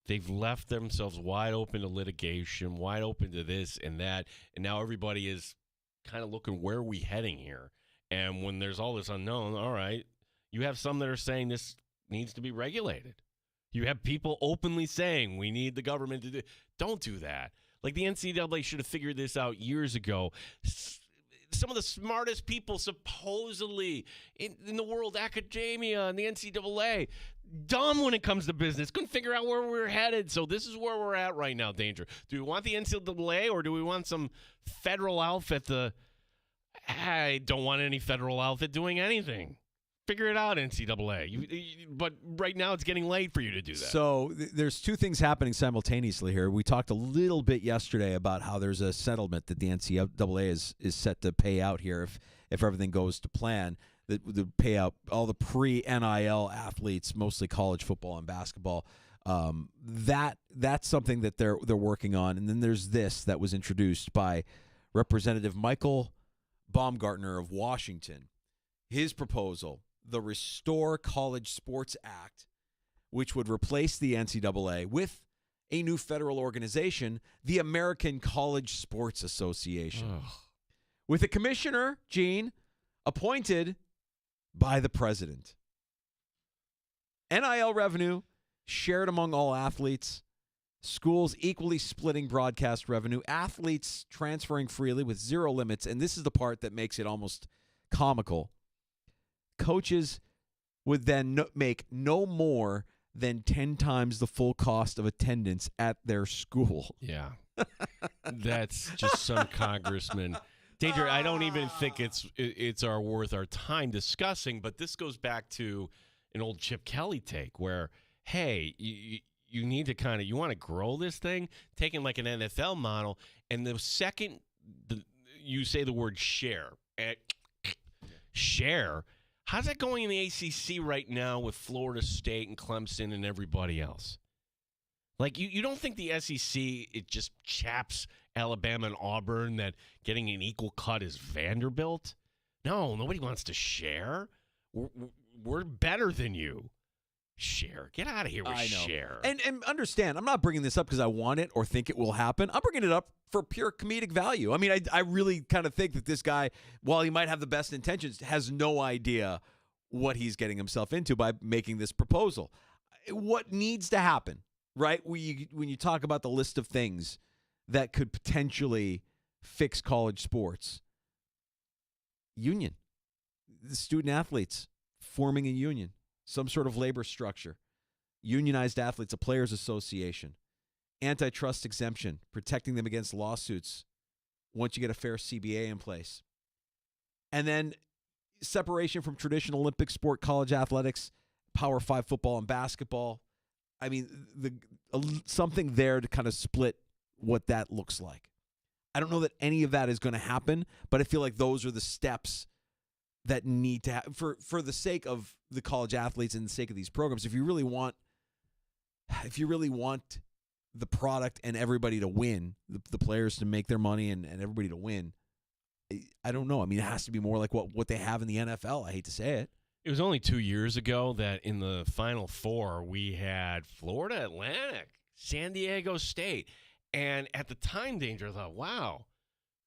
They've left themselves wide open to litigation, wide open to this and that, and now everybody is kind of looking, where are we heading here? And when there's all this unknown, all right, you have some that are saying this needs to be regulated. You have people openly saying we need the government to do. Don't do that. Like the NCAA should have figured this out years ago. Some of the smartest people supposedly in the world, academia and the NCAA, dumb when it comes to business. Couldn't figure out where we're headed. So this is where we're at right now, Danger. Do we want the NCAA or do we want some federal outfit? I don't want any federal outfit doing anything. Figure it out, NCAA. But right now it's getting late for you to do that. So there's two things happening simultaneously here. We talked a little bit yesterday about how there's a settlement that the NCAA is set to pay out here if everything goes to plan. The pay out all the pre-NIL athletes, mostly college football and basketball. That's something that they're working on. And then there's this that was introduced by Representative Michael Baumgartner of Washington. His proposal, the Restore College Sports Act, which would replace the NCAA with a new federal organization, the American College Sports Association, with a commissioner, Gene, appointed by the president. NIL revenue shared among all athletes, schools equally splitting broadcast revenue, athletes transferring freely with zero limits, and this is the part that makes it almost comical. Coaches would then make no more than 10 times the full cost of attendance at their school. Yeah. That's just some congressman. Danger, I don't even think it's worth our time discussing, but this goes back to an old Chip Kelly take where, hey, you need to you want to grow this thing, taking like an NFL model, and the second you say the word share, how's that going in the ACC right now with Florida State and Clemson and everybody else? Like, you don't think the SEC, it just chaps Alabama and Auburn that getting an equal cut is Vanderbilt? No, nobody wants to share. We're better than you. Share. Get out of here with share. And understand, I'm not bringing this up because I want it or think it will happen. I'm bringing it up for pure comedic value. I mean, I really kind of think that this guy, while he might have the best intentions, has no idea what he's getting himself into by making this proposal. What needs to happen, right? When you talk about the list of things that could potentially fix college sports, union, the student athletes forming a union, some sort of labor structure, unionized athletes, a players association, antitrust exemption, protecting them against lawsuits once you get a fair CBA in place. And then separation from traditional Olympic sport, college athletics, Power 5 football and basketball. I mean, something there to kind of split what that looks like. I don't know that any of that is going to happen, but I feel like those are the steps that need to happen for the sake of the college athletes and the sake of these programs. If you really want the product and everybody to win, the players to make their money and everybody to win, I don't know. I mean, it has to be more like what they have in the NFL. I hate to say it. It was only 2 years ago that in the Final Four we had Florida Atlantic, San Diego State. And at the time, Danger, I thought, wow,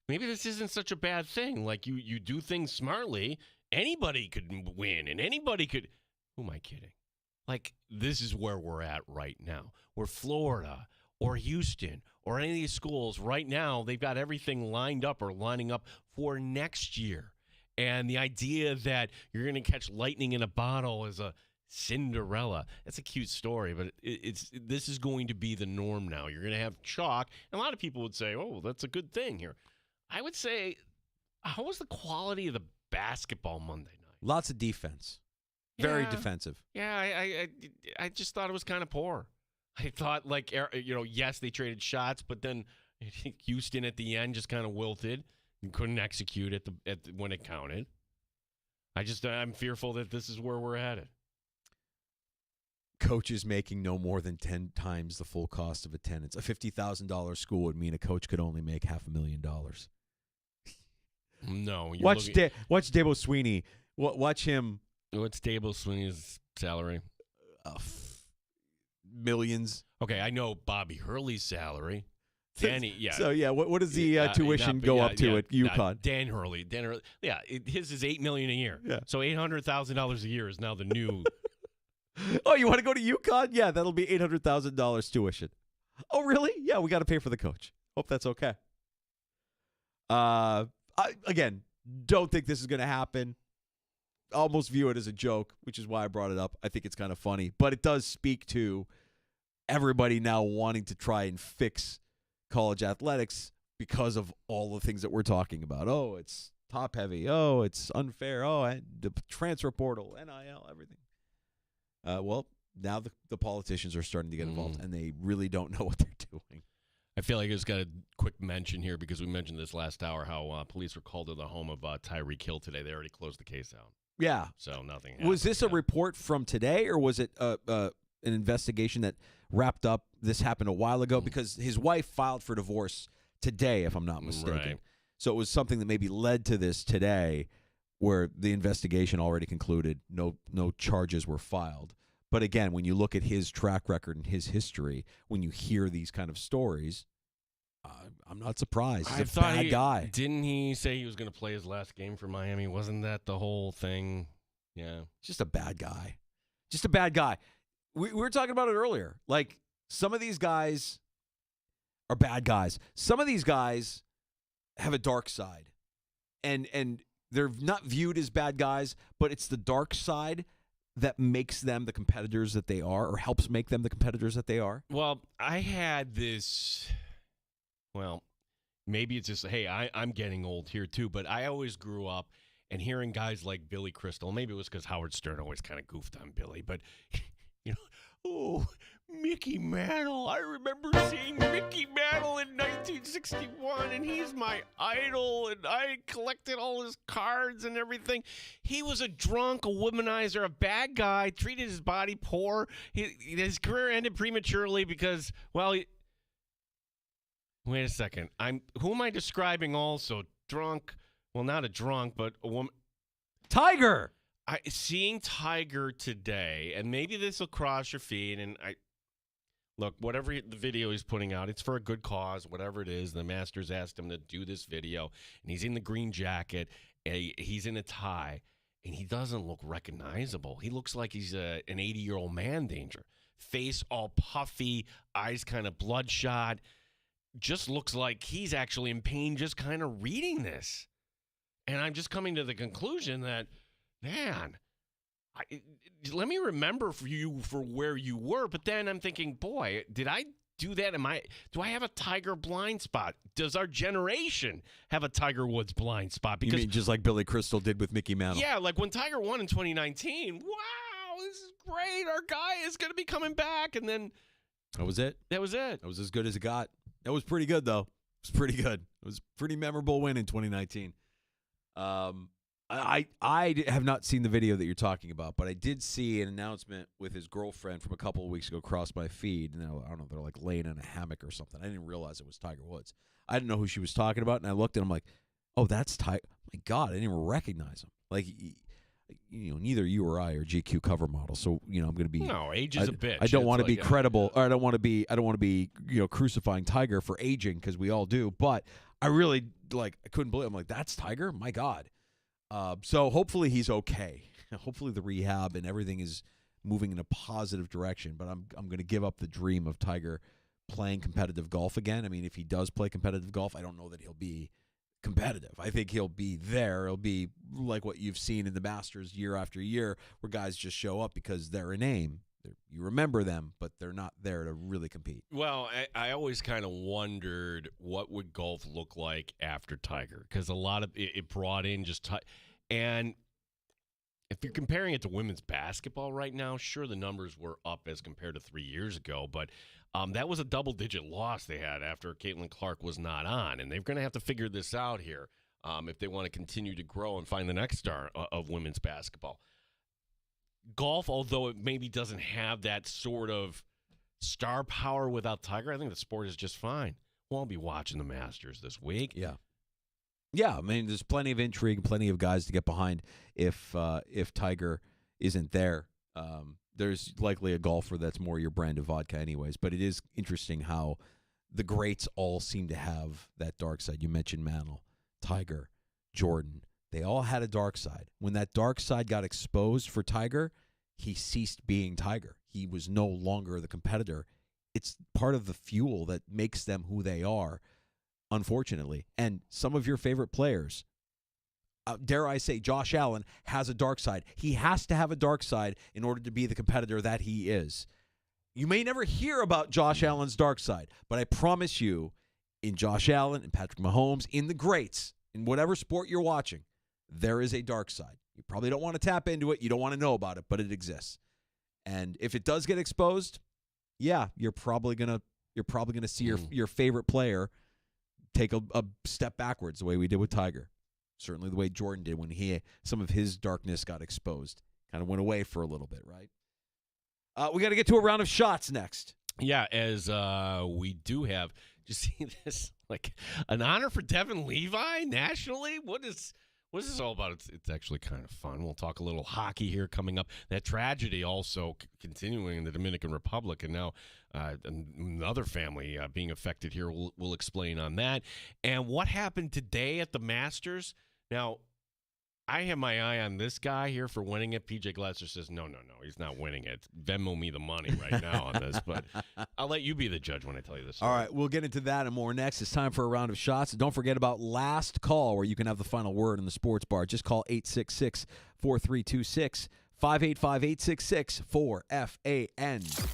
maybe this isn't such a bad thing. Like, you do things smartly, anybody could win, and anybody could. Who am I kidding? Like, this is where we're at right now. Where Florida or Houston or any of these schools right now, they've got everything lined up or lining up for next year. And the idea that you're going to catch lightning in a bottle is a Cinderella. That's a cute story, but this is going to be the norm now. You're going to have chalk. And a lot of people would say, oh, that's a good thing here. I would say, how was the quality of the basketball Monday night? Lots of defense. Very defensive. Yeah, I just thought it was kind of poor. I thought, like, yes, they traded shots, but then Houston at the end just kind of wilted and couldn't execute when it counted. I'm fearful that this is where we're headed. Coaches making no more than 10 times the full cost of attendance. A $50,000 school would mean a coach could only make $500,000. No. Watch Dabo Sweeney. Watch him. What's Dabo Sweeney's salary? Millions. Okay, I know Bobby Hurley's salary. Danny, yeah. So, yeah, what does the tuition go up to at UConn? Dan Hurley. Yeah, his is $8 million a year. Yeah. So $800,000 a year is now the new. Oh, you want to go to UConn? Yeah, that'll be $800,000 tuition. Oh, really? Yeah, we got to pay for the coach. Hope that's okay. Again, don't think this is going to happen. Almost view it as a joke, which is why I brought it up. I think it's kind of funny. But it does speak to everybody now wanting to try and fix college athletics because of all the things that we're talking about. Oh, it's top heavy. Oh, it's unfair. Oh, and the transfer portal, NIL, everything. Well, now the politicians are starting to get involved, and they really don't know what they're doing. I feel like I just got a quick mention here because we mentioned this last hour how police were called to the home of Tyreek Hill today. They already closed the case out. Yeah. So nothing happened. Was this a report from today, or was it an investigation that wrapped up? This happened a while ago because his wife filed for divorce today, if I'm not mistaken. Right. So it was something that maybe led to this today where the investigation already concluded. No charges were filed. But again, when you look at his track record and his history, when you hear these kind of stories, I'm not surprised. He's a bad guy. Didn't he say he was going to play his last game for Miami? Wasn't that the whole thing? Yeah. Just a bad guy. Just a bad guy. We were talking about it earlier. Like, some of these guys are bad guys. Some of these guys have a dark side, and they're not viewed as bad guys, but it's the dark side that makes them the competitors that they are, or helps make them the competitors that they are. Well, I had this, well, maybe it's just, hey, I'm getting old here too, but I always grew up and hearing guys like Billy Crystal, maybe it was because Howard Stern always kind of goofed on Billy, but, you know, oh, Mickey Mantle. I remember seeing Mickey Mantle in 1961, and he's my idol, and I collected all his cards and everything. He was a drunk, a womanizer, a bad guy, treated his body poor. His career ended prematurely because, well, wait a second. Who am I describing also? Drunk, well, not a drunk, but a woman. Tiger! Seeing Tiger today, and maybe this will cross your feed, and look, whatever the video he's putting out, it's for a good cause, whatever it is. The Masters asked him to do this video, and he's in the green jacket, and he's in a tie, and he doesn't look recognizable. He looks like he's an 80-year-old man danger. Face all puffy, eyes kind of bloodshot. Just looks like he's actually in pain just kind of reading this. And I'm just coming to the conclusion that, man, let me remember for you for where you were. But then I'm thinking, boy, did I do that? Do I have a Tiger blind spot? Does our generation have a Tiger Woods blind spot? Because, you mean just like Billy Crystal did with Mickey Mantle? Yeah, like when Tiger won in 2019. Wow, this is great. Our guy is going to be coming back. And then that was it. That was it. That was as good as it got. That was pretty good, though. It was pretty good. It was a pretty memorable win in 2019. I have not seen the video that you're talking about, but I did see an announcement with his girlfriend from a couple of weeks ago across my feed. Now, I don't know, they're like laying in a hammock or something. I didn't realize it was Tiger Woods. I didn't know who she was talking about, and I looked and I'm like, oh, that's Tiger. My God, I didn't even recognize him. Like, you know, neither you or I are GQ cover models, so I'm going to be. No, age is a bitch. I don't want to be credible, or I don't want to be crucifying Tiger for aging because we all do. But I really I couldn't believe. I'm like, that's Tiger. My God. So hopefully he's okay. Hopefully the rehab and everything is moving in a positive direction. But I'm going to give up the dream of Tiger playing competitive golf again. I mean, if he does play competitive golf, I don't know that he'll be competitive. I think he'll be there. It'll be like what you've seen in the Masters year after year, where guys just show up because they're a name. You remember them, but they're not there to really compete. Well, I always kind of wondered what would golf look like after Tiger, because a lot of it brought in and if you're comparing it to women's basketball right now, sure, the numbers were up as compared to 3 years ago, but that was a double-digit loss they had after Caitlin Clark was not on, and they're going to have to figure this out here if they want to continue to grow and find the next star of women's basketball. Golf, although it maybe doesn't have that sort of star power without Tiger, I think the sport is just fine. We'll all be watching the Masters this week. Yeah. Yeah, I mean, there's plenty of intrigue, plenty of guys to get behind if Tiger isn't there. There's likely a golfer that's more your brand of vodka anyways, but it is interesting how the greats all seem to have that dark side. You mentioned Mantle, Tiger, Jordan. They all had a dark side. When that dark side got exposed for Tiger, he ceased being Tiger. He was no longer the competitor. It's part of the fuel that makes them who they are, unfortunately. And some of your favorite players, dare I say, Josh Allen, has a dark side. He has to have a dark side in order to be the competitor that he is. You may never hear about Josh Allen's dark side, but I promise you, in Josh Allen and Patrick Mahomes, in the greats, in whatever sport you're watching, there is a dark side. You probably don't want to tap into it. You don't want to know about it, but it exists. And if it does get exposed, yeah, you're probably gonna see your favorite player take a step backwards, the way we did with Tiger. Certainly the way Jordan did when some of his darkness got exposed. Kind of went away for a little bit, right? We got to get to a round of shots next. Yeah, as we do have. Did you see this? Like an honor for Devin Levi nationally? What is this all about? It's actually kind of fun. We'll talk a little hockey here coming up. That tragedy also continuing in the Dominican Republic, and now another family being affected here. We'll explain on that. And what happened today at the Masters? Now, I have my eye on this guy here for winning it. PJ Glasser says, no, he's not winning it. Venmo me the money right now on this, but I'll let you be the judge when I tell you this. All right, we'll get into that and more next. It's time for a round of shots. Don't forget about last call, where you can have the final word in the sports bar. Just call 866-4326, 585-866-4FAN.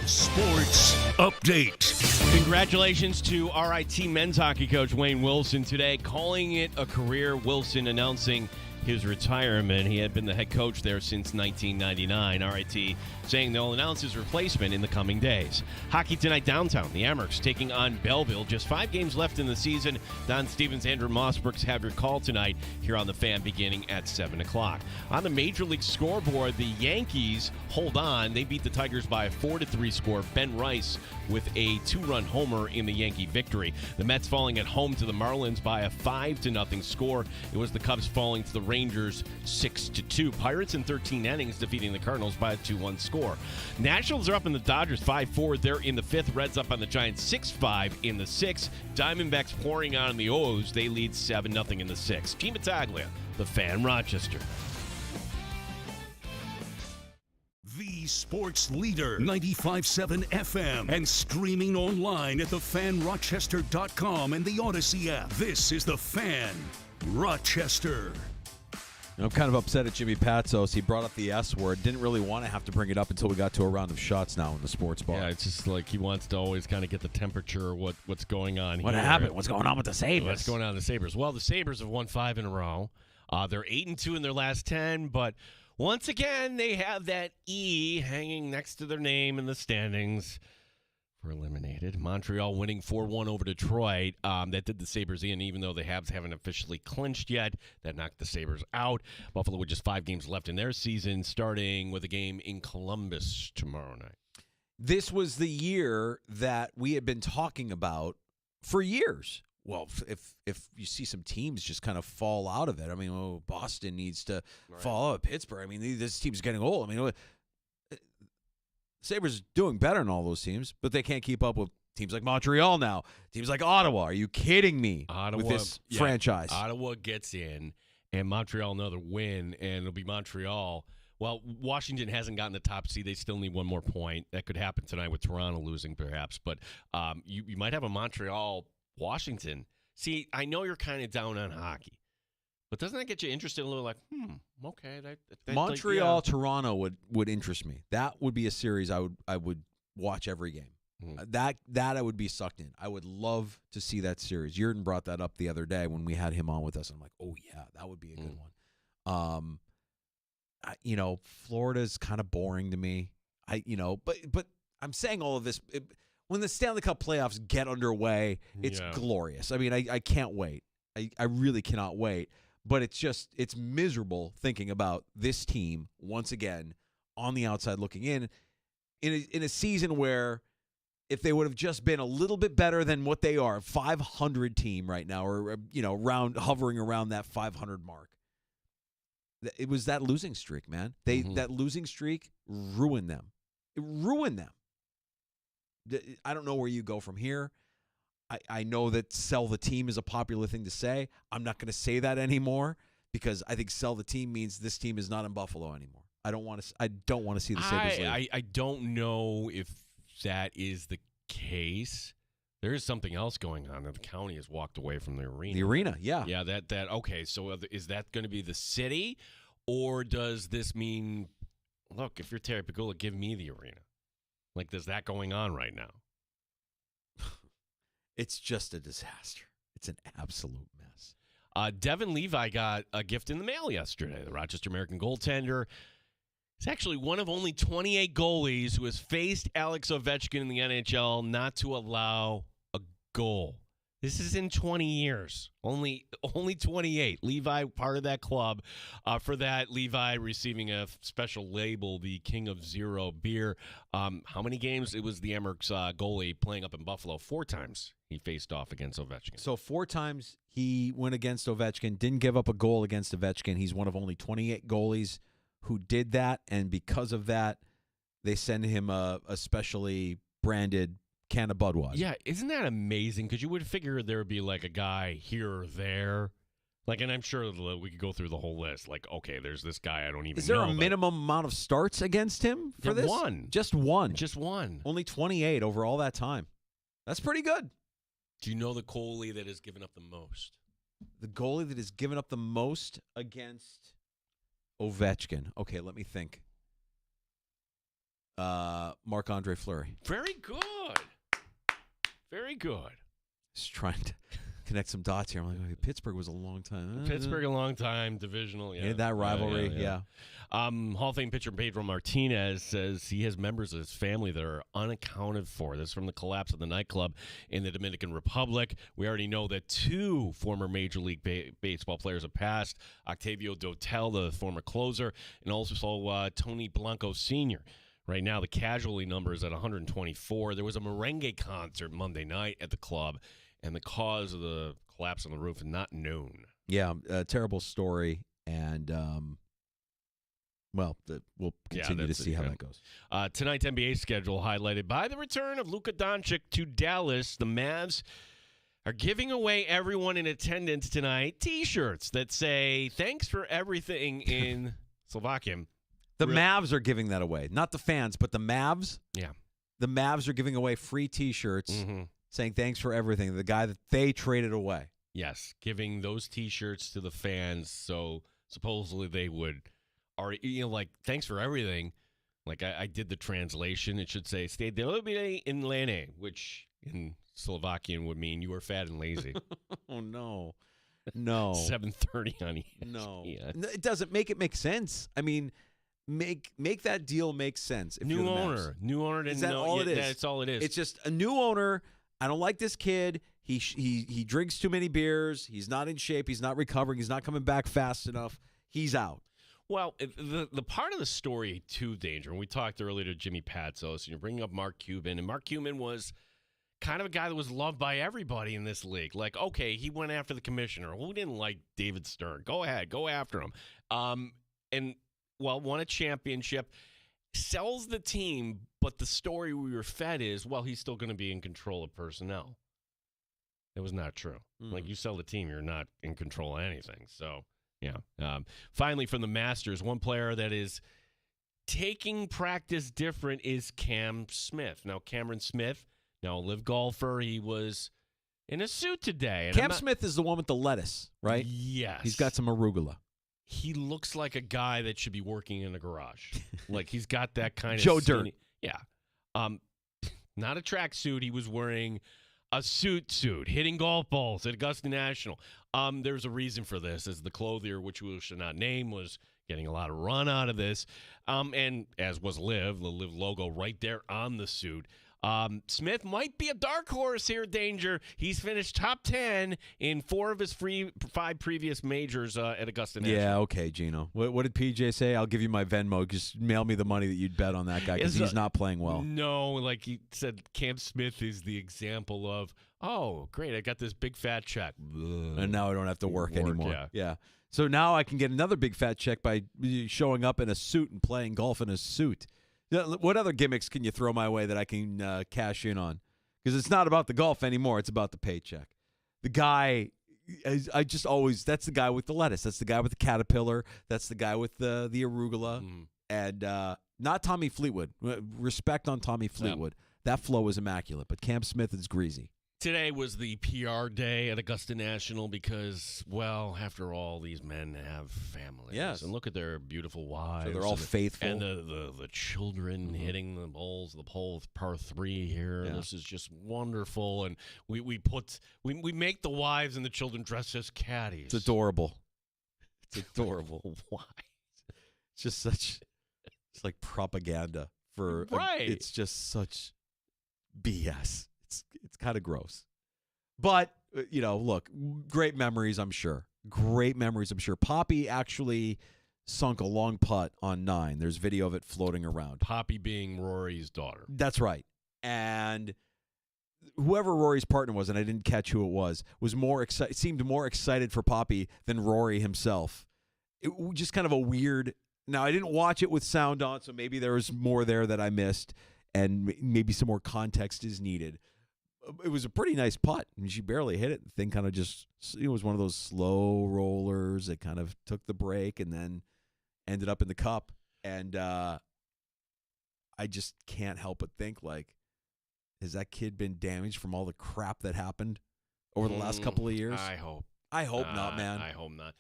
Sports Update. Congratulations to RIT men's hockey coach Wayne Wilson today, calling it a career. Wilson announcing his retirement. He had been the head coach there since 1999. RIT saying they'll announce his replacement in the coming days. Hockey tonight downtown. The Amherst taking on Belleville. Just 5 games left in the season. Don Stevens, Andrew Mossberg's have your call tonight here on The Fan beginning at 7 o'clock. On the Major League scoreboard, the Yankees hold on. They beat the Tigers by a 4-3 score. Ben Rice with a 2-run homer in the Yankee victory. The Mets falling at home to the Marlins by a 5-0 score. It was the Cubs falling to the Rangers 6-2. Pirates in 13 innings defeating the Cardinals by a 2-1 score. Nationals are up in the Dodgers 5-4. They're in the 5th. Reds up on the Giants 6-5 in the 6th. Diamondbacks pouring on the O's. They lead 7-0 in the 6th. Team Battaglia, The Fan, Rochester. The sports leader, 95.7 FM, and streaming online at thefanrochester.com and the Odyssey app. This is The Fan, Rochester. I'm kind of upset at Jimmy Patsos. He brought up the S word. Didn't really want to have to bring it up until we got to a round of shots now in the sports bar. Yeah, it's just like he wants to always kind of get the temperature of what's going on here. What happened? What's going on with the Sabres? What's going on with the Sabres? Well, the Sabres have won 5 in a row. They're 8-2 in their last 10, but once again, they have that E hanging next to their name in the standings. We're eliminated. Montreal winning 4-1 over Detroit. That did the Sabres in, even though the Habs haven't officially clinched yet. That knocked the Sabres out. Buffalo with just 5 games left in their season, starting with a game in Columbus tomorrow night. This was the year that we had been talking about for years. Well, if you see some teams just kind of fall out of it, I mean, Boston needs to fall out of Pittsburgh. I mean, this team's getting old. I mean, Sabres doing better than all those teams, but they can't keep up with teams like Montreal now, teams like Ottawa. Are you kidding me with this franchise? Ottawa gets in, and Montreal another win, and it'll be Montreal. Well, Washington hasn't gotten the top seed. They still need one more point. That could happen tonight with Toronto losing, perhaps. But you might have a Montreal-Washington. See, I know you're kind of down on hockey. But doesn't that get you interested a little like, okay. Montreal, Toronto would interest me. That would be a series I would watch every game. That I would be sucked in. I would love to see that series. Jurgen brought that up the other day when we had him on with us. I'm like, oh, yeah, that would be a good one. Florida's kind of boring to me. But I'm saying all of this. When the Stanley Cup playoffs get underway, it's glorious. I mean, I can't wait. I really cannot wait. But it's miserable thinking about this team once again on the outside looking in a season where if they would have just been a little bit better than what they are, 500 team right now, or hovering around that 500 mark. It was that losing streak, man. That losing streak ruined them. It ruined them. I don't know where you go from here. I know that sell the team is a popular thing to say. I'm not going to say that anymore because I think sell the team means this team is not in Buffalo anymore. I don't want to see the Sabres leave. I don't know if that is the case. There is something else going on. The county has walked away from the arena. The arena, yeah. Yeah, that okay, so is that going to be the city, or does this mean, look, if you're Terry Pegula, give me the arena? Like, there's that going on right now? It's just a disaster. It's an absolute mess. Devin Levi got a gift in the mail yesterday. The Rochester American goaltender. He's actually one of only 28 goalies who has faced Alex Ovechkin in the NHL not to allow a goal. This is in 20 years. Only 28. Levi, part of that club. For that, Levi receiving a special label, the King of Zero beer. How many games? It was the Emmerich goalie playing up in Buffalo. 4 times he faced off against Ovechkin. So 4 times he went against Ovechkin, didn't give up a goal against Ovechkin. He's one of only 28 goalies who did that, and because of that, they send him a specially branded can of Budweiser. Yeah, isn't that amazing? Because you would figure there would be like a guy here or there. Like, and I'm sure we could go through the whole list. Like, okay, there's this guy I don't even know. Is there a minimum amount of starts against him for this? One. Just one. Just one. Only 28 over all that time. That's pretty good. Do you know the goalie that has given up the most? The goalie that has given up the most against Ovechkin. Okay, let me think. Marc-Andre Fleury. Very good. Very good. Just trying to connect some dots here. I'm like, okay, Pittsburgh was a long time. Pittsburgh, a long time, divisional. Yeah, that rivalry, yeah. Hall of Fame pitcher Pedro Martinez says he has members of his family that are unaccounted for. This is from the collapse of the nightclub in the Dominican Republic. We already know that 2 former Major League Baseball players have passed. Octavio Dotel, the former closer, and also Tony Blanco Sr. Right now, the casualty number is at 124. There was a merengue concert Monday night at the club, and the cause of the collapse on the roof is not known. Yeah, a terrible story, and we'll continue to see how that goes. Tonight's NBA schedule highlighted by the return of Luka Doncic to Dallas. The Mavs are giving away everyone in attendance tonight T-shirts that say "Thanks for everything" in Slovakian. The Mavs are giving that away, not the fans, but the Mavs. Yeah, the Mavs are giving away free T-shirts saying "Thanks for everything." The guy that they traded away. Yes, giving those T-shirts to the fans, so supposedly they would, thanks for everything. Like I did the translation. It should say "Stay delibile in lene," which in Slovakian would mean you are fat and lazy. Oh no, 7:30 on ESPN. No, it doesn't make sense. I mean, make that deal make sense. If New you're the owner, Mavs. new owner. Is that all it is? That's all it is. It's just a new owner. I don't like this kid. He drinks too many beers. He's not in shape. He's not recovering. He's not coming back fast enough. He's out. Well, the part of the story, too, Danger, and we talked earlier to Jimmy Patsos, and you're bringing up Mark Cuban, and Mark Cuban was kind of a guy that was loved by everybody in this league. Like, okay, he went after the commissioner. Who didn't like David Stern? Go ahead. Go after him. Won a championship, sells the team, but the story we were fed is, well, he's still going to be in control of personnel. It was not true. Like, you sell the team, you're not in control of anything. So, yeah. Finally, from the Masters, one player that is taking practice different is Cam Smith. Now, Cameron Smith, now a live golfer, he was in a suit today. And Cam Smith is the one with the lettuce, right? Yes. He's got some arugula. He looks like a guy that should be working in a garage. Like, he's got that kind of Joe skinny, Dirt. Yeah. Not a tracksuit. He was wearing a suit, hitting golf balls at Augusta National. There's a reason for this, as the clothier, which we should not name, was getting a lot of run out of this. And as was Liv, the Liv logo right there on the suit. Smith might be a dark horse here, Danger. He's finished top 10 in 4 of his 5 previous majors at Augusta National. Yeah, okay, Gino. What did PJ say? I'll give you my Venmo. Just mail me the money that you'd bet on that guy because he's not playing well. No, like he said, Cam Smith is the example of, oh, great, I got this big fat check. And now I don't have to work anymore. Yeah. So now I can get another big fat check by showing up in a suit and playing golf in a suit. What other gimmicks can you throw my way that I can cash in on? Because it's not about the golf anymore. It's about the paycheck. The guy, that's the guy with the lettuce. That's the guy with the caterpillar. That's the guy with the arugula. And not Tommy Fleetwood. Respect on Tommy Fleetwood. That flow was immaculate. But Cam Smith is greasy. Today was the PR day at Augusta National because, well, after all, these men have families. Yes. And look at their beautiful wives. So they're all faithful. And the children hitting the pole with par 3 here. Yeah. This is just wonderful. And we make the wives and the children dress as caddies. It's adorable. It's adorable. Why? It's just it's like propaganda for, right. It's just such BS. It's kind of gross. But, look, great memories, I'm sure. Great memories, I'm sure. Poppy actually sunk a long putt on 9. There's video of it floating around. Poppy being Rory's daughter. That's right. And whoever Rory's partner was, and I didn't catch who it was more excited. Seemed more excited for Poppy than Rory himself. It was just kind of a weird. Now, I didn't watch it with sound on, so maybe there was more there that I missed, and maybe some more context is needed. It was a pretty nice putt. I mean, she barely hit it. The thing kind of just, it was one of those slow rollers. It kind of took the break and then ended up in the cup. And I just can't help but think, like, has that kid been damaged from all the crap that happened over the last couple of years? I hope. I hope not, man. I hope not.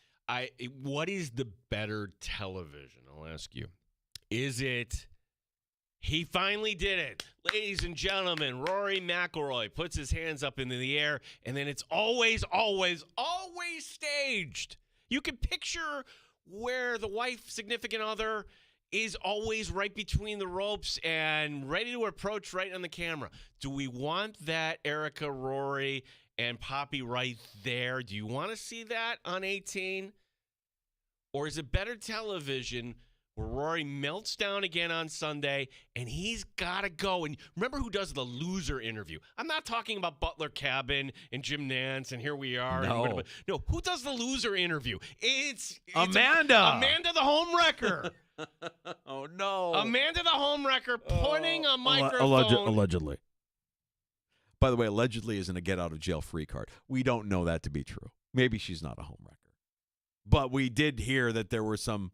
What is the better television? I'll ask you. Is it He finally did it. Ladies and gentlemen, Rory McIlroy puts his hands up into the air, and then it's always, always, always staged. You can picture where the wife, significant other, is always right between the ropes and ready to approach right on the camera. Do we want that Erica, Rory, and Poppy right there? Do you want to see that on 18? Or is it better television where Rory melts down again on Sunday and he's got to go? And remember who does the loser interview? I'm not talking about Butler Cabin and Jim Nance and here we are. No. No, who does the loser interview? It's Amanda. Amanda the home wrecker. Oh, no. Amanda the home wrecker putting a microphone. Allegedly. By the way, allegedly isn't a get-out-of-jail-free card. We don't know that to be true. Maybe she's not a home wrecker. But we did hear that there were some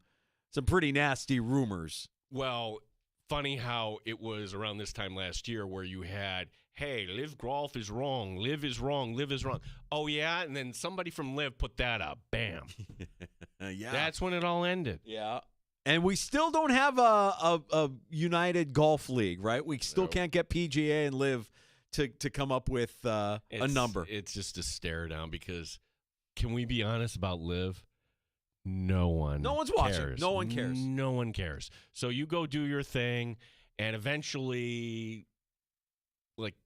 pretty nasty rumors. Well, funny how it was around this time last year where you had, hey, Liv Golf is wrong. Liv is wrong. Liv is wrong. Oh, yeah? And then somebody from Liv put that up. Bam. Yeah. That's when it all ended. Yeah. And we still don't have a United Golf League, right? We still can't get PGA and Liv to come up with a number. It's just a stare down because can we be honest about Liv? No one's watching. Cares. No one cares. No one cares. So you go do your thing, and eventually, like,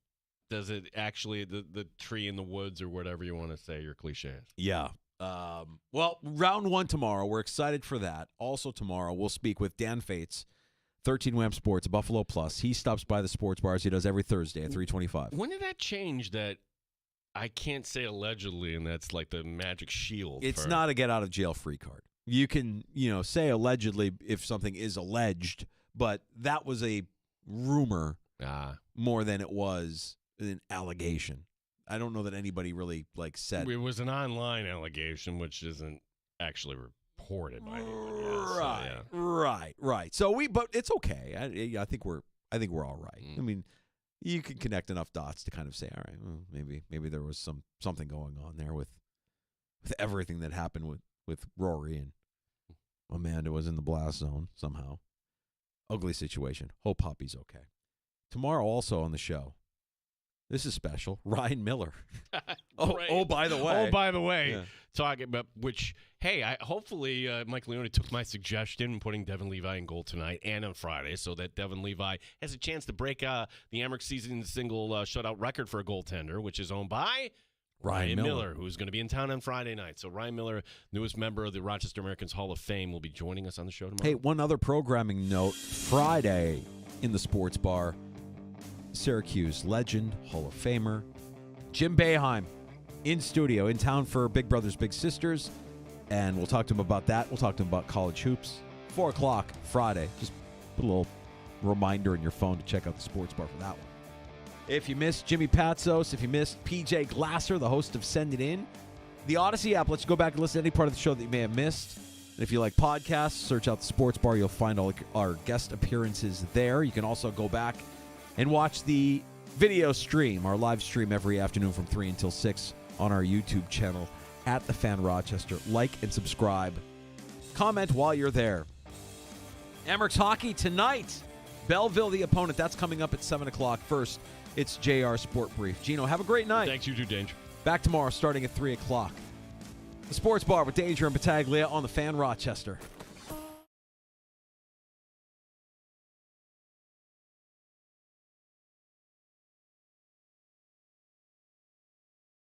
does it actually the tree in the woods or whatever you want to say your cliches? Yeah. Well, round 1 tomorrow. We're excited for that. Also tomorrow, we'll speak with Dan Fates, 13 Wham Sports, Buffalo Plus. He stops by the sports bars. He does every Thursday at 3:25. When did that change that I can't say allegedly, and that's like the magic shield? It's not a get-out-of-jail-free card. You can, say allegedly if something is alleged, but that was a rumor more than it was an allegation. I don't know that anybody really, said. It was an online allegation, which isn't actually reported by anyone yet. Right. But it's okay. I think we're all right. I mean, you can connect enough dots to kind of say, all right, well, maybe there was something going on there with everything that happened with Rory, and Amanda was in the blast zone somehow. Ugly situation. Hope Poppy's okay. Tomorrow also on the show, this is special, Ryan Miller. Oh, by the way. Yeah. Talking about which, hey, hopefully Mike Leone took my suggestion in putting Devin Levi in goal tonight and on Friday so that Devin Levi has a chance to break the Emmerich season single shutout record for a goaltender, which is owned by Ryan Miller, who's going to be in town on Friday night. So Ryan Miller, newest member of the Rochester Americans Hall of Fame, will be joining us on the show tomorrow. Hey, one other programming note. Friday in the sports bar, Syracuse legend, Hall of Famer, Jim Boeheim, in studio, in town for Big Brothers Big Sisters, and we'll talk to him about that. We'll talk to him about college hoops. 4 o'clock Friday. Just put a little reminder in your phone to check out the sports bar for that one. If you missed Jimmy Patsos, if you missed PJ Glasser, the host of Send It In, the Odyssey app lets you go back and listen to any part of the show that you may have missed. And if you like podcasts, search out the sports bar. You'll find all our guest appearances there. You can also go back and watch the video stream, our live stream every afternoon from 3 until 6 on our YouTube channel at The Fan Rochester. Like and subscribe. Comment while you're there. Emmerich's hockey tonight. Belleville, the opponent. That's coming up at 7 o'clock. First, it's JR Sport Brief. Gino, have a great night. Thanks, you too, Danger. Back tomorrow starting at 3 o'clock. The Sports Bar with Danger and Battaglia on The Fan Rochester.